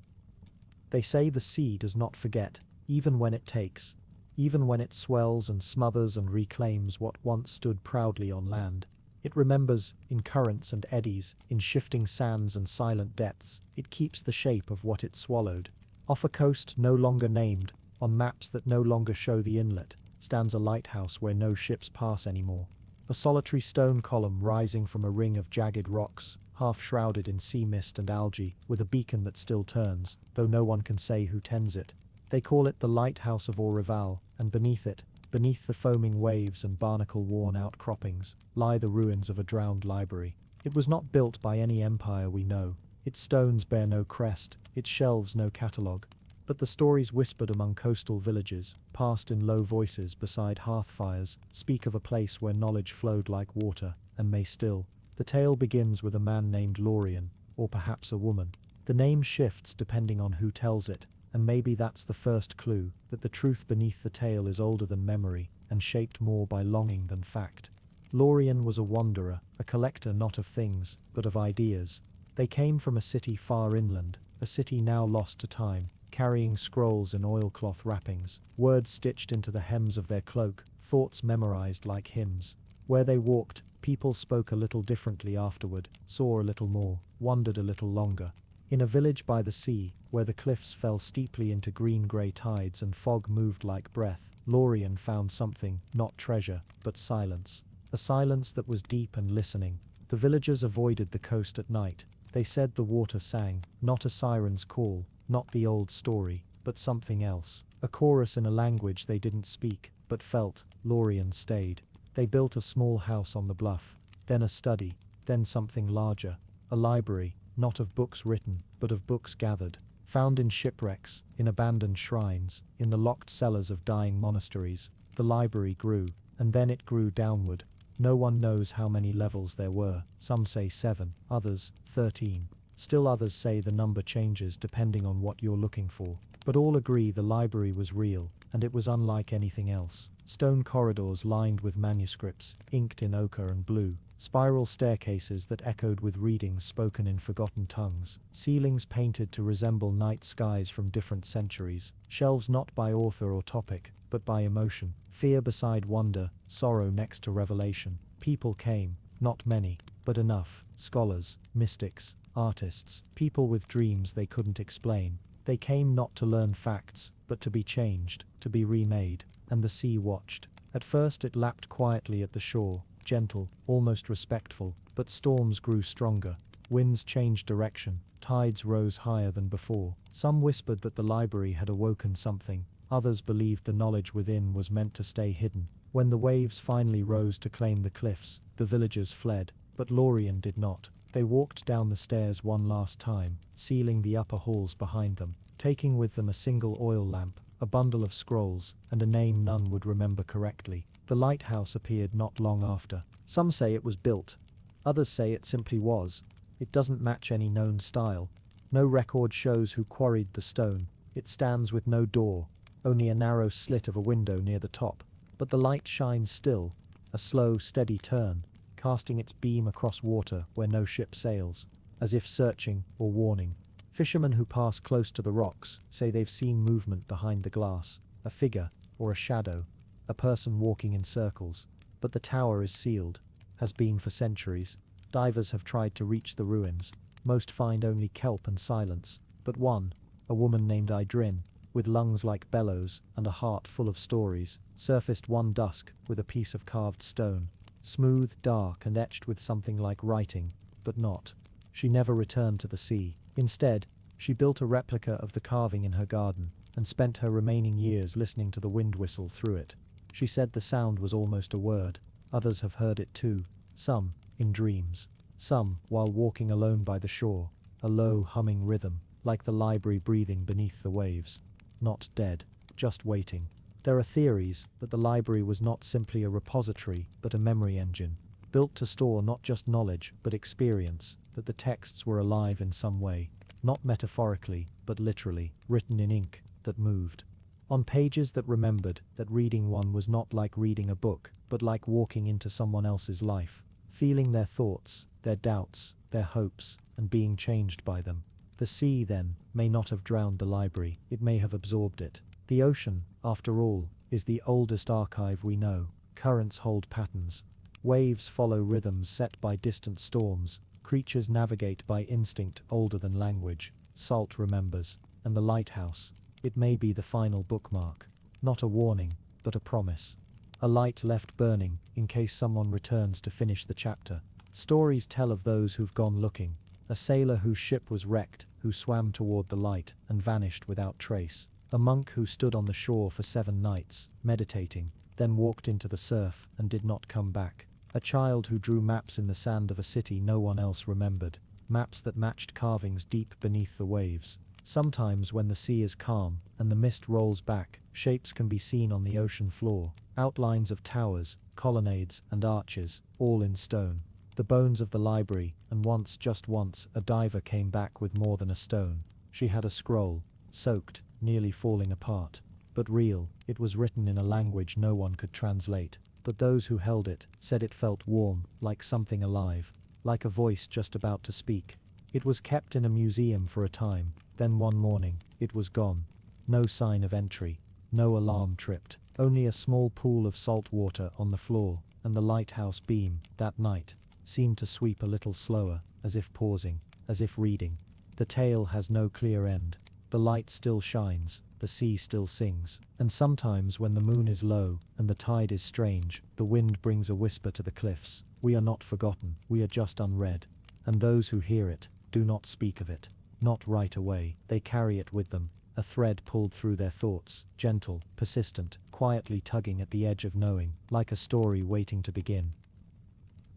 They say the sea does not forget, even when it takes, even when it swells and smothers and reclaims what once stood proudly on land. It remembers, in currents and eddies, in shifting sands and silent depths. It keeps the shape of what it swallowed. Off a coast no longer named, on maps that no longer show the inlet, stands a lighthouse where no ships pass anymore. A solitary stone column rising from a ring of jagged rocks, half shrouded in sea mist and algae, with a beacon that still turns, though no one can say who tends it. They call it the lighthouse of Orival, and beneath it, beneath the foaming waves and barnacle-worn outcroppings, lie the ruins of a drowned library. It was not built by any empire we know. Its stones bear no crest, its shelves no catalogue. But the stories whispered among coastal villages, passed in low voices beside hearth fires, speak of a place where knowledge flowed like water, and may still. The tale begins with a man named Lorien, or perhaps a woman. The name shifts depending on who tells it, and maybe that's the first clue, that the truth beneath the tale is older than memory, and shaped more by longing than fact. Lorien was a wanderer, a collector not of things, but of ideas. They came from a city far inland, a city now lost to time, carrying scrolls in oilcloth wrappings, words stitched into the hems of their cloak, thoughts memorized like hymns. Where they walked, people spoke a little differently afterward, saw a little more, wondered a little longer. In a village by the sea, where the cliffs fell steeply into green-grey tides and fog moved like breath, Lorien found something, not treasure, but silence. A silence that was deep and listening. The villagers avoided the coast at night. They said the water sang, not a siren's call, not the old story, but something else. A chorus in a language they didn't speak, but felt. Lorien stayed. They built a small house on the bluff, then a study, then something larger, a library, not of books written, but of books gathered, found in shipwrecks, in abandoned shrines, in the locked cellars of dying monasteries. The library grew, and then it grew downward. No one knows how many levels there were. Some say 7, others 13. Still others say the number changes depending on what you're looking for. But all agree the library was real, and it was unlike anything else. Stone corridors lined with manuscripts, inked in ochre and blue. Spiral staircases that echoed with readings spoken in forgotten tongues. Ceilings painted to resemble night skies from different centuries. Shelves not by author or topic, but by emotion. Fear beside wonder, sorrow next to revelation. People came, not many, but enough. Scholars, mystics, artists, people with dreams they couldn't explain. They came not to learn facts, but to be changed, to be remade. And the sea watched. At first it lapped quietly at the shore, gentle, almost respectful, but storms grew stronger. Winds changed direction, tides rose higher than before. Some whispered that the library had awoken something, others believed the knowledge within was meant to stay hidden. When the waves finally rose to claim the cliffs, the villagers fled, but Lorien did not. They walked down the stairs one last time, sealing the upper halls behind them, taking with them a single oil lamp, a bundle of scrolls, and a name none would remember correctly. The lighthouse appeared not long after. Some say it was built, others say it simply was. It doesn't match any known style. No record shows who quarried the stone. It stands with no door, only a narrow slit of a window near the top. But the light shines still, a slow, steady turn, casting its beam across water where no ship sails, as if searching or warning. Fishermen who pass close to the rocks say they've seen movement behind the glass, a figure or a shadow, a person walking in circles. But the tower is sealed, has been for centuries. Divers have tried to reach the ruins. Most find only kelp and silence, but one, a woman named Idrin, with lungs like bellows and a heart full of stories, surfaced one dusk with a piece of carved stone, smooth, dark, and etched with something like writing, but not. She never returned to the sea. Instead, she built a replica of the carving in her garden, and spent her remaining years listening to the wind whistle through it. She said the sound was almost a word. Others have heard it too, some in dreams, some while walking alone by the shore, a low humming rhythm, like the library breathing beneath the waves. Not dead, just waiting. There are theories that the library was not simply a repository but a memory engine, built to store not just knowledge but experience, that the texts were alive in some way, not metaphorically but literally, written in ink that moved. On pages that remembered that reading one was not like reading a book but like walking into someone else's life, feeling their thoughts, their doubts, their hopes, and being changed by them. The sea, then, may not have drowned the library, it may have absorbed it. The ocean, after all, is the oldest archive we know. Currents hold patterns. Waves follow rhythms set by distant storms. Creatures navigate by instinct older than language. Salt remembers. And the lighthouse, it may be the final bookmark. Not a warning, but a promise. A light left burning, in case someone returns to finish the chapter. Stories tell of those who've gone looking. A sailor whose ship was wrecked, who swam toward the light and vanished without trace. A monk who stood on the shore for 7 nights, meditating, then walked into the surf and did not come back. A child who drew maps in the sand of a city no one else remembered, maps that matched carvings deep beneath the waves. Sometimes when the sea is calm and the mist rolls back, shapes can be seen on the ocean floor, outlines of towers, colonnades, and arches, all in stone. The bones of the library, and once, just once, a diver came back with more than a stone. She had a scroll, soaked, nearly falling apart. But real, it was written in a language no one could translate. But those who held it said it felt warm, like something alive, like a voice just about to speak. It was kept in a museum for a time, then one morning, it was gone. No sign of entry, no alarm tripped, only a small pool of salt water on the floor, and the lighthouse beam, that night, seemed to sweep a little slower, as if pausing, as if reading. The tale has no clear end. The light still shines, the sea still sings, and sometimes when the moon is low and the tide is strange, the wind brings a whisper to the cliffs. We are not forgotten, we are just unread. And those who hear it, do not speak of it. Not right away, they carry it with them, a thread pulled through their thoughts, gentle, persistent, quietly tugging at the edge of knowing, like a story waiting to begin.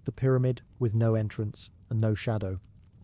The pyramid, with no entrance and no shadow.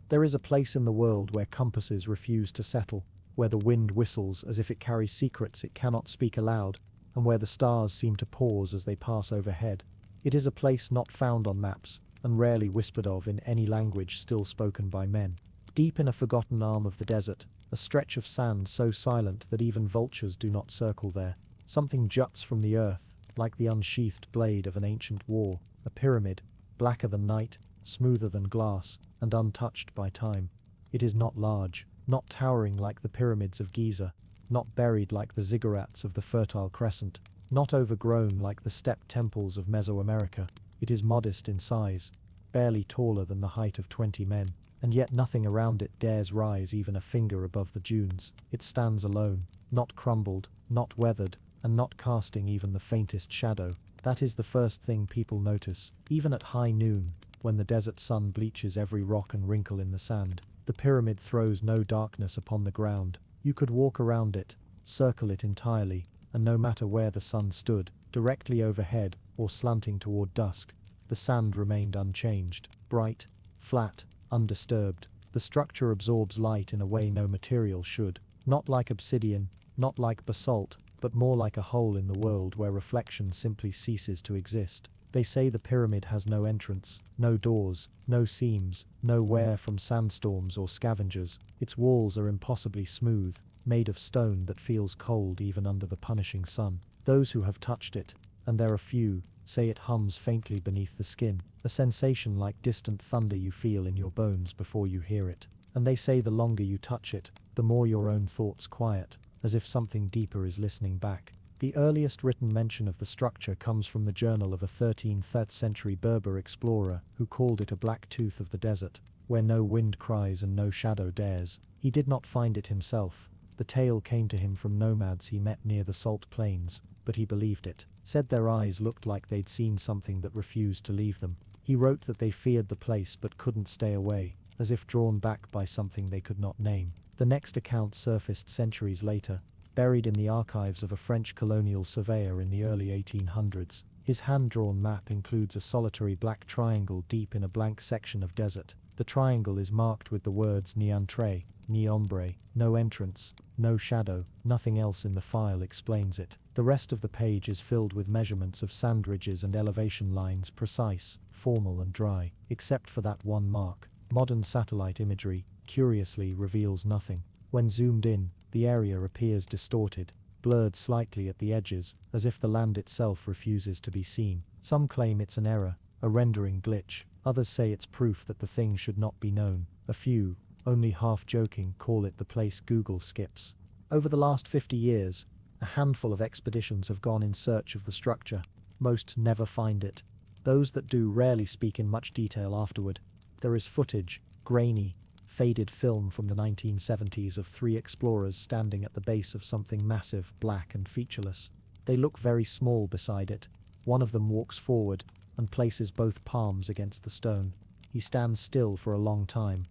There is a place in the world where compasses refuse to settle, where the wind whistles as if it carries secrets it cannot speak aloud, and where the stars seem to pause as they pass overhead. It is a place not found on maps, and rarely whispered of in any language still spoken by men. Deep in a forgotten arm of the desert, a stretch of sand so silent that even vultures do not circle there, something juts from the earth, like the unsheathed blade of an ancient war, a pyramid, blacker than night, smoother than glass, and untouched by time. It is not large, not towering like the pyramids of Giza, not buried like the ziggurats of the Fertile Crescent, not overgrown like the steppe temples of Mesoamerica. It is modest in size, barely taller than the height of 20 men, and yet nothing around it dares rise even a finger above the dunes. It stands alone, not crumbled, not weathered, and not casting even the faintest shadow. That is the first thing people notice, even at high noon. when the desert sun bleaches every rock and wrinkle in the sand. The pyramid throws no darkness upon the ground. You could walk around it, circle it entirely, and no matter where the sun stood, directly overhead or slanting toward dusk, the sand remained unchanged, bright, flat, undisturbed. The structure absorbs light in a way no material should, not like obsidian, not like basalt, but more like a hole in the world where reflection simply ceases to exist. They say the pyramid has no entrance, no doors, no seams, no wear from sandstorms or scavengers. Its walls are impossibly smooth, made of stone that feels cold even under the punishing sun. Those who have touched it, and there are few, say it hums faintly beneath the skin, a sensation like distant thunder you feel in your bones before you hear it. And they say the longer you touch it, the more your own thoughts quiet, as if something deeper is listening back. The earliest written mention of the structure comes from the journal of a 13th century Berber explorer who called it a black tooth of the desert, where no wind cries and no shadow dares. He did not find it himself. The tale came to him from nomads he met near the salt plains, but he believed it. Said their eyes looked like they'd seen something that refused to leave them. He wrote that they feared the place but couldn't stay away, as if drawn back by something they could not name. The next account surfaced centuries later, buried in the archives of a French colonial surveyor in the early 1800s. His hand-drawn map includes a solitary black triangle deep in a blank section of desert. The triangle is marked with the words ni entrée, ni ombre, no entrance, no shadow. Nothing else in the file explains it. The rest of the page is filled with measurements of sand ridges and elevation lines, precise, formal and dry, except for that one mark. Modern satellite imagery, curiously, reveals nothing. When zoomed in, the area appears distorted, blurred slightly at the edges, as if the land itself refuses to be seen. Some claim it's an error, a rendering glitch. Others say it's proof that the thing should not be known. A few, only half-joking, call it the place Google skips. Over the last 50 years, a handful of expeditions have gone in search of the structure. Most never find it. Those that do rarely speak in much detail afterward. There is footage, grainy, faded film from the 1970s of 3 explorers standing at the base of something massive, black and featureless. They look very small beside it. One of them walks forward and places both palms against the stone. He stands still for a long time.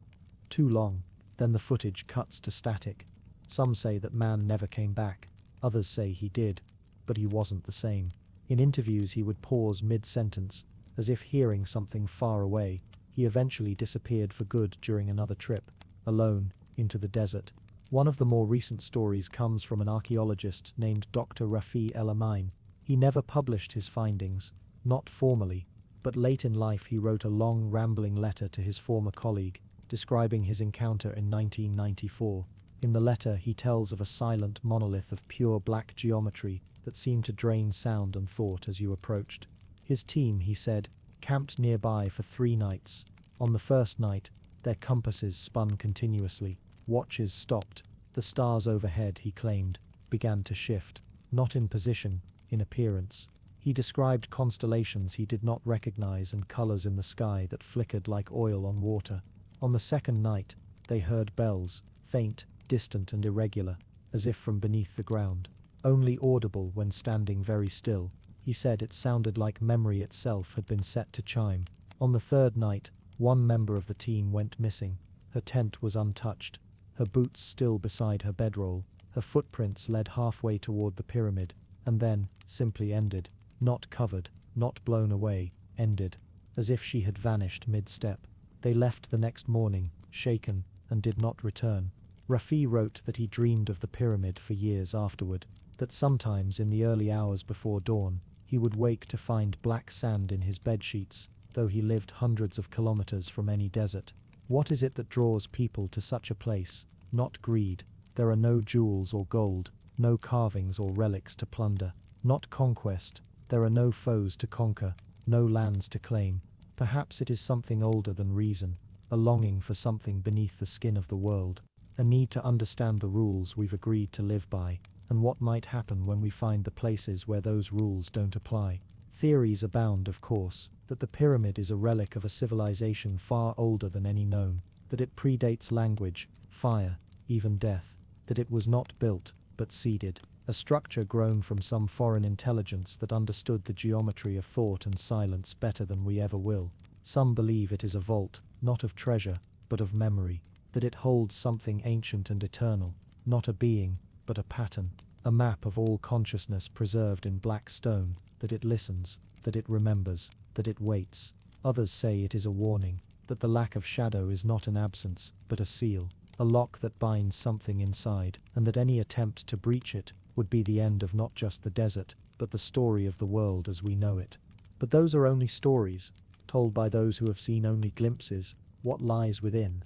Too long. Then the footage cuts to static. Some say that man never came back. Others say he did, but he wasn't the same. In interviews he would pause mid-sentence, as if hearing something far away. He eventually disappeared for good during another trip, alone, into the desert. One of the more recent stories comes from an archaeologist named Dr. Rafi El Amin. He never published his findings, not formally, but late in life he wrote a long, rambling letter to his former colleague, describing his encounter in 1994. In the letter he tells of a silent monolith of pure black geometry that seemed to drain sound and thought as you approached. His team, he said, camped nearby for 3 nights. On the first night, their compasses spun continuously. Watches stopped. The stars overhead, he claimed, began to shift, not in position, in appearance. He described constellations he did not recognize and colors in the sky that flickered like oil on water. On the second night, they heard bells, faint, distant and irregular, as if from beneath the ground, only audible when standing very still. He said it sounded like memory itself had been set to chime. On the third night, one member of the team went missing. Her tent was untouched, her boots still beside her bedroll. Her footprints led halfway toward the pyramid, and then simply ended. Not covered, not blown away, ended, as if she had vanished mid-step. They left the next morning, shaken, and did not return. Rafi wrote that he dreamed of the pyramid for years afterward, that sometimes in the early hours before dawn, he would wake to find black sand in his bedsheets, though he lived hundreds of kilometers from any desert. What is it that draws people to such a place? Not greed. There are no jewels or gold, no carvings or relics to plunder. Not conquest. There are no foes to conquer, no lands to claim. Perhaps it is something older than reason, a longing for something beneath the skin of the world, a need to understand the rules we've agreed to live by, and what might happen when we find the places where those rules don't apply. Theories abound, of course, that the pyramid is a relic of a civilization far older than any known, that it predates language, fire, even death, that it was not built, but seeded, a structure grown from some foreign intelligence that understood the geometry of thought and silence better than we ever will. Some believe it is a vault, not of treasure, but of memory, that it holds something ancient and eternal, not a being, but a pattern, a map of all consciousness preserved in black stone, that it listens, that it remembers, that it waits. Others say it is a warning, that the lack of shadow is not an absence, but a seal, a lock that binds something inside, and that any attempt to breach it would be the end of not just the desert, but the story of the world as we know it. But those are only stories, told by those who have seen only glimpses. What lies within,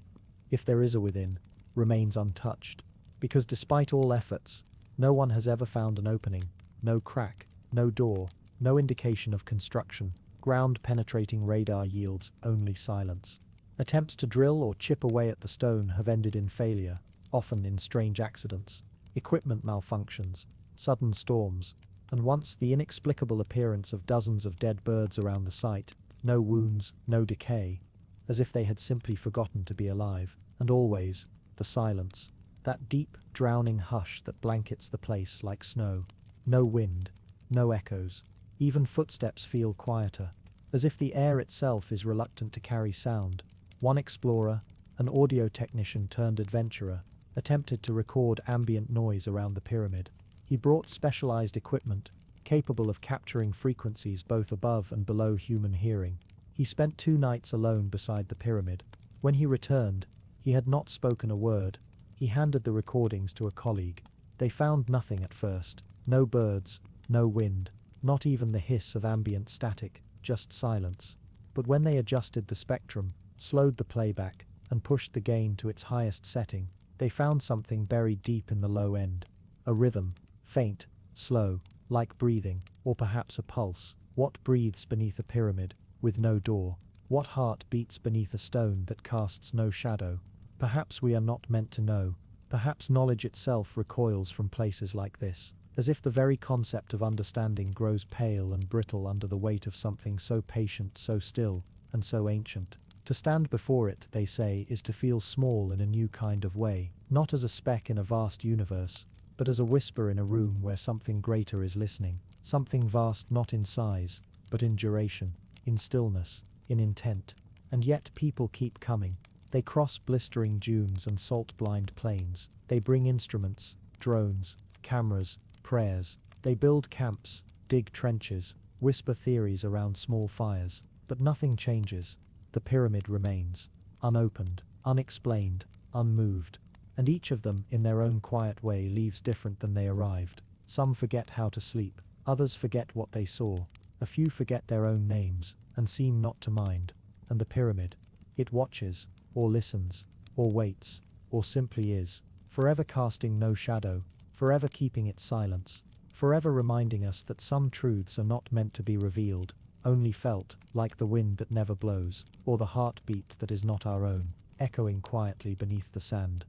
if there is a within, remains untouched, because despite all efforts, no one has ever found an opening, no crack, no door, no indication of construction. Ground-penetrating radar yields only silence. Attempts to drill or chip away at the stone have ended in failure, often in strange accidents, equipment malfunctions, sudden storms, and once the inexplicable appearance of dozens of dead birds around the site. No wounds, no decay, as if they had simply forgotten to be alive. And always, the silence, that deep, drowning hush that blankets the place like snow. No wind, no echoes. Even footsteps feel quieter, as if the air itself is reluctant to carry sound. One explorer, an audio technician turned adventurer, attempted to record ambient noise around the pyramid. He brought specialized equipment, capable of capturing frequencies both above and below human hearing. He spent 2 nights alone beside the pyramid. When he returned, he had not spoken a word. He handed the recordings to a colleague. They found nothing at first. No birds, no wind, not even the hiss of ambient static, just silence. But when they adjusted the spectrum, slowed the playback, and pushed the gain to its highest setting, they found something buried deep in the low end. A rhythm, faint, slow, like breathing, or perhaps a pulse. What breathes beneath a pyramid, with no door? What heart beats beneath a stone that casts no shadow? Perhaps we are not meant to know. Perhaps knowledge itself recoils from places like this, as if the very concept of understanding grows pale and brittle under the weight of something so patient, so still, and so ancient. To stand before it, they say, is to feel small in a new kind of way, not as a speck in a vast universe, but as a whisper in a room where something greater is listening, something vast not in size, but in duration, in stillness, in intent. And yet people keep coming. They cross blistering dunes and salt-blind plains. They bring instruments, drones, cameras, prayers. They build camps, dig trenches, whisper theories around small fires. But nothing changes. The pyramid remains, unopened, unexplained, unmoved. And each of them, in their own quiet way, leaves different than they arrived. Some forget how to sleep. Others forget what they saw. A few forget their own names, and seem not to mind. And the pyramid, it watches, or listens, or waits, or simply is, forever casting no shadow, forever keeping its silence, forever reminding us that some truths are not meant to be revealed, only felt, like the wind that never blows, or the heartbeat that is not our own, echoing quietly beneath the sand.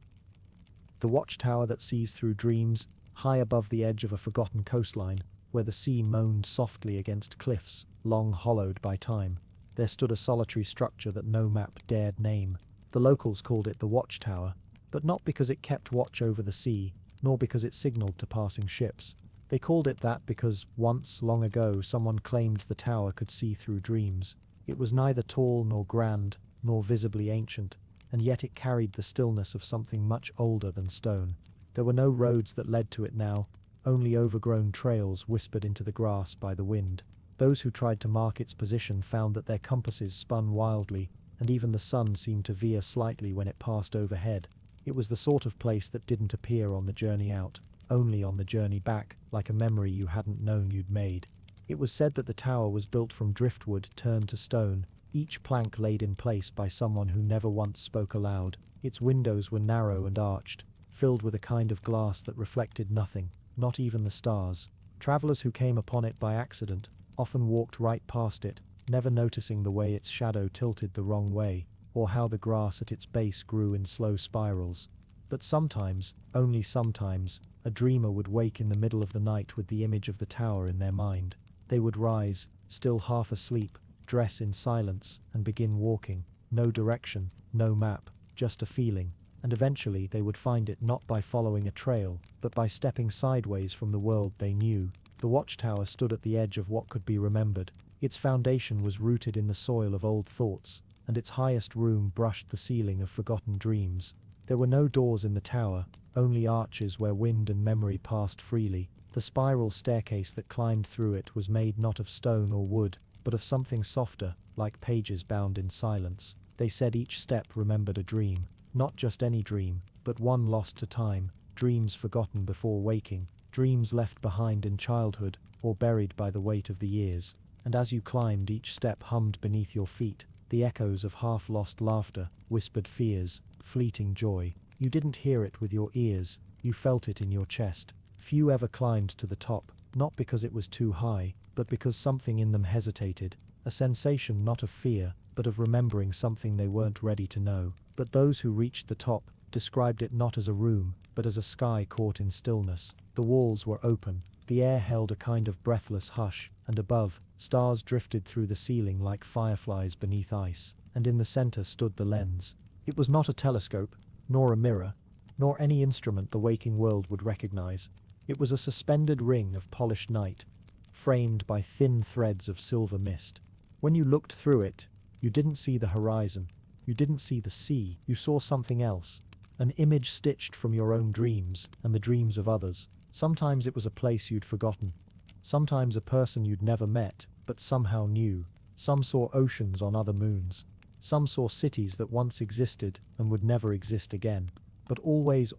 The watchtower that sees through dreams, high above the edge of a forgotten coastline, where the sea moaned softly against cliffs, long hollowed by time, there stood a solitary structure that no map dared name. The locals called it the Watchtower, but not because it kept watch over the sea, nor because it signaled to passing ships. They called it that because, once, long ago, someone claimed the tower could see through dreams. It was neither tall nor grand, nor visibly ancient, and yet it carried the stillness of something much older than stone. There were no roads that led to it now, only overgrown trails whispered into the grass by the wind. Those who tried to mark its position found that their compasses spun wildly, and even the sun seemed to veer slightly when it passed overhead. It was the sort of place that didn't appear on the journey out, only on the journey back, like a memory you hadn't known you'd made. It was said that the tower was built from driftwood turned to stone, each plank laid in place by someone who never once spoke aloud. Its windows were narrow and arched, filled with a kind of glass that reflected nothing, not even the stars. Travelers who came upon it by accident often walked right past it, never noticing the way its shadow tilted the wrong way, or how the grass at its base grew in slow spirals. But sometimes, only sometimes, a dreamer would wake in the middle of the night with the image of the tower in their mind. They would rise, still half asleep, dress in silence, and begin walking. No direction, no map, just a feeling. And eventually they would find it not by following a trail, but by stepping sideways from the world they knew. The watchtower stood at the edge of what could be remembered, Its foundation was rooted in the soil of old thoughts, and its highest room brushed the ceiling of forgotten dreams. There were no doors in the tower, only arches where wind and memory passed freely. The spiral staircase that climbed through it was made not of stone or wood, but of something softer, like pages bound in silence. They said each step remembered a dream, not just any dream, but one lost to time, dreams forgotten before waking, dreams left behind in childhood, or buried by the weight of the years. And as you climbed, each step hummed beneath your feet, the echoes of half-lost laughter, whispered fears, fleeting joy. You didn't hear it with your ears, you felt it in your chest. Few ever climbed to the top, not because it was too high, but because something in them hesitated, a sensation not of fear, but of remembering something they weren't ready to know. But those who reached the top described it not as a room, but as a sky caught in stillness. The walls were open, the air held a kind of breathless hush, and above, stars drifted through the ceiling like fireflies beneath ice, and in the center stood the lens. It was not a telescope, nor a mirror, nor any instrument the waking world would recognize. It was a suspended ring of polished night, framed by thin threads of silver mist. When you looked through it, you didn't see the horizon, you didn't see the sea, you saw something else, an image stitched from your own dreams and the dreams of others. Sometimes it was a place you'd forgotten, sometimes a person you'd never met, but somehow knew. Some saw oceans on other moons, some saw cities that once existed and would never exist again. But always,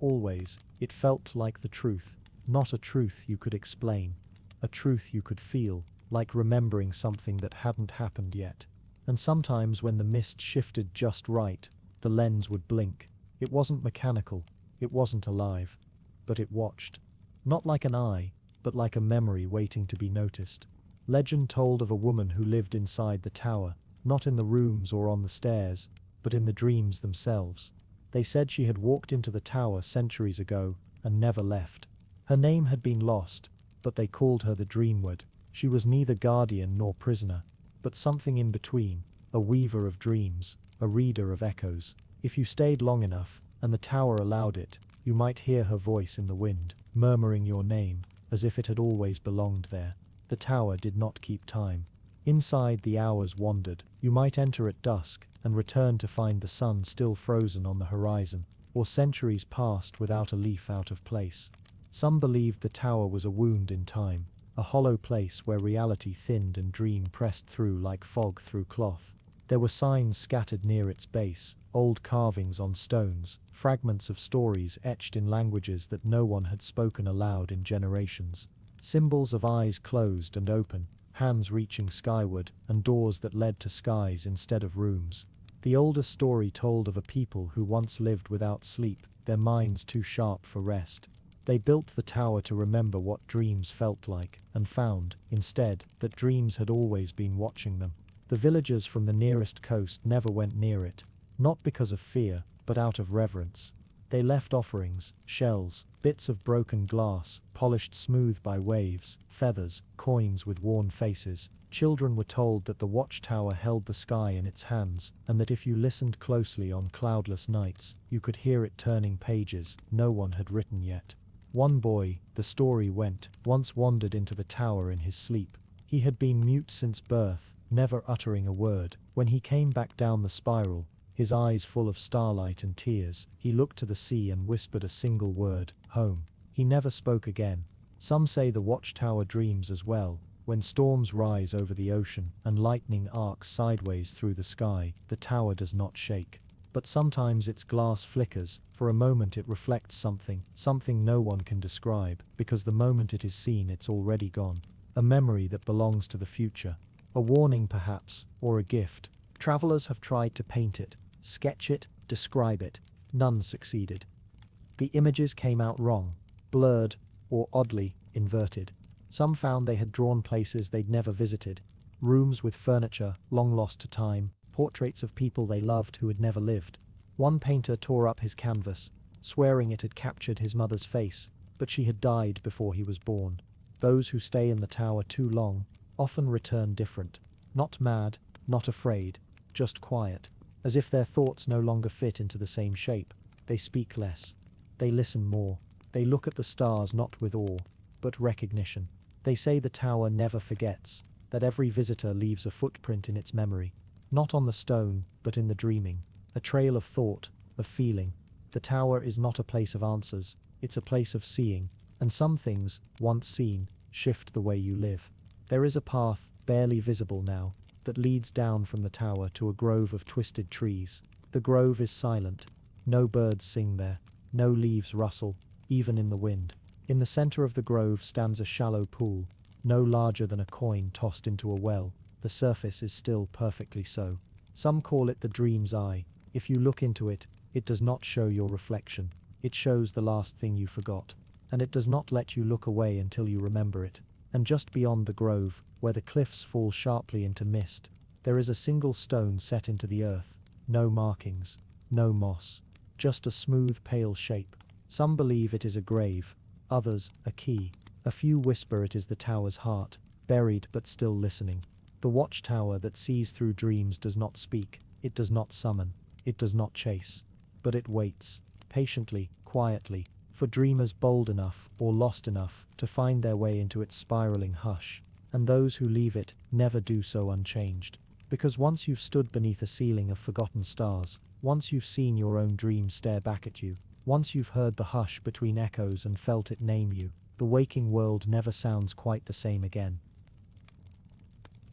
it felt like the truth, not a truth you could explain, a truth you could feel, like remembering something that hadn't happened yet. And sometimes when the mist shifted just right, the lens would blink. It wasn't mechanical, it wasn't alive, but it watched. Not like an eye, but like a memory waiting to be noticed. Legend told of a woman who lived inside the tower, not in the rooms or on the stairs, but in the dreams themselves. They said she had walked into the tower centuries ago and never left. Her name had been lost, but they called her the Dreamward. She was neither guardian nor prisoner, but something in between, a weaver of dreams, a reader of echoes. If you stayed long enough, and the tower allowed it, you might hear her voice in the wind, murmuring your name, as if it had always belonged there. The tower did not keep time. Inside, the hours wandered. You might enter at dusk, and return to find the sun still frozen on the horizon, or centuries passed without a leaf out of place. Some believed the tower was a wound in time, a hollow place where reality thinned and dream pressed through like fog through cloth. There were signs scattered near its base, old carvings on stones, fragments of stories etched in languages that no one had spoken aloud in generations. Symbols of eyes closed and open, hands reaching skyward, and doors that led to skies instead of rooms. The oldest story told of a people who once lived without sleep, their minds too sharp for rest. They built the tower to remember what dreams felt like, and found, instead, that dreams had always been watching them. The villagers from the nearest coast never went near it, not because of fear, but out of reverence. They left offerings, shells, bits of broken glass, polished smooth by waves, feathers, coins with worn faces. Children were told that the Watchtower held the sky in its hands, and that if you listened closely on cloudless nights, you could hear it turning pages no one had written yet. One boy, the story went, once wandered into the tower in his sleep. He had been mute since birth, never uttering a word. When he came back down the spiral, his eyes full of starlight and tears, he looked to the sea and whispered a single word, home. He never spoke again. Some say the Watchtower dreams as well. When storms rise over the ocean and lightning arcs sideways through the sky, the tower does not shake. But sometimes its glass flickers. For a moment it reflects something no one can describe, because the moment it is seen it's already gone. A memory that belongs to the future. A warning perhaps, or a gift. Travelers have tried to paint it, sketch it, describe it. None succeeded. The images came out wrong, blurred, or oddly inverted. Some found they had drawn places they'd never visited, rooms with furniture long lost to time, portraits of people they loved who had never lived. One painter tore up his canvas, swearing it had captured his mother's face, but she had died before he was born. Those who stay in the tower too long often return different, not mad, not afraid, just quiet, as if their thoughts no longer fit into the same shape. They speak less. They listen more. They look at the stars not with awe, but recognition. They say the tower never forgets, that every visitor leaves a footprint in its memory, not on the stone, but in the dreaming, a trail of thought, of feeling. The tower is not a place of answers, it's a place of seeing, and some things, once seen, shift the way you live. There is a path, barely visible now, that leads down from the tower to a grove of twisted trees. The grove is silent. No birds sing there. No leaves rustle, even in the wind. In the center of the grove stands a shallow pool, no larger than a coin tossed into a well. The surface is still perfectly so. Some call it the dream's eye. If you look into it, it does not show your reflection. It shows the last thing you forgot. And it does not let you look away until you remember it. And just beyond the grove, where the cliffs fall sharply into mist, there is a single stone set into the earth. No markings, no moss, just a smooth pale shape. Some believe it is a grave, others a key. A few whisper it is the tower's heart, buried but still listening. The watchtower that sees through dreams does not speak, it does not summon, it does not chase. But it waits, patiently, quietly, for dreamers bold enough or lost enough to find their way into its spiraling hush. And those who leave it never do so unchanged. Because once you've stood beneath a ceiling of forgotten stars, once you've seen your own dream stare back at you, once you've heard the hush between echoes and felt it name you, the waking world never sounds quite the same again.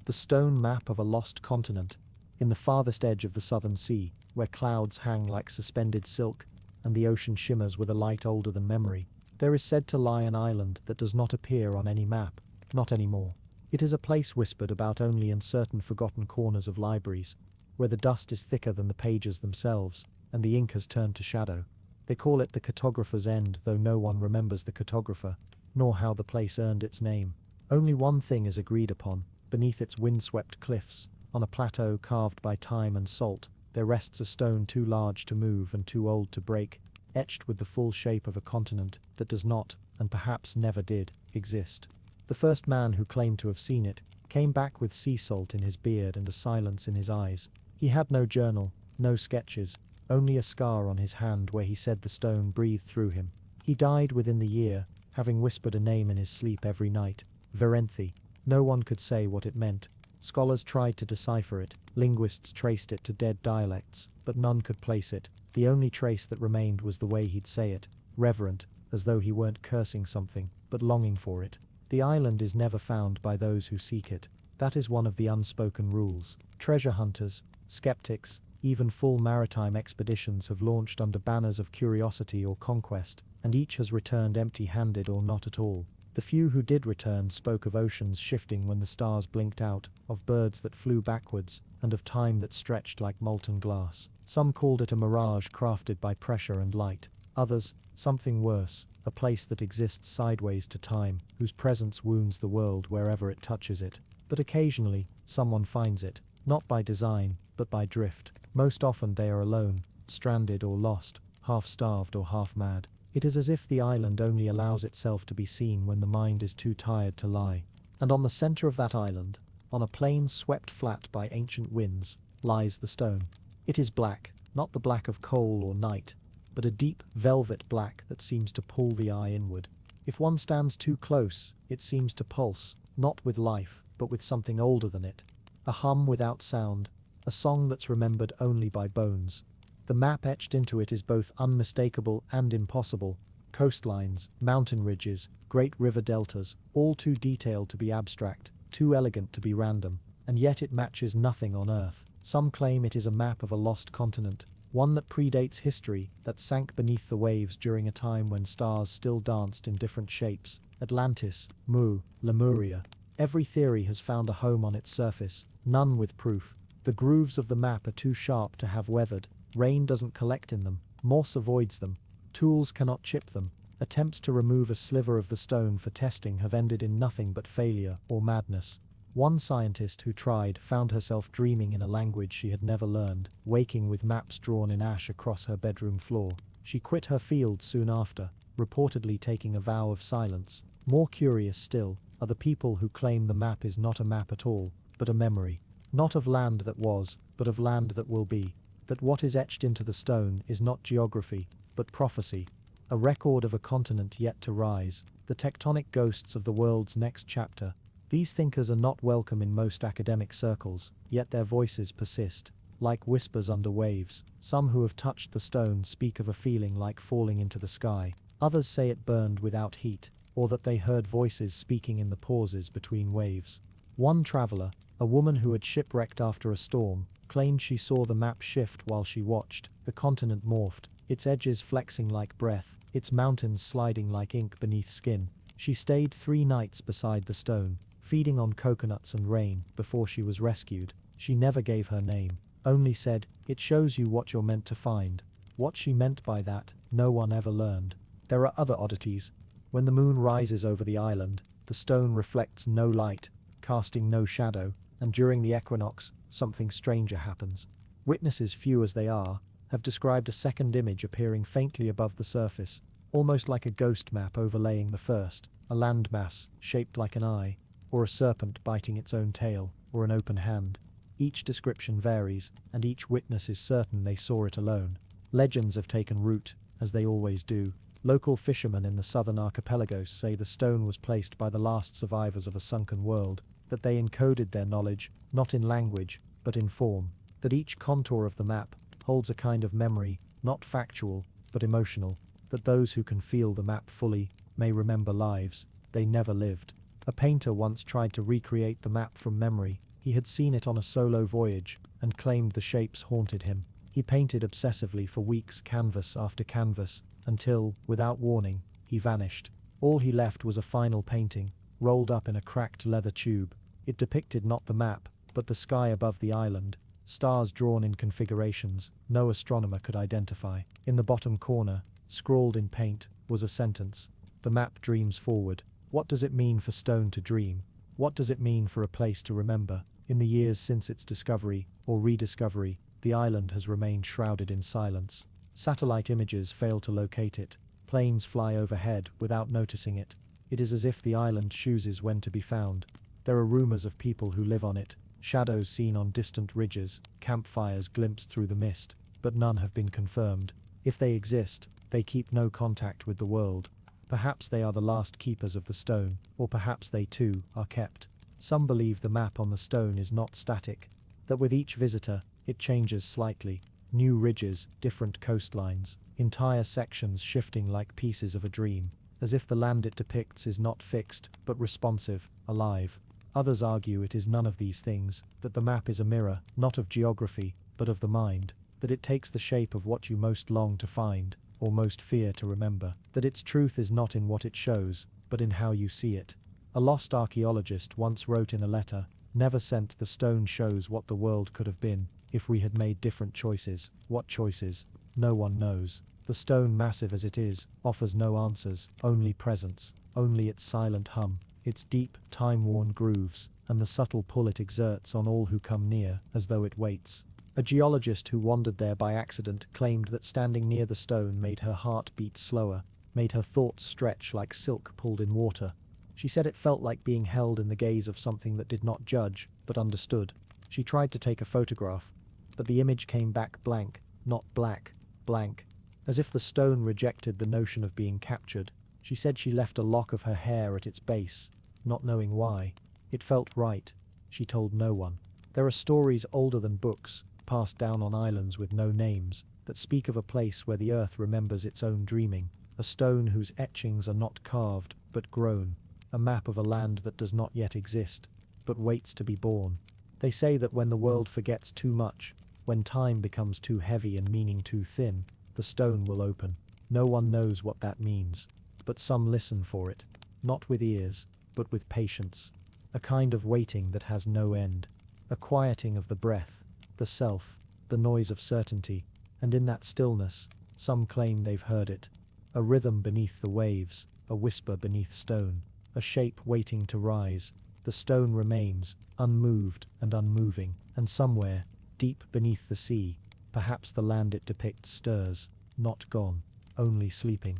The stone map of a lost continent, in the farthest edge of the southern sea, where clouds hang like suspended silk, and the ocean shimmers with a light older than memory, there is said to lie an island that does not appear on any map, not anymore. It is a place whispered about only in certain forgotten corners of libraries, where the dust is thicker than the pages themselves, and the ink has turned to shadow. They call it the cartographer's end, though no one remembers the cartographer, nor how the place earned its name. Only one thing is agreed upon: beneath its windswept cliffs, on a plateau carved by time and salt, there rests a stone too large to move and too old to break, etched with the full shape of a continent that does not, and perhaps never did, exist. The first man who claimed to have seen it came back with sea salt in his beard and a silence in his eyes. He had no journal, no sketches, only a scar on his hand where he said the stone breathed through him. He died within the year, having whispered a name in his sleep every night, Verenthi. No one could say what it meant. Scholars tried to decipher it, linguists traced it to dead dialects, but none could place it. The only trace that remained was the way he'd say it, reverent, as though he weren't cursing something, but longing for it. The island is never found by those who seek it. That is one of the unspoken rules. Treasure hunters, skeptics, even full maritime expeditions have launched under banners of curiosity or conquest, and each has returned empty-handed or not at all. The few who did return spoke of oceans shifting when the stars blinked out, of birds that flew backwards, and of time that stretched like molten glass. Some called it a mirage crafted by pressure and light. Others, something worse, a place that exists sideways to time, whose presence wounds the world wherever it touches it. But occasionally, someone finds it, not by design, but by drift. Most often they are alone, stranded or lost, half-starved or half-mad. It is as if the island only allows itself to be seen when the mind is too tired to lie. And on the center of that island, on a plain swept flat by ancient winds, lies the stone. It is black, not the black of coal or night, but a deep velvet black that seems to pull the eye inward. If one stands too close, it seems to pulse, not with life, but with something older than it. A hum without sound, a song that's remembered only by bones. The map etched into it is both unmistakable and impossible. Coastlines, mountain ridges, great river deltas, all too detailed to be abstract, too elegant to be random, and yet it matches nothing on Earth. Some claim it is a map of a lost continent, one that predates history, that sank beneath the waves during a time when stars still danced in different shapes. Atlantis, Mu, Lemuria. Every theory has found a home on its surface, none with proof. The grooves of the map are too sharp to have weathered. Rain doesn't collect in them, moss avoids them, tools cannot chip them. Attempts to remove a sliver of the stone for testing have ended in nothing but failure or madness. One scientist who tried found herself dreaming in a language she had never learned, waking with maps drawn in ash across her bedroom floor. She quit her field soon after, reportedly taking a vow of silence. More curious still are the people who claim the map is not a map at all, but a memory. Not of land that was, but of land that will be. That what is etched into the stone is not geography, but prophecy. A record of a continent yet to rise, the tectonic ghosts of the world's next chapter. These thinkers are not welcome in most academic circles, yet their voices persist, like whispers under waves. Some who have touched the stone speak of a feeling like falling into the sky. Others say it burned without heat, or that they heard voices speaking in the pauses between waves. One traveler, a woman who had shipwrecked after a storm, claimed she saw the map shift while she watched. The continent morphed, its edges flexing like breath, its mountains sliding like ink beneath skin. She stayed 3 nights beside the stone, feeding on coconuts and rain, before she was rescued. She never gave her name, only said, "It shows you what you're meant to find." What she meant by that, no one ever learned. There are other oddities. When the moon rises over the island, the stone reflects no light, casting no shadow, and during the equinox, something stranger happens. Witnesses, few as they are, have described a second image appearing faintly above the surface, almost like a ghost map overlaying the first, a landmass shaped like an eye, or a serpent biting its own tail, or an open hand. Each description varies, and each witness is certain they saw it alone. Legends have taken root, as they always do. Local fishermen in the southern archipelagos say the stone was placed by the last survivors of a sunken world, that they encoded their knowledge, not in language, but in form, that each contour of the map holds a kind of memory, not factual, but emotional, that those who can feel the map fully may remember lives they never lived. A painter once tried to recreate the map from memory. He had seen it on a solo voyage, and claimed the shapes haunted him. He painted obsessively for weeks, canvas after canvas, until, without warning, he vanished. All he left was a final painting, rolled up in a cracked leather tube. It depicted not the map, but the sky above the island, stars drawn in configurations no astronomer could identify. In the bottom corner, scrawled in paint, was a sentence: "The map dreams forward." What does it mean for stone to dream? What does it mean for a place to remember? In the years since its discovery, or rediscovery, the island has remained shrouded in silence. Satellite images fail to locate it. Planes fly overhead without noticing it. It is as if the island chooses when to be found. There are rumors of people who live on it, shadows seen on distant ridges, campfires glimpsed through the mist, but none have been confirmed. If they exist, they keep no contact with the world. Perhaps they are the last keepers of the stone, or perhaps they too are kept. Some believe the map on the stone is not static, that with each visitor, it changes slightly. New ridges, different coastlines, entire sections shifting like pieces of a dream, as if the land it depicts is not fixed, but responsive, alive. Others argue it is none of these things, that the map is a mirror, not of geography, but of the mind, that it takes the shape of what you most long to find, or most fear to remember, that its truth is not in what it shows, but in how you see it. A lost archaeologist once wrote in a letter, "Never sent the stone shows what the world could have been, if we had made different choices." What choices? No one knows. The stone, massive as it is, offers no answers, only presence, only its silent hum, its deep, time-worn grooves, and the subtle pull it exerts on all who come near, as though it waits. A geologist who wandered there by accident claimed that standing near the stone made her heart beat slower, made her thoughts stretch like silk pulled in water. She said it felt like being held in the gaze of something that did not judge, but understood. She tried to take a photograph, but the image came back blank, not black, blank, as if the stone rejected the notion of being captured. She said she left a lock of her hair at its base, not knowing why. It felt right. She told no one. There are stories older than books, passed down on islands with no names, that speak of a place where the earth remembers its own dreaming, a stone whose etchings are not carved, but grown, a map of a land that does not yet exist, but waits to be born. They say that when the world forgets too much, when time becomes too heavy and meaning too thin, the stone will open. No one knows what that means, but some listen for it, not with ears, but with patience, a kind of waiting that has no end, a quieting of the breath, the self, the noise of certainty, and in that stillness, some claim they've heard it, a rhythm beneath the waves, a whisper beneath stone, a shape waiting to rise. The stone remains, unmoved and unmoving, and somewhere, deep beneath the sea, perhaps the land it depicts stirs, not gone, only sleeping.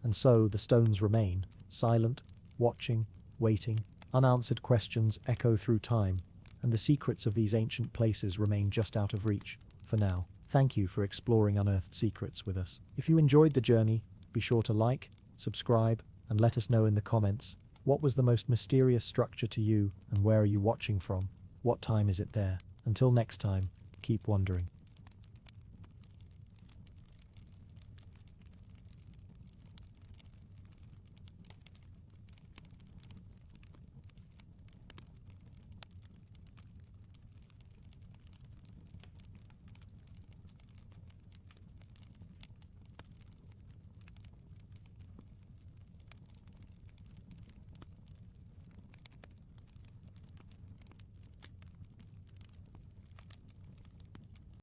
And so the stones remain, silent, watching, waiting. Unanswered questions echo through time, and the secrets of these ancient places remain just out of reach, for now. Thank you for exploring unearthed secrets with us. If you enjoyed the journey, be sure to like, subscribe, and let us know in the comments What was the most mysterious structure to you, and where are you watching from? What time is it there? Until next time, keep wondering.